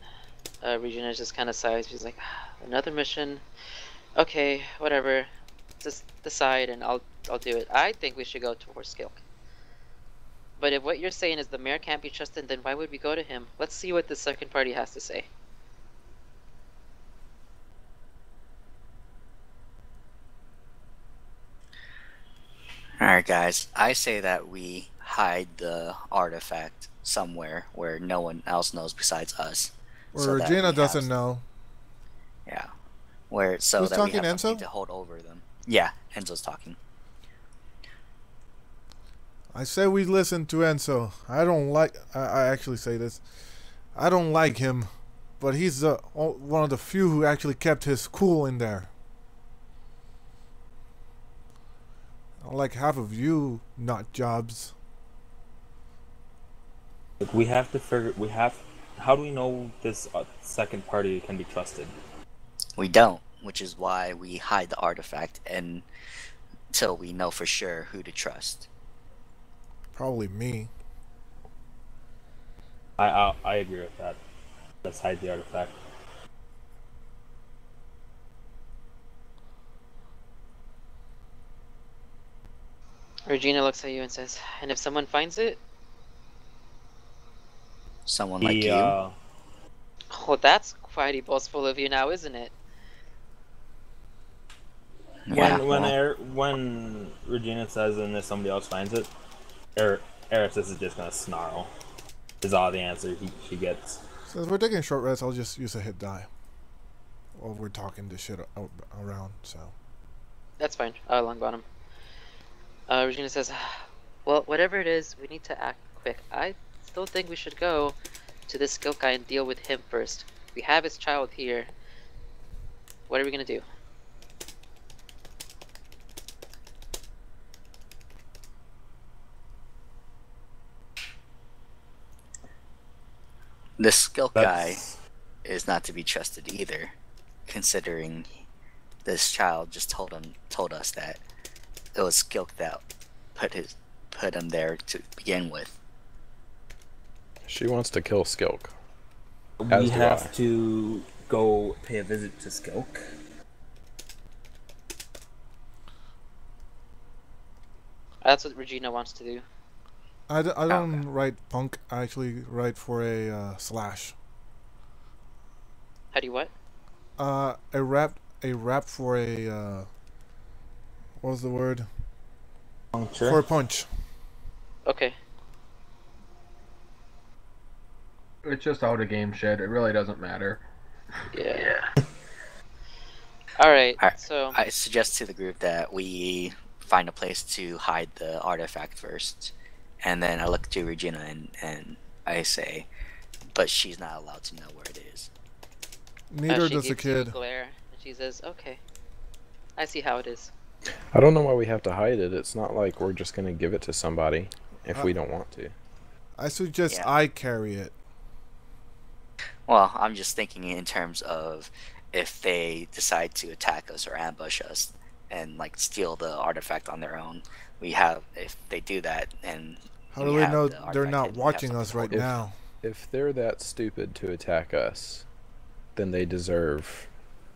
Regina just kind of sighs. She's like, another mission. Okay, whatever. Just decide, and I'll do it. I think we should go towards Skilk. But if what you're saying is the mayor can't be trusted, then why would we go to him? Let's see what the second party has to say. Alright, guys. I say that we hide the artifact somewhere where no one else knows besides us. Well, so that Regina we doesn't have- know. Yeah. Where so Who's that we talking, have something Enzo? to hold over them. Yeah, Enzo's talking. I say we listen to Enzo. I actually say this. I don't like him, but he's one of the few who actually kept his cool in there. I don't like half of you nut jobs. Like, we have to figure. How do we know this second party can be trusted? We don't, which is why we hide the artifact until we know for sure who to trust. Probably me. I agree with that. Let's hide the artifact. Regina looks at you and says, and if someone finds it? Someone like you. Oh, that's quite boastful of you now, isn't it? Yeah, When Regina says and if somebody else finds it, Eris is just gonna snarl. Is all the answer she gets. Since we're taking a short rest, I'll just use a hit die. While we're talking this shit around, so. That's fine. Longbottom. Regina says, well, whatever it is, we need to act quick. I still think we should go to this Skilk guy and deal with him first. We have his child here. What are we gonna do? This Skilk guy That's- is not to be trusted either, considering this child just told us that it was Skilk that put him there to begin with. She wants to kill Skilk. As We do have I. to go pay a visit to Skilk. That's what Regina wants to do. I don't write punk. I actually write for a slash. How do you what? A rap for a what was the word? Puncture. For a punch. Okay. It's just out of game shit. It really doesn't matter. Yeah. Alright, Alright, so... I suggest to the group that we find a place to hide the artifact first. And then I look to Regina and I say, but she's not allowed to know where it is. Neither she does the gives you a kid. glare, and she says, okay. I see how it is. I don't know why we have to hide it. It's not like we're just gonna give it to somebody if we don't want to. I suggest Yeah. I carry it. Well, I'm just thinking in terms of if they decide to attack us or ambush us and like steal the artifact on their own. If they do that, and How we do we have know the they're artifact not and we have watching something us to right hold. now? If they're that stupid to attack us, then they deserve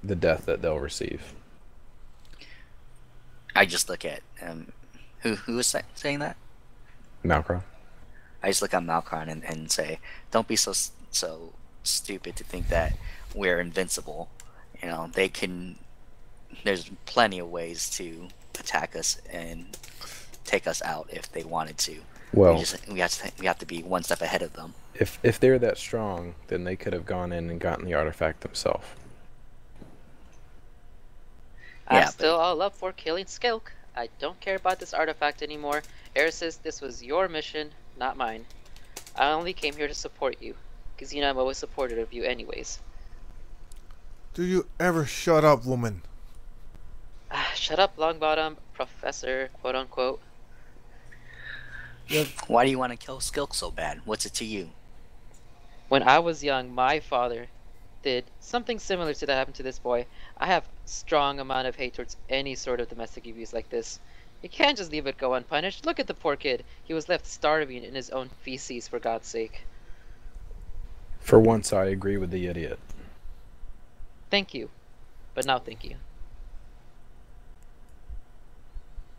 the death that they'll receive. I just look at who was saying that? Malcron? I just look at Malcron and say, don't be so stupid to think that we're invincible. You know, they can. There's plenty of ways to attack us and take us out if they wanted to. Well, we have to be one step ahead of them. if they're that strong, then they could have gone in and gotten the artifact themselves. I'm Yeah, still all up for killing Skilk. I don't care about this artifact anymore. Erisys, this was your mission, not mine. I only came here to support you, because you know I'm always supportive of you anyways. Do you ever shut up, woman? Shut up, Longbottom, Professor, quote unquote. Why do you want to kill Skilk so bad? What's it to you? When I was young, my father did something similar to that happened to this boy. I have strong amount of hate towards any sort of domestic abuse like this. You can't just leave it go unpunished. Look at the poor kid. He was left starving in his own feces, for God's sake. For once, I agree with the idiot. Thank you. But no thank you.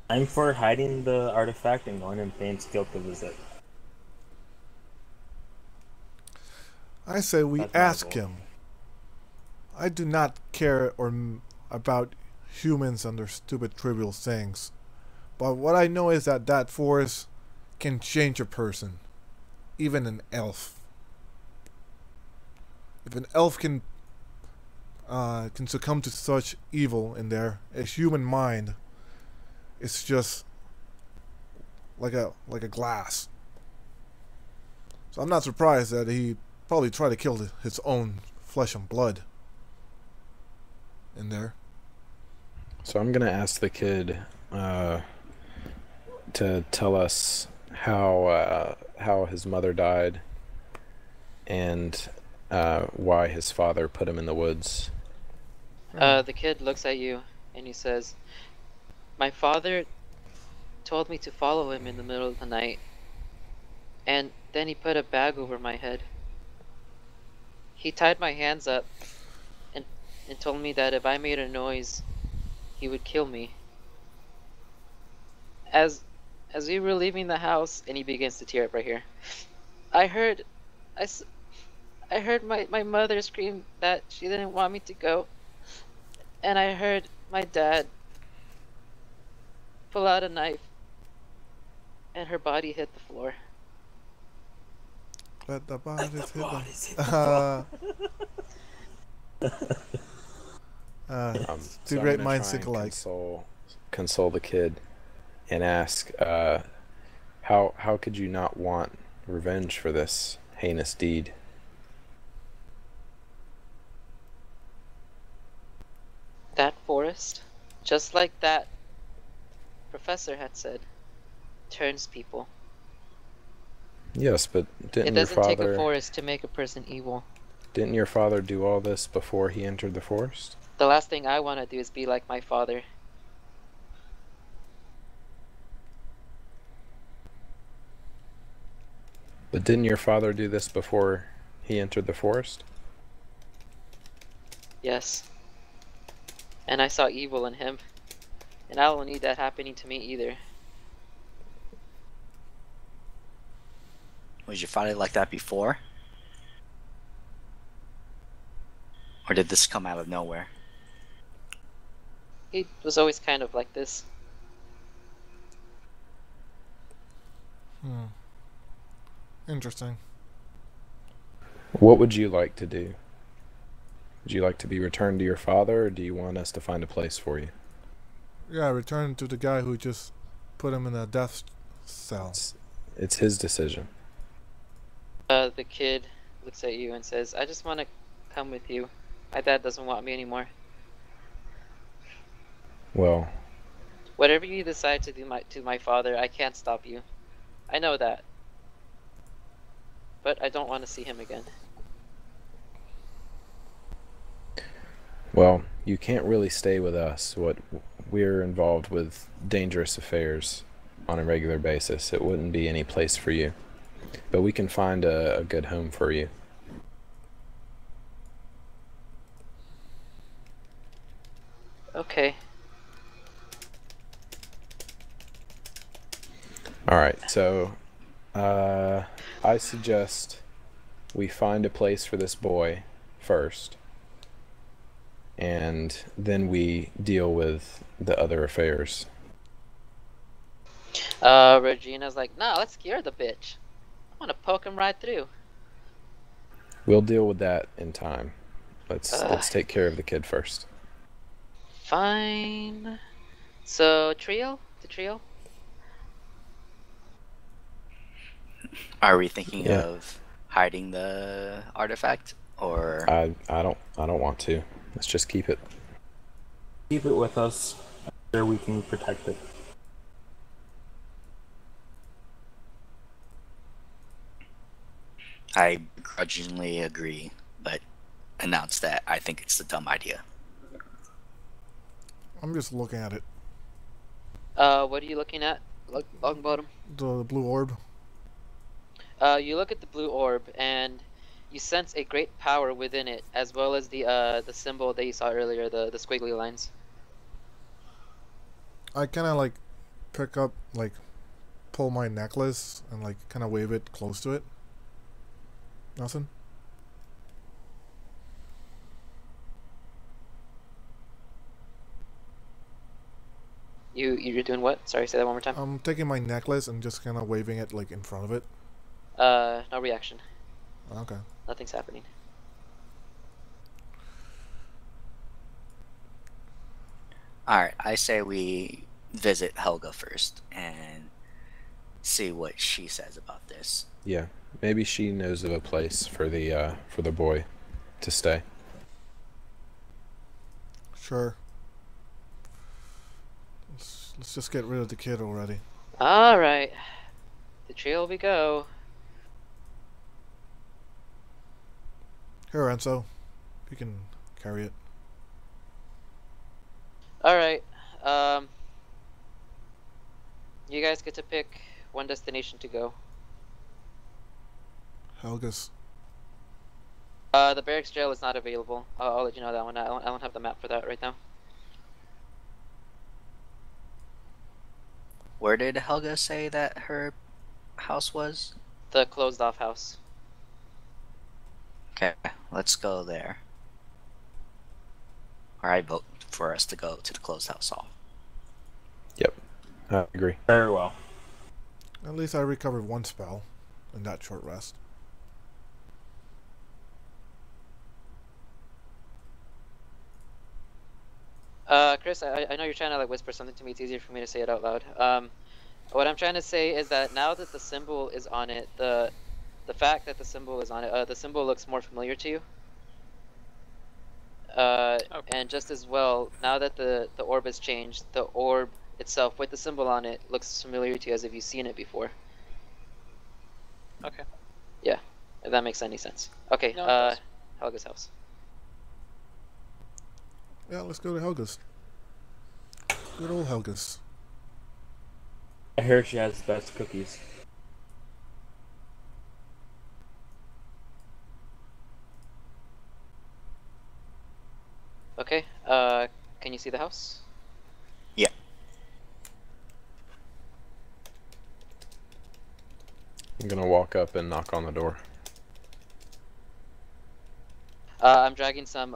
I'm for hiding the artifact and going and paying Skilk a visit. I say we That's my ask goal. him. I do not care about humans and their stupid trivial things. But what I know is that that force can change a person. Even an elf. If an elf can succumb to such evil in there, a human mind is just like a glass. So I'm not surprised that he probably tried to kill his own flesh and blood in there. So I'm gonna ask the kid to tell us how his mother died and why his father put him in the woods. The kid looks at you and he says, my father told me to follow him in the middle of the night, and then he put a bag over my head. He tied my hands up and told me that if I made a noise, he would kill me. As we were leaving the house, and he begins to tear up right here, I heard my mother scream that she didn't want me to go, and I heard my dad pull out a knife, and her body hit the floor. Let the bodies hit them. Two great I'm gonna minds try think and alike. console the kid and ask, how could you not want revenge for this heinous deed? That forest, just like that professor had said, turns people. Yes, but It didn't your doesn't take a father forest to make a person evil. didn't your father do all this before he entered the forest? The last thing I want to do is be like my father. But didn't your father do this before he entered the forest? Yes. And I saw evil in him. And I don't need that happening to me either. Was your father like that before? Or did this come out of nowhere? He was always kind of like this. Interesting. What would you like to do? Would you like to be returned to your father, or do you want us to find a place for you? Yeah, return to the guy who just put him in a death cell. It's his decision. The kid looks at you and says, I just want to come with you. My dad doesn't want me anymore. Well, Whatever you decide to do to my father, I can't stop you. I know that. But I don't want to see him again. well, you can't really stay with us. We're involved with dangerous affairs. on a regular basis. It wouldn't be any place for you. But we can find a good home for you. Okay. Alright, so I suggest we find a place for this boy first, and then we deal with the other affairs. Regina's like, nah, let's scare the bitch. I want to poke him right through. We'll deal with that in time. Let's take care of the kid first. Fine. So, trio? The trio? Are we thinking Yeah. of hiding the artifact, or I don't want to. Let's just keep it. Keep it with us. Sure, we can protect it. I begrudgingly agree, but announce that I think it's a dumb idea. I'm just looking at it. What are you looking at? Longbottom? The blue orb. You look at the blue orb, and you sense a great power within it, as well as the symbol that you saw earlier, the squiggly lines. I kind of like pick up, like, pull my necklace and like kind of wave it close to it. Nothing. You're doing what? Sorry, say that one more time. I'm taking my necklace and just kind of waving it like in front of it. No reaction. Okay. Nothing's happening. Alright, I say we visit Helga first and see what she says about this. Yeah, maybe she knows of a place for the boy to stay. Sure. Let's just get rid of the kid already. Alright. The trio we go. Here, Enzo. You can carry it. Alright. You guys get to pick one destination to go. Helga's. The barracks jail is not available. I'll let you know that one. I don't have the map for that right now. Where did Helga say that her house was? The closed off house. Okay, let's go there. Or I vote for us to go to the closed house hall. Yep, I agree. Very well. At least I recovered one spell in that short rest. Chris, I know you're trying to like whisper something to me. It's easier for me to say it out loud. What I'm trying to say is that now that the symbol is on it, the fact that the symbol is on it, the symbol looks more familiar to you. Okay. And just as well, now that the orb has changed, the orb itself with the symbol on it looks familiar to you as if you've seen it before. Okay. Yeah, if that makes any sense. Okay, No, it does. Helga's house. Yeah, let's go to Helga's. Good old Helga's. I hear she has the best cookies. Okay, can you see the house? Yeah. I'm gonna walk up and knock on the door. I'm dragging some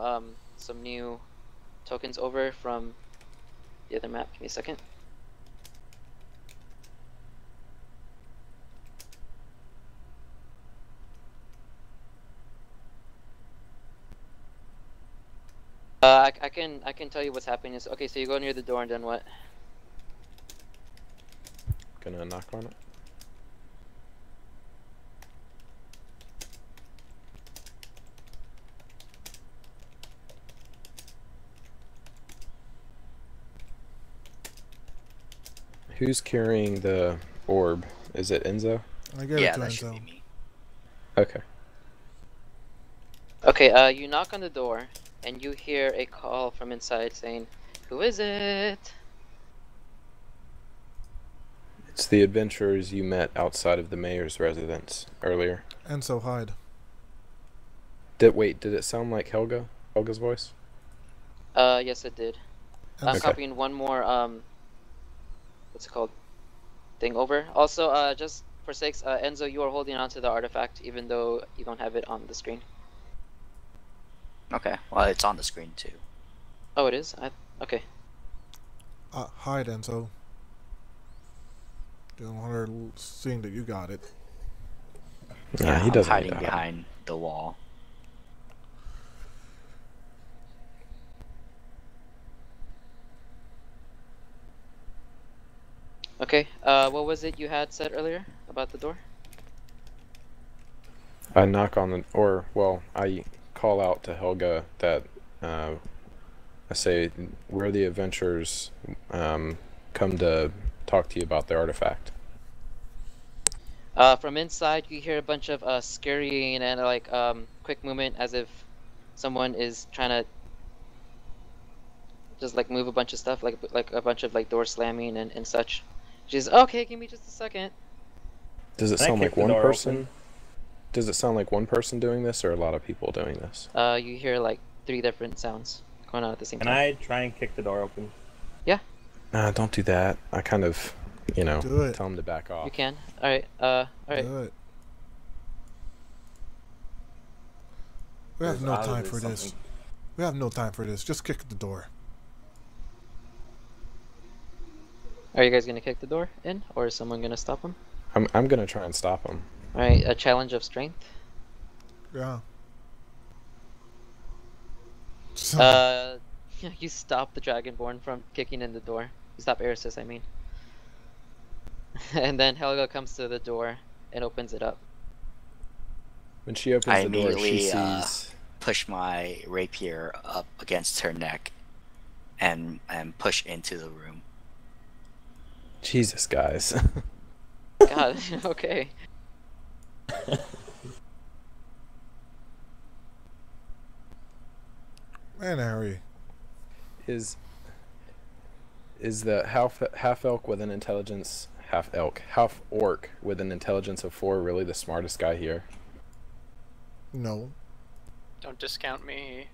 new tokens over from the other map. Give me a second. I can tell you what's happening. Is okay. So you go near the door and then what? Gonna knock on it. Who's carrying the orb? Is it Enzo? I gave Yeah, it to that should be Enzo. me. Okay. Okay. You knock on the door and you hear a call from inside saying, "Who is it?" It's the adventurers you met outside of the mayor's residence earlier. Enzo, hide. Did it sound like Helga's voice? Yes, it did. I'm Okay. copying one more what's it called? Thing over. Also, just for sakes, Enzo, you are holding on to the artifact even though you don't have it on the screen. Okay. Well, it's on the screen too. Oh, it is. Okay. Hide, Enzo. Don't want her seeing that you got it. Yeah, he I'm doesn't. hiding need to hide. behind the wall. Okay. What was it you had said earlier about the door? I knock on I call out to Helga that I say, we're the adventurers come to talk to you about the artifact. From inside, you hear a bunch of scurrying and like quick movement, as if someone is trying to just like move a bunch of stuff, like a bunch of like door slamming and such. She's okay. Give me just a second. Does it Can I sound kick like the one door person? open? Does it sound like one person doing this, or a lot of people doing this? You hear like 3 different sounds going on at the same Can time. I try and kick the door open? Don't do that. I kind of, Do it. tell him to back off. You can. All right. All right. Do it. We have There's no time obviously for this. something- We have no time for this. Just kick the door. Are you guys gonna kick the door in, or is someone gonna stop him? I'm gonna try and stop him. All right. A challenge of strength. Yeah. You stop the Dragonborn from kicking in the door. You stop Erisys, I mean. And then Helga comes to the door and opens it up. When she opens I the door, she immediately, sees. Push my rapier up against her neck, and push into the room. Jesus, guys. God. Okay. Man, Harry. Is the half elk with an intelligence half orc with an intelligence of 4 really the smartest guy here? No. Don't discount me.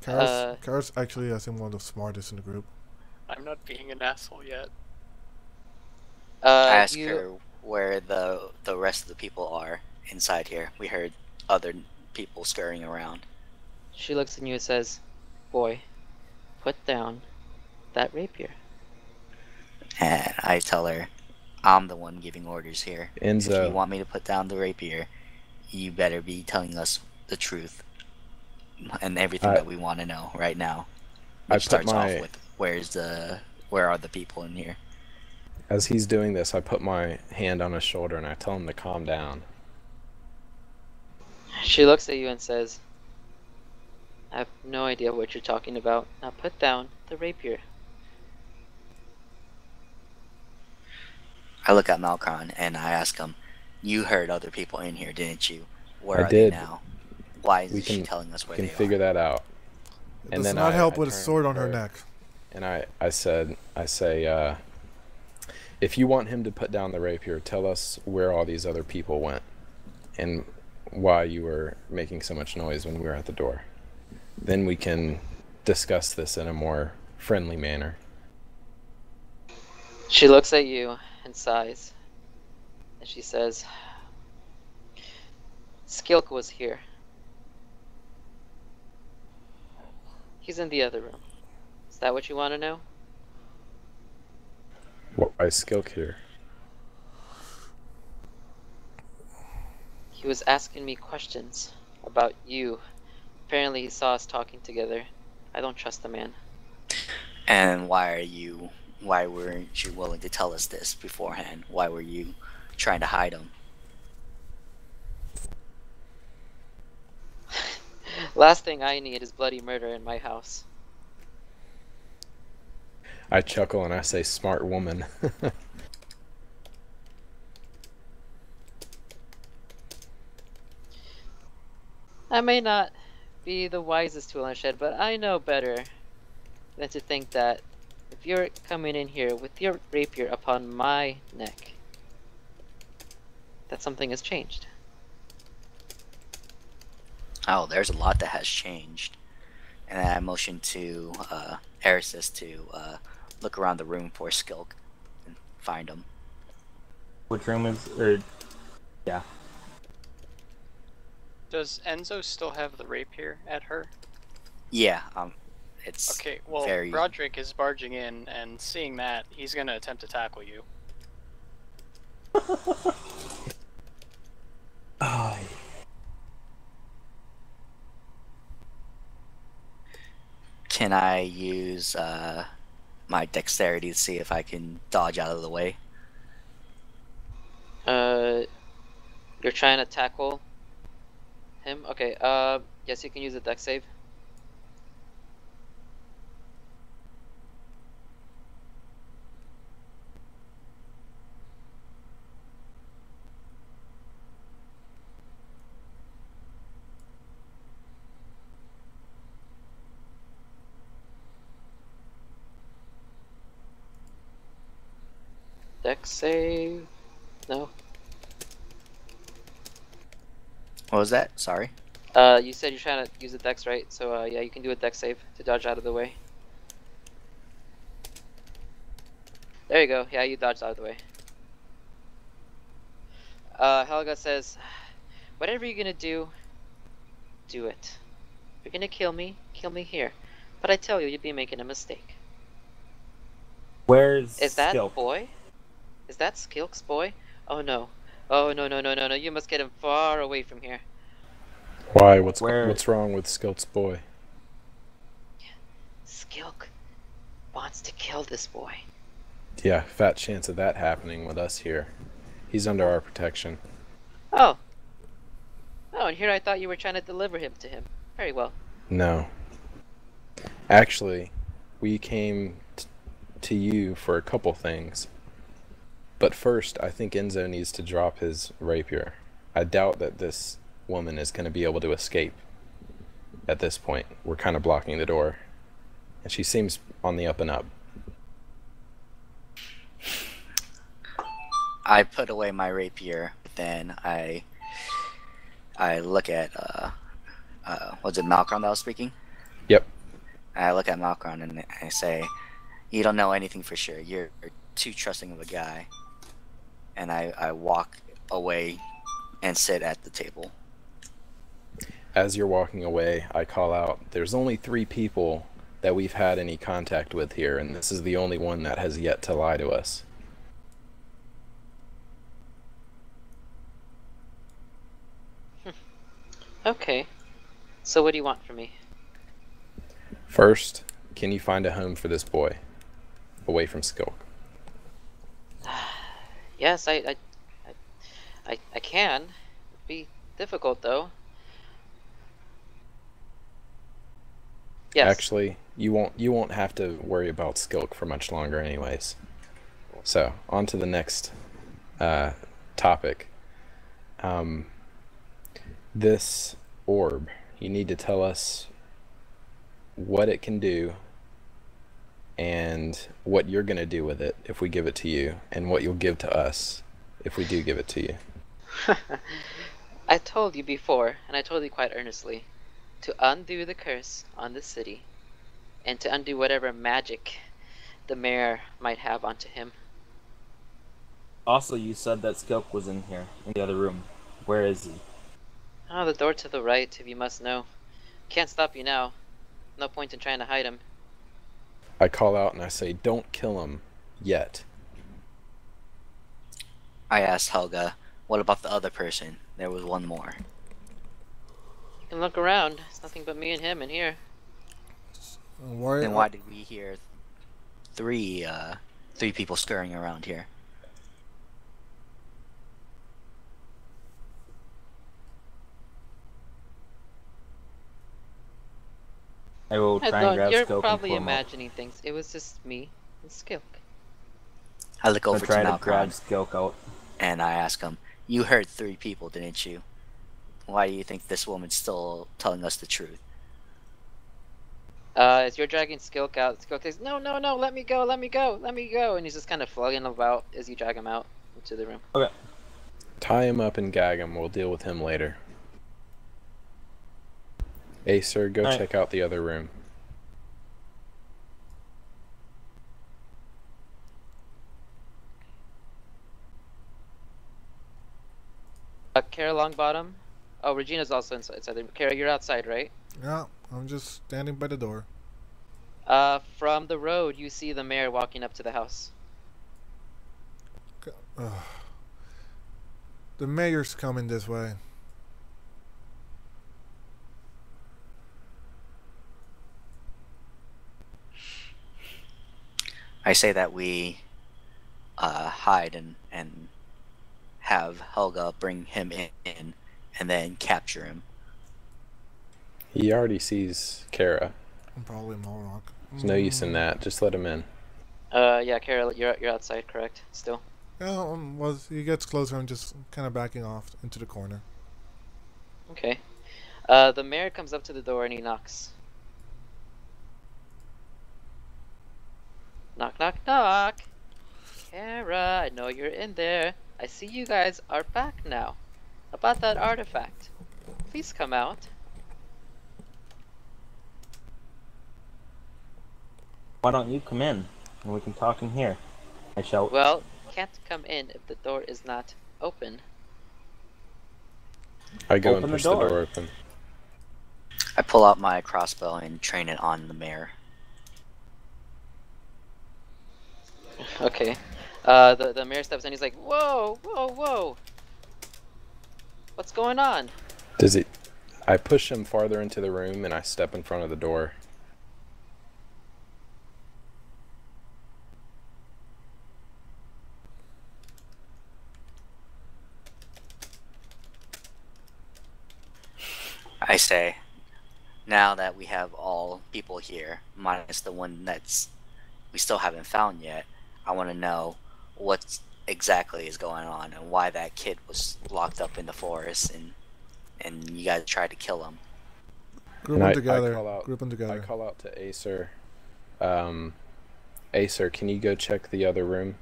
Karis actually, I think, one of the smartest in the group. I'm not being an asshole yet. I asked You... her where the rest of the people are inside here. We heard other people scurrying around. She looks at you and says, "Boy, put down that rapier." And I tell her, I'm the one giving orders here. If you Enzo, want me to put down the rapier, you better be telling us the truth and everything that we want to know right now. I Which put starts my- off with where are the people in here? as he's doing this, I put my hand on his shoulder and I tell him to calm down. She looks at you and says, "I have no idea what you're talking about. Now put down the rapier." I look at Malkron and I ask him, you heard other people in here, didn't you? Where I are did. they now? Why We is she can- telling us where We they can figure are? that out. It And does then not help I with a turn sword on to her her. neck. And I say, if you want him to put down the rapier, tell us where all these other people went and why you were making so much noise when we were at the door. Then we can discuss this in a more friendly manner. She looks at you and sighs, and she says, "Skilk was here. He's in the other room. Is that what you want to know?" Why Skilk here? He was asking me questions about you. Apparently he saw us talking together. I don't trust the man. And why weren't you willing to tell us this beforehand? Why were you trying to hide him? Last thing I need is bloody murder in my house. I chuckle and I say, smart woman. I may not be the wisest tool in the shed, but I know better than to think that if you're coming in here with your rapier upon my neck, that something has changed. Oh, there's a lot that has changed. And then I motioned to Erisys to look around the room for Skilk and find him. Which room is? Or yeah. Does Enzo still have the rapier at her? Yeah. It's Okay, well, very... Roderick is barging in, and seeing that, he's gonna attempt to tackle you. Oh. Can I use my dexterity to see if I can dodge out of the way? You're trying to tackle him? Okay, yes, you can use a dex save. Dex save? No. What was that? Sorry. You said you're trying to use a dex, right? So, yeah, you can do a dex save to dodge out of the way. There you go. Yeah, you dodged out of the way. Helga says, whatever you're gonna do, do it. If you're gonna kill me here. But I tell you, you'd be making a mistake. Where's Is that Skilk? boy? Is that Skilk's boy? Oh no. Oh no. You must get him far away from here. Why? Where- What's wrong with Skilk's boy? Skilk wants to kill this boy. Yeah, fat chance of that happening with us here. He's under our protection. Oh. Oh, and here I thought you were trying to deliver him to him. Very well. No. Actually, we came to you for a couple things. But first, I think Enzo needs to drop his rapier. I doubt that this woman is going to be able to escape at this point. We're kind of blocking the door. And she seems on the up and up. I put away my rapier, then I look at was it Malcolm that was speaking? Yep. I look at Malcolm and I say, "You don't know anything for sure. You're too trusting of a guy." And I walk away and sit at the table. As you're walking away, I call out, there's only 3 people that we've had any contact with here, and this is the only one that has yet to lie to us. Okay. So what do you want from me? First, can you find a home for this boy? Away from Skilk. Yes, I can. It'd be difficult though. Yes. Actually, you won't have to worry about Skilk for much longer anyways. So, on to the next topic. This orb, you need to tell us what it can do and what you're going to do with it if we give it to you, and what you'll give to us if we do give it to you. I told you before, and I told you quite earnestly, to undo the curse on the city, and to undo whatever magic the mayor might have onto him. Also, you said that Skilk was in here, in the other room. Where is he? Oh, the door to the right, if you must know. Can't stop you now. No point in trying to hide him. I call out and I say, don't kill him yet. I asked Helga, "What about the other person?" There was one more. You can look around. It's nothing but me and him in here. Then why did we hear three people scurrying around here? I will try and grab You're Skilk probably and pull him up. imagining things. It was just me and Skilk. I look I'll over try to to grab Malcolm Skilk out. and I ask him, "You heard 3 people, didn't you? Why do you think this woman's still telling us the truth?" As you're dragging Skilk out, Skilk says, no, let me go. And he's just kind of flogging about as you drag him out into the room. Tie him up and gag him. We'll deal with him later. Acer, go Alright. check out the other room. Kara Longbottom. Oh, Regina's also inside. Kara, you're outside, right? Yeah, I'm just standing by the door. From the road, you see the mayor walking up to the house. Ugh. The mayor's coming this way. I say that we hide and have Helga bring him in and then capture him. He already sees Kara. I'm probably Molrock. There's no use in that. Just let him in. Yeah, Kara, you're outside, correct? Still. Yeah, well, he gets closer. I'm just kind of backing off into the corner. Okay. The mayor comes up to the door and he knocks. Knock, knock, knock. Kara, I know you're in there. I see you guys are back now. About that artifact. Please come out. Why don't you come in and we can talk in here? I shall. Well, can't come in if the door is not open. I go Open and the push the door. door open. I pull out my crossbow and train it on the mayor. Okay. The mayor steps in. He's like, "Whoa, whoa, whoa! What's going on?" Does it? I push him farther into the room and I step in front of the door. I say, now that we have all people here, minus the one that's we still haven't found yet, I want to know what exactly is going on and why that kid was locked up in the forest and you guys tried to kill him. Group And them I together. call out- Group them I together. call out to Acer. Acer, can you go check the other room?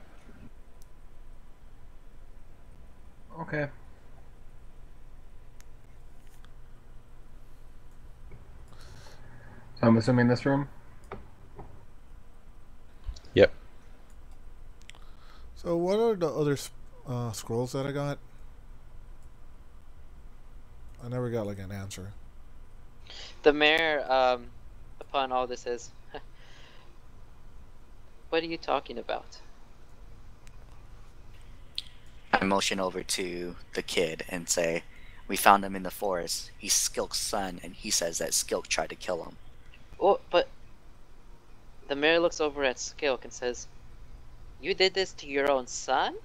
Okay. So I'm assuming this room? Yep. So what are the other scrolls that I got? I never got like an answer. The mayor, upon all this, says, "What are you talking about?" I motion over to the kid and say, we found him in the forest. He's Skilk's son, and he says that Skilk tried to kill him. Oh, but the mayor looks over at Skilk and says, "You did this to your own son?"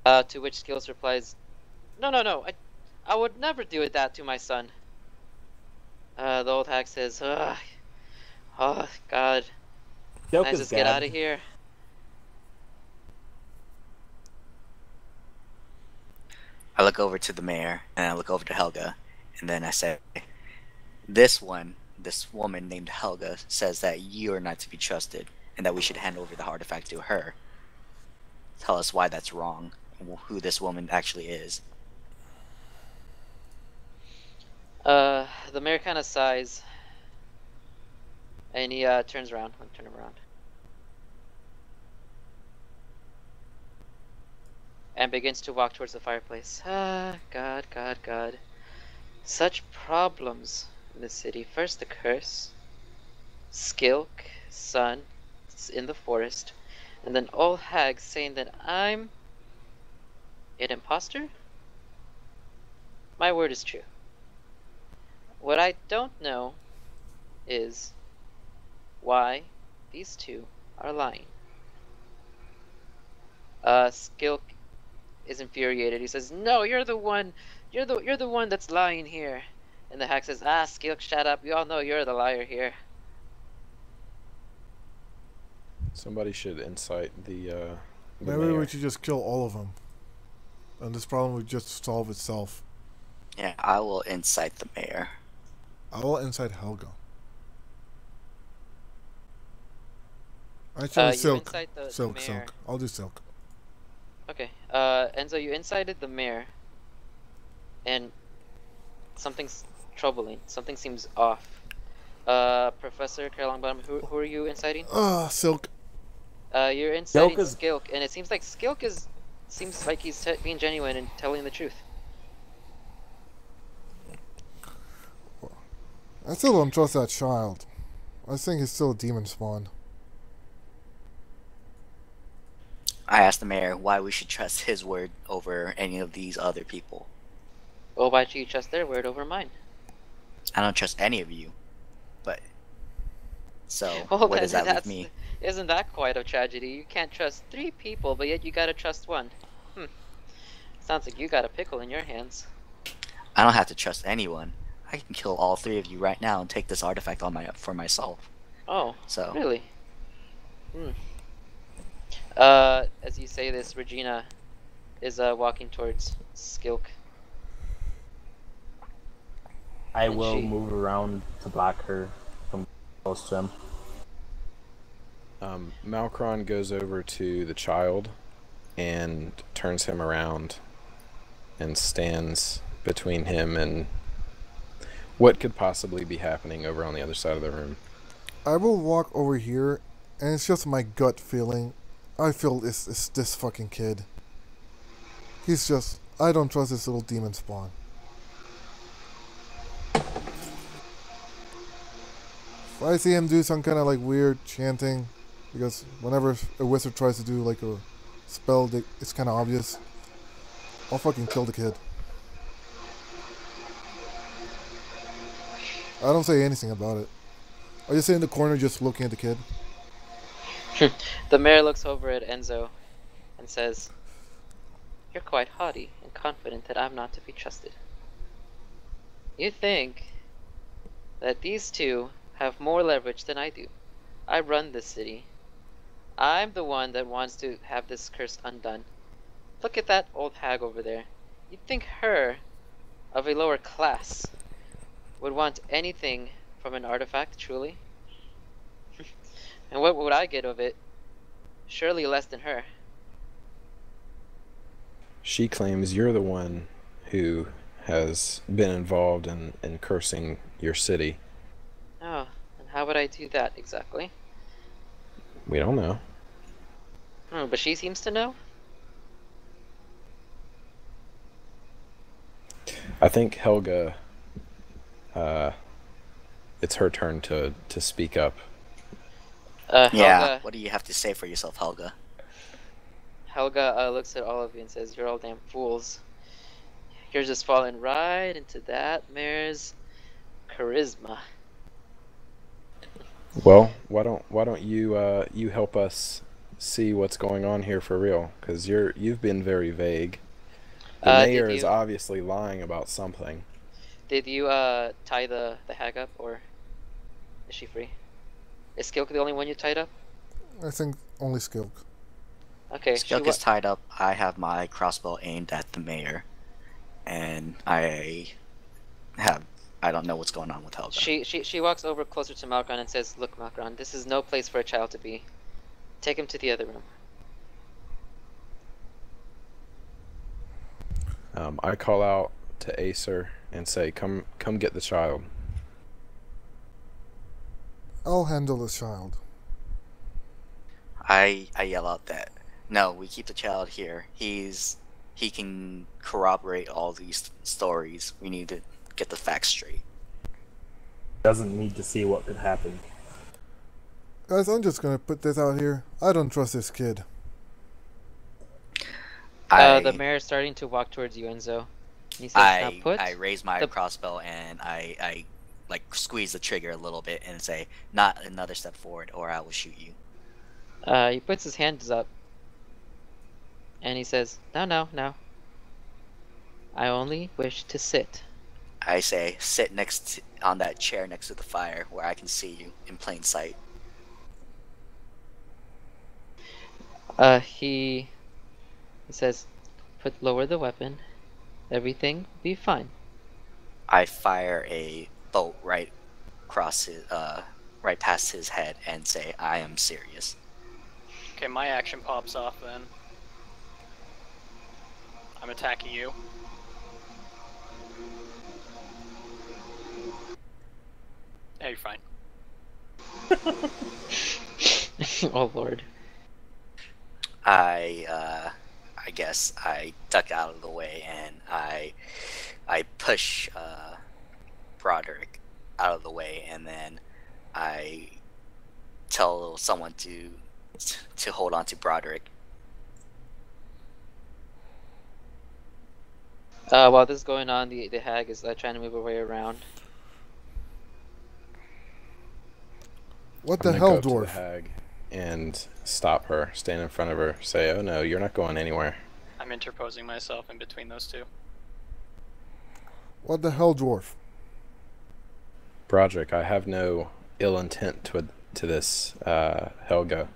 To which Skills replies, "No, no, no. I would never do that to my son." The old hag says, "Ugh, oh God, Joke can I is just get out of gabbed. here?" I look over to the mayor, and I look over to Helga, and then I say, this woman named Helga says that you are not to be trusted, and that we should hand over the artifact to her. Tell us why that's wrong, and who this woman actually is. The mayor kind of sighs, and he turns around. Let me turn him around. And begins to walk towards the fireplace. Ah, God, God, God. Such problems in the city. First the curse, Skilk, son, in the forest, and then old hag saying that I'm an imposter? My word is true. What I don't know is why these two are lying. Skilk is infuriated. He says, "No, you're the one. You're the one that's lying here." And the hag says, "Ah, Skilk, shut up. We all know you're the liar here." Somebody should incite the Maybe mayor. we should just kill all of them, and this problem would just solve itself. Yeah, I will incite the mayor. I will incite Helga. Actually, you're silk. inside the Silk, mare. silk. I'll do silk. Okay. Enzo, you incited the mare, and something's troubling. Something seems off. Professor Carol Longbottom, who are you inciting? Silk. You're inciting is- Skilk, and it seems like Skilk seems like he's being genuine and telling the truth. I still don't trust that child. I think he's still a demon spawn. I asked the mayor why we should trust his word over any of these other people. Well, why do you trust their word over mine? I don't trust any of you. But so Well, where does that leave me? Isn't that quite a tragedy? You can't trust 3 people, but yet you gotta trust 1. Sounds like you got a pickle in your hands. I don't have to trust anyone. I can kill all 3 of you right now and take this artifact for myself. Oh, So really? As you say this, Regina is walking towards Skilk. I And will she- move around to block her from close to him. Malkron goes over to the child and turns him around and stands between him and what could possibly be happening over on the other side of the room. I will walk over here, and it's just my gut feeling. I feel it's this fucking kid. He's just... I don't trust this little demon spawn. If I see him do some kind of like weird chanting, because whenever a wizard tries to do like a spell, it's kind of obvious. I'll fucking kill the kid. I don't say anything about it. I just sit in the corner just looking at the kid. The mayor looks over at Enzo and says, "You're quite haughty and confident that I'm not to be trusted. You think that these 2 have more leverage than I do. I run this city. I'm the one that wants to have this curse undone. Look at that old hag over there. You'd think her, of a lower class, would want anything from an artifact, truly? And what would I get of it? Surely less than her." She claims you're the one who has been involved in cursing your city. Oh, and how would I do that exactly? We don't know. But she seems to know. I think Helga, it's her turn to speak up. yeah, Helga, what do you have to say for yourself, Helga? Helga looks at all of you and says, "You're all damn fools. You're just falling right into that mare's charisma." Well, why don't you you help us see what's going on here for real? Because you've been very vague. The mayor is obviously lying about something. Did you tie the hag up, or is she free? Is Skilk the only one you tied up? I think only Skilk. Okay. Skilk is tied up. I have my crossbow aimed at the mayor, and I don't know what's going on with Helga. She walks over closer to Malkron and says, "Look, Malkron, this is no place for a child to be. Take him to the other room." I call out to Acer and say, "Come get the child." I'll handle the child. I yell out that no, we keep the child here. He can corroborate all these stories. We need to get the facts straight. Doesn't need to see what could happen. Guys, I'm just gonna put this out here. I don't trust this kid. The mayor's starting to walk towards you, Enzo. He says, "Now put I raise my the- crossbow and I like squeeze the trigger a little bit and say, "Not another step forward, or I will shoot you." He puts his hands up. And he says, No. I only wish to sit." I say, "Sit on that chair next to the fire where I can see you in plain sight." He says, "Lower the weapon. Everything will be fine." I fire a bolt right past his head and say, "I am serious." Okay, my action pops off then. I'm attacking you. Hey, you're fine. Oh lord. I guess I duck out of the way and I push Broderick out of the way, and then I tell someone to hold on to Broderick. While this is going on, the hag is trying to move her way around. What I'm the gonna hell, go up to dwarf? the hag and stop her, stand in front of her, say, "Oh no, you're not going anywhere." I'm interposing myself in between those two. What the hell, dwarf? Broderick, I have no ill intent to this Helga.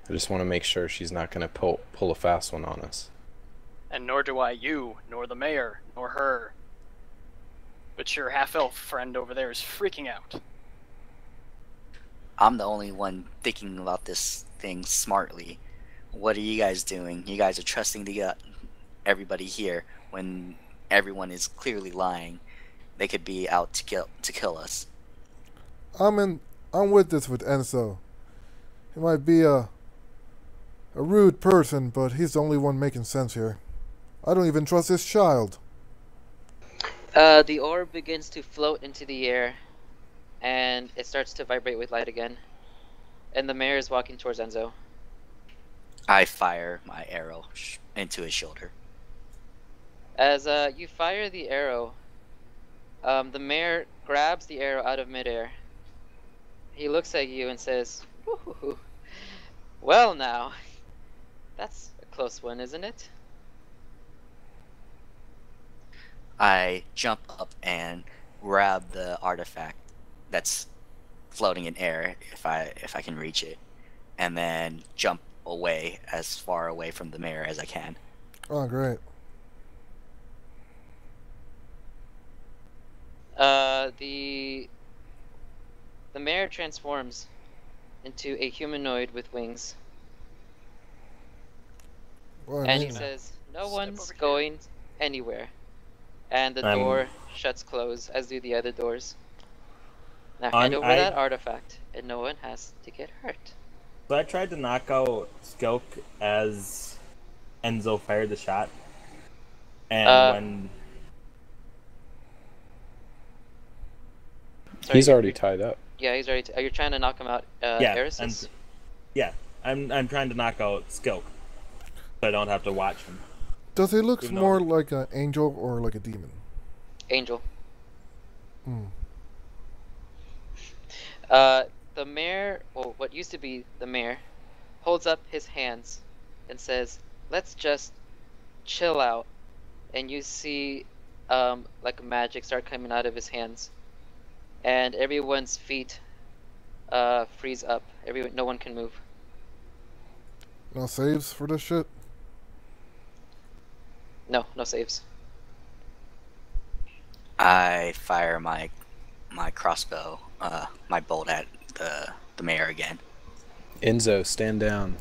I just want to make sure she's not going to pull a fast one on us. And nor do I you, nor the mayor, nor her. But your half-elf friend over there is freaking out. I'm the only one thinking about this thing smartly. What are you guys doing? You guys are trusting everybody here when everyone is clearly lying. They could be out to kill us. I'm with this with Enzo. He might be a rude person, but he's the only one making sense here. I don't even trust this child. The orb begins to float into the air, and it starts to vibrate with light again. And the mayor is walking towards Enzo. I fire my arrow into his shoulder. As you fire the arrow, the mayor grabs the arrow out of midair. He looks at you and says, "Woo-hoo-hoo. Well now, that's a close one, isn't it?" I jump up and grab the artifact that's floating in air if I can reach it, and then jump away as far away from the mayor as I can. Oh, great. The mayor transforms into a humanoid with wings, Well, and he man. says, "No Step one's over here." going anywhere." And the door shuts closed, as do the other doors. Now hand over that artifact, and no one has to get hurt. So I tried to knock out Skelk as Enzo fired the shot. And when... Sorry, He's already tied up. Yeah, he's already. You're trying to knock him out, yeah, Erisys? I'm trying to knock out Skelk. So I don't have to watch him. Does he look Even more though- like an angel or like a demon? Angel. Hmm. The mayor, well, what used to be the mayor, holds up his hands and says, "Let's just chill out." And you see, like magic start coming out of his hands, and everyone's feet, freeze up. No one can move. No saves for this shit? No saves. I fire my crossbow, my bolt at the mayor again. Enzo, stand down.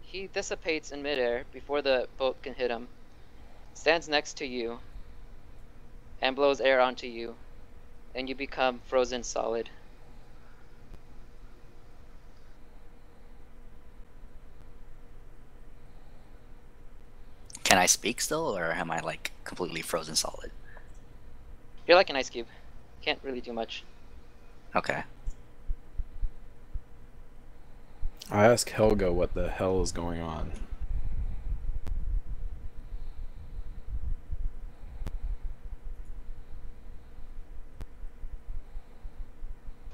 He dissipates in midair before the bolt can hit him, stands next to you, and blows air onto you, and you become frozen solid. Can I speak still, or am I like completely frozen solid? You're like an ice cube. Can't really do much. Okay. I ask Helga what the hell is going on.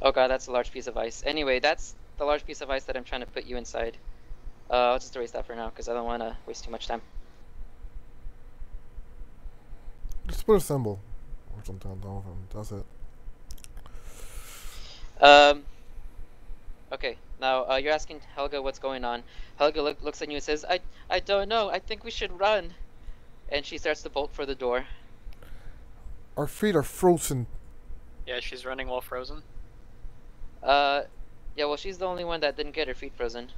Oh god, that's a large piece of ice. Anyway, that's the large piece of ice that I'm trying to put you inside. I'll just erase that for now, because I don't want to waste too much time. Just put a symbol or something on top of him. That's it. Okay, now you're asking Helga what's going on. Helga looks at you and says, I don't know, I think we should run. And she starts to bolt for the door. Our feet are frozen Yeah, she's running while frozen. Yeah, well, she's the only one that didn't get her feet frozen.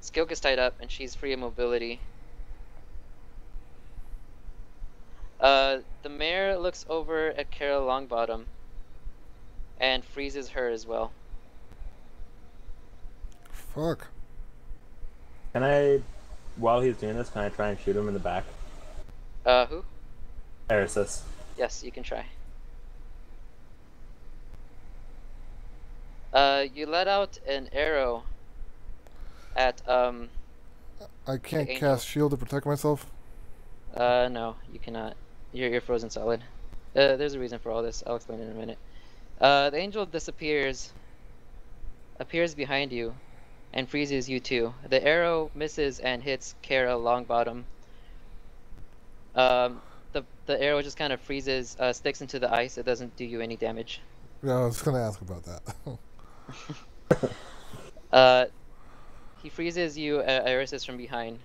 Skilk is tied up, and she's free of mobility. The mayor looks over at Kara Longbottom and freezes her as well. Fuck. Can I, while he's doing this, can I try and shoot him in the back? Who? Erisys. Yes, you can try. You let out an arrow at, I can't Angel. cast shield to protect myself. no, you cannot. You're frozen solid. There's a reason for all this. I'll explain it in a minute. The angel appears behind you, and freezes you too. The arrow misses and hits Kara Longbottom. The arrow just kind of freezes, sticks into the ice. It doesn't do you any damage. Yeah, I was gonna ask about that. He freezes you, Erisys, from behind,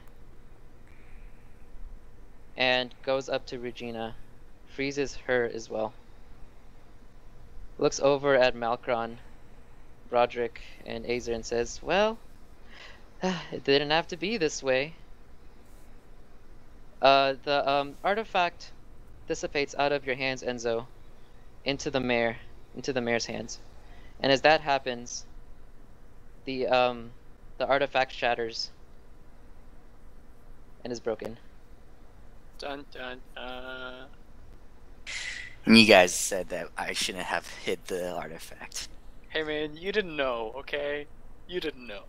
and goes up to Regina, freezes her as well. Looks over at Malkron, Broderick, and Azer and says, "Well, it didn't have to be this way." The artifact dissipates out of your hands, Enzo, into the mayor's hands, and as that happens, the artifact shatters and is broken. Dun dun dun. You guys said that I shouldn't have hid the artifact. Hey man, you didn't know, okay? You didn't know.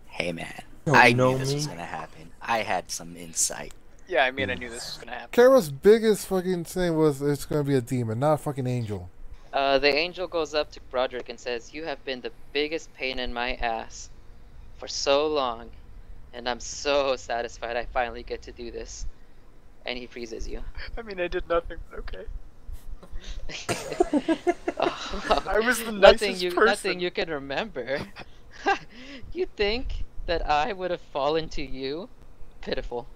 Hey man, Don't I know knew this me. was gonna happen. I had some insight. Yeah, I mean, I knew this was gonna happen. Kara's biggest fucking thing was it's gonna be a demon, not a fucking angel. The angel goes up to Broderick and says, "You have been the biggest pain in my ass for so long, and I'm so satisfied I finally get to do this." And he freezes you. I mean, I did nothing, but okay. Oh, I was the nothing nicest person. Nothing you can remember. You think that I would have fallen to you? Pitiful.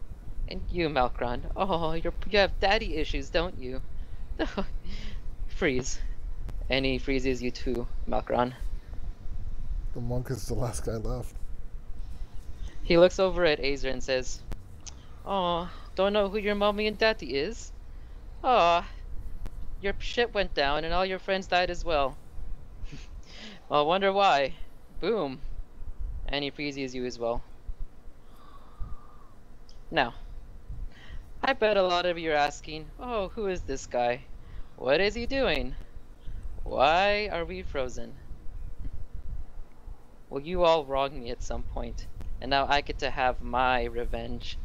And you, Malkron. Oh, you have daddy issues, don't you? Freeze. And he freezes you too, Malkron. The monk is the last guy left. He looks over at Azer and says, "Oh, don't know who your mommy and daddy is? Oh, your ship went down and all your friends died as well. Well, I wonder why. Boom." And he freezes you as well. Now, I bet a lot of you are asking, "Oh, who is this guy? What is he doing? Why are we frozen?" Well, you all wronged me at some point, and now I get to have my revenge.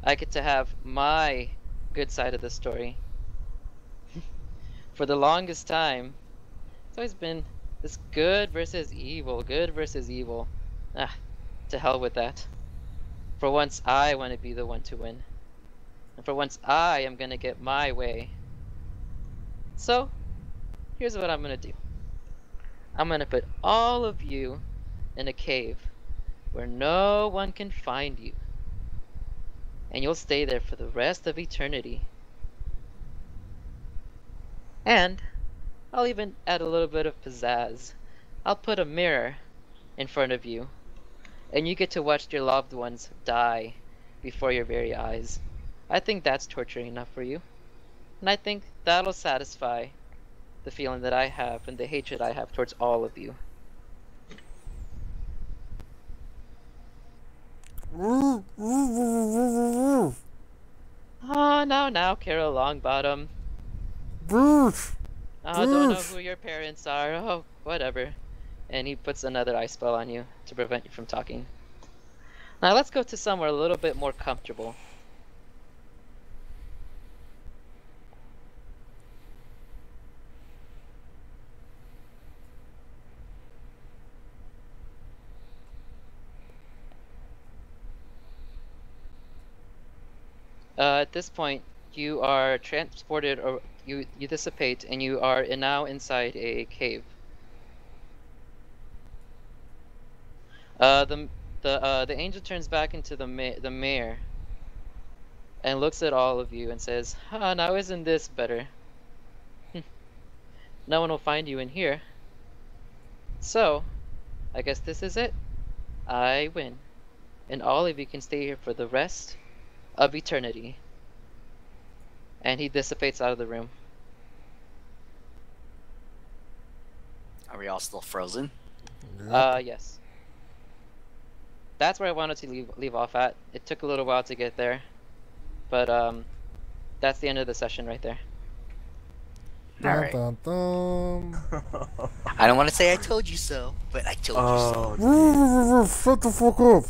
I get to have my good side of the story. For the longest time, it's always been this good versus evil, good versus evil. Ah, to hell with that. For once, I want to be the one to win. And for once, I am going to get my way. So, here's what I'm going to do. I'm going to put all of you in a cave where no one can find you. And you'll stay there for the rest of eternity. And I'll even add a little bit of pizzazz. I'll put a mirror in front of you, and you get to watch your loved ones die before your very eyes. I think that's torture enough for you. And I think that'll satisfy the feeling that I have and the hatred I have towards all of you. Oh, now, Kara Longbottom. Oh, don't know who your parents are. Oh, whatever. And he puts another ice spell on you to prevent you from talking. Now let's go to somewhere a little bit more comfortable. At this point, you are transported, or you dissipate, and you are now inside a cave. The angel turns back into the mayor and looks at all of you and says, "Ah, now isn't this better?" no one will find you in here. So, I guess this is it. I win. And all of you can stay here for the rest of eternity. And he dissipates out of the room. Are we all still frozen? Yes. That's where I wanted to leave off at. It took a little while to get there. But, that's the end of the session right there. Alright. Dun, dun, I don't want to say I told you so, but I told you so. Oh, dun. Shut the fuck up.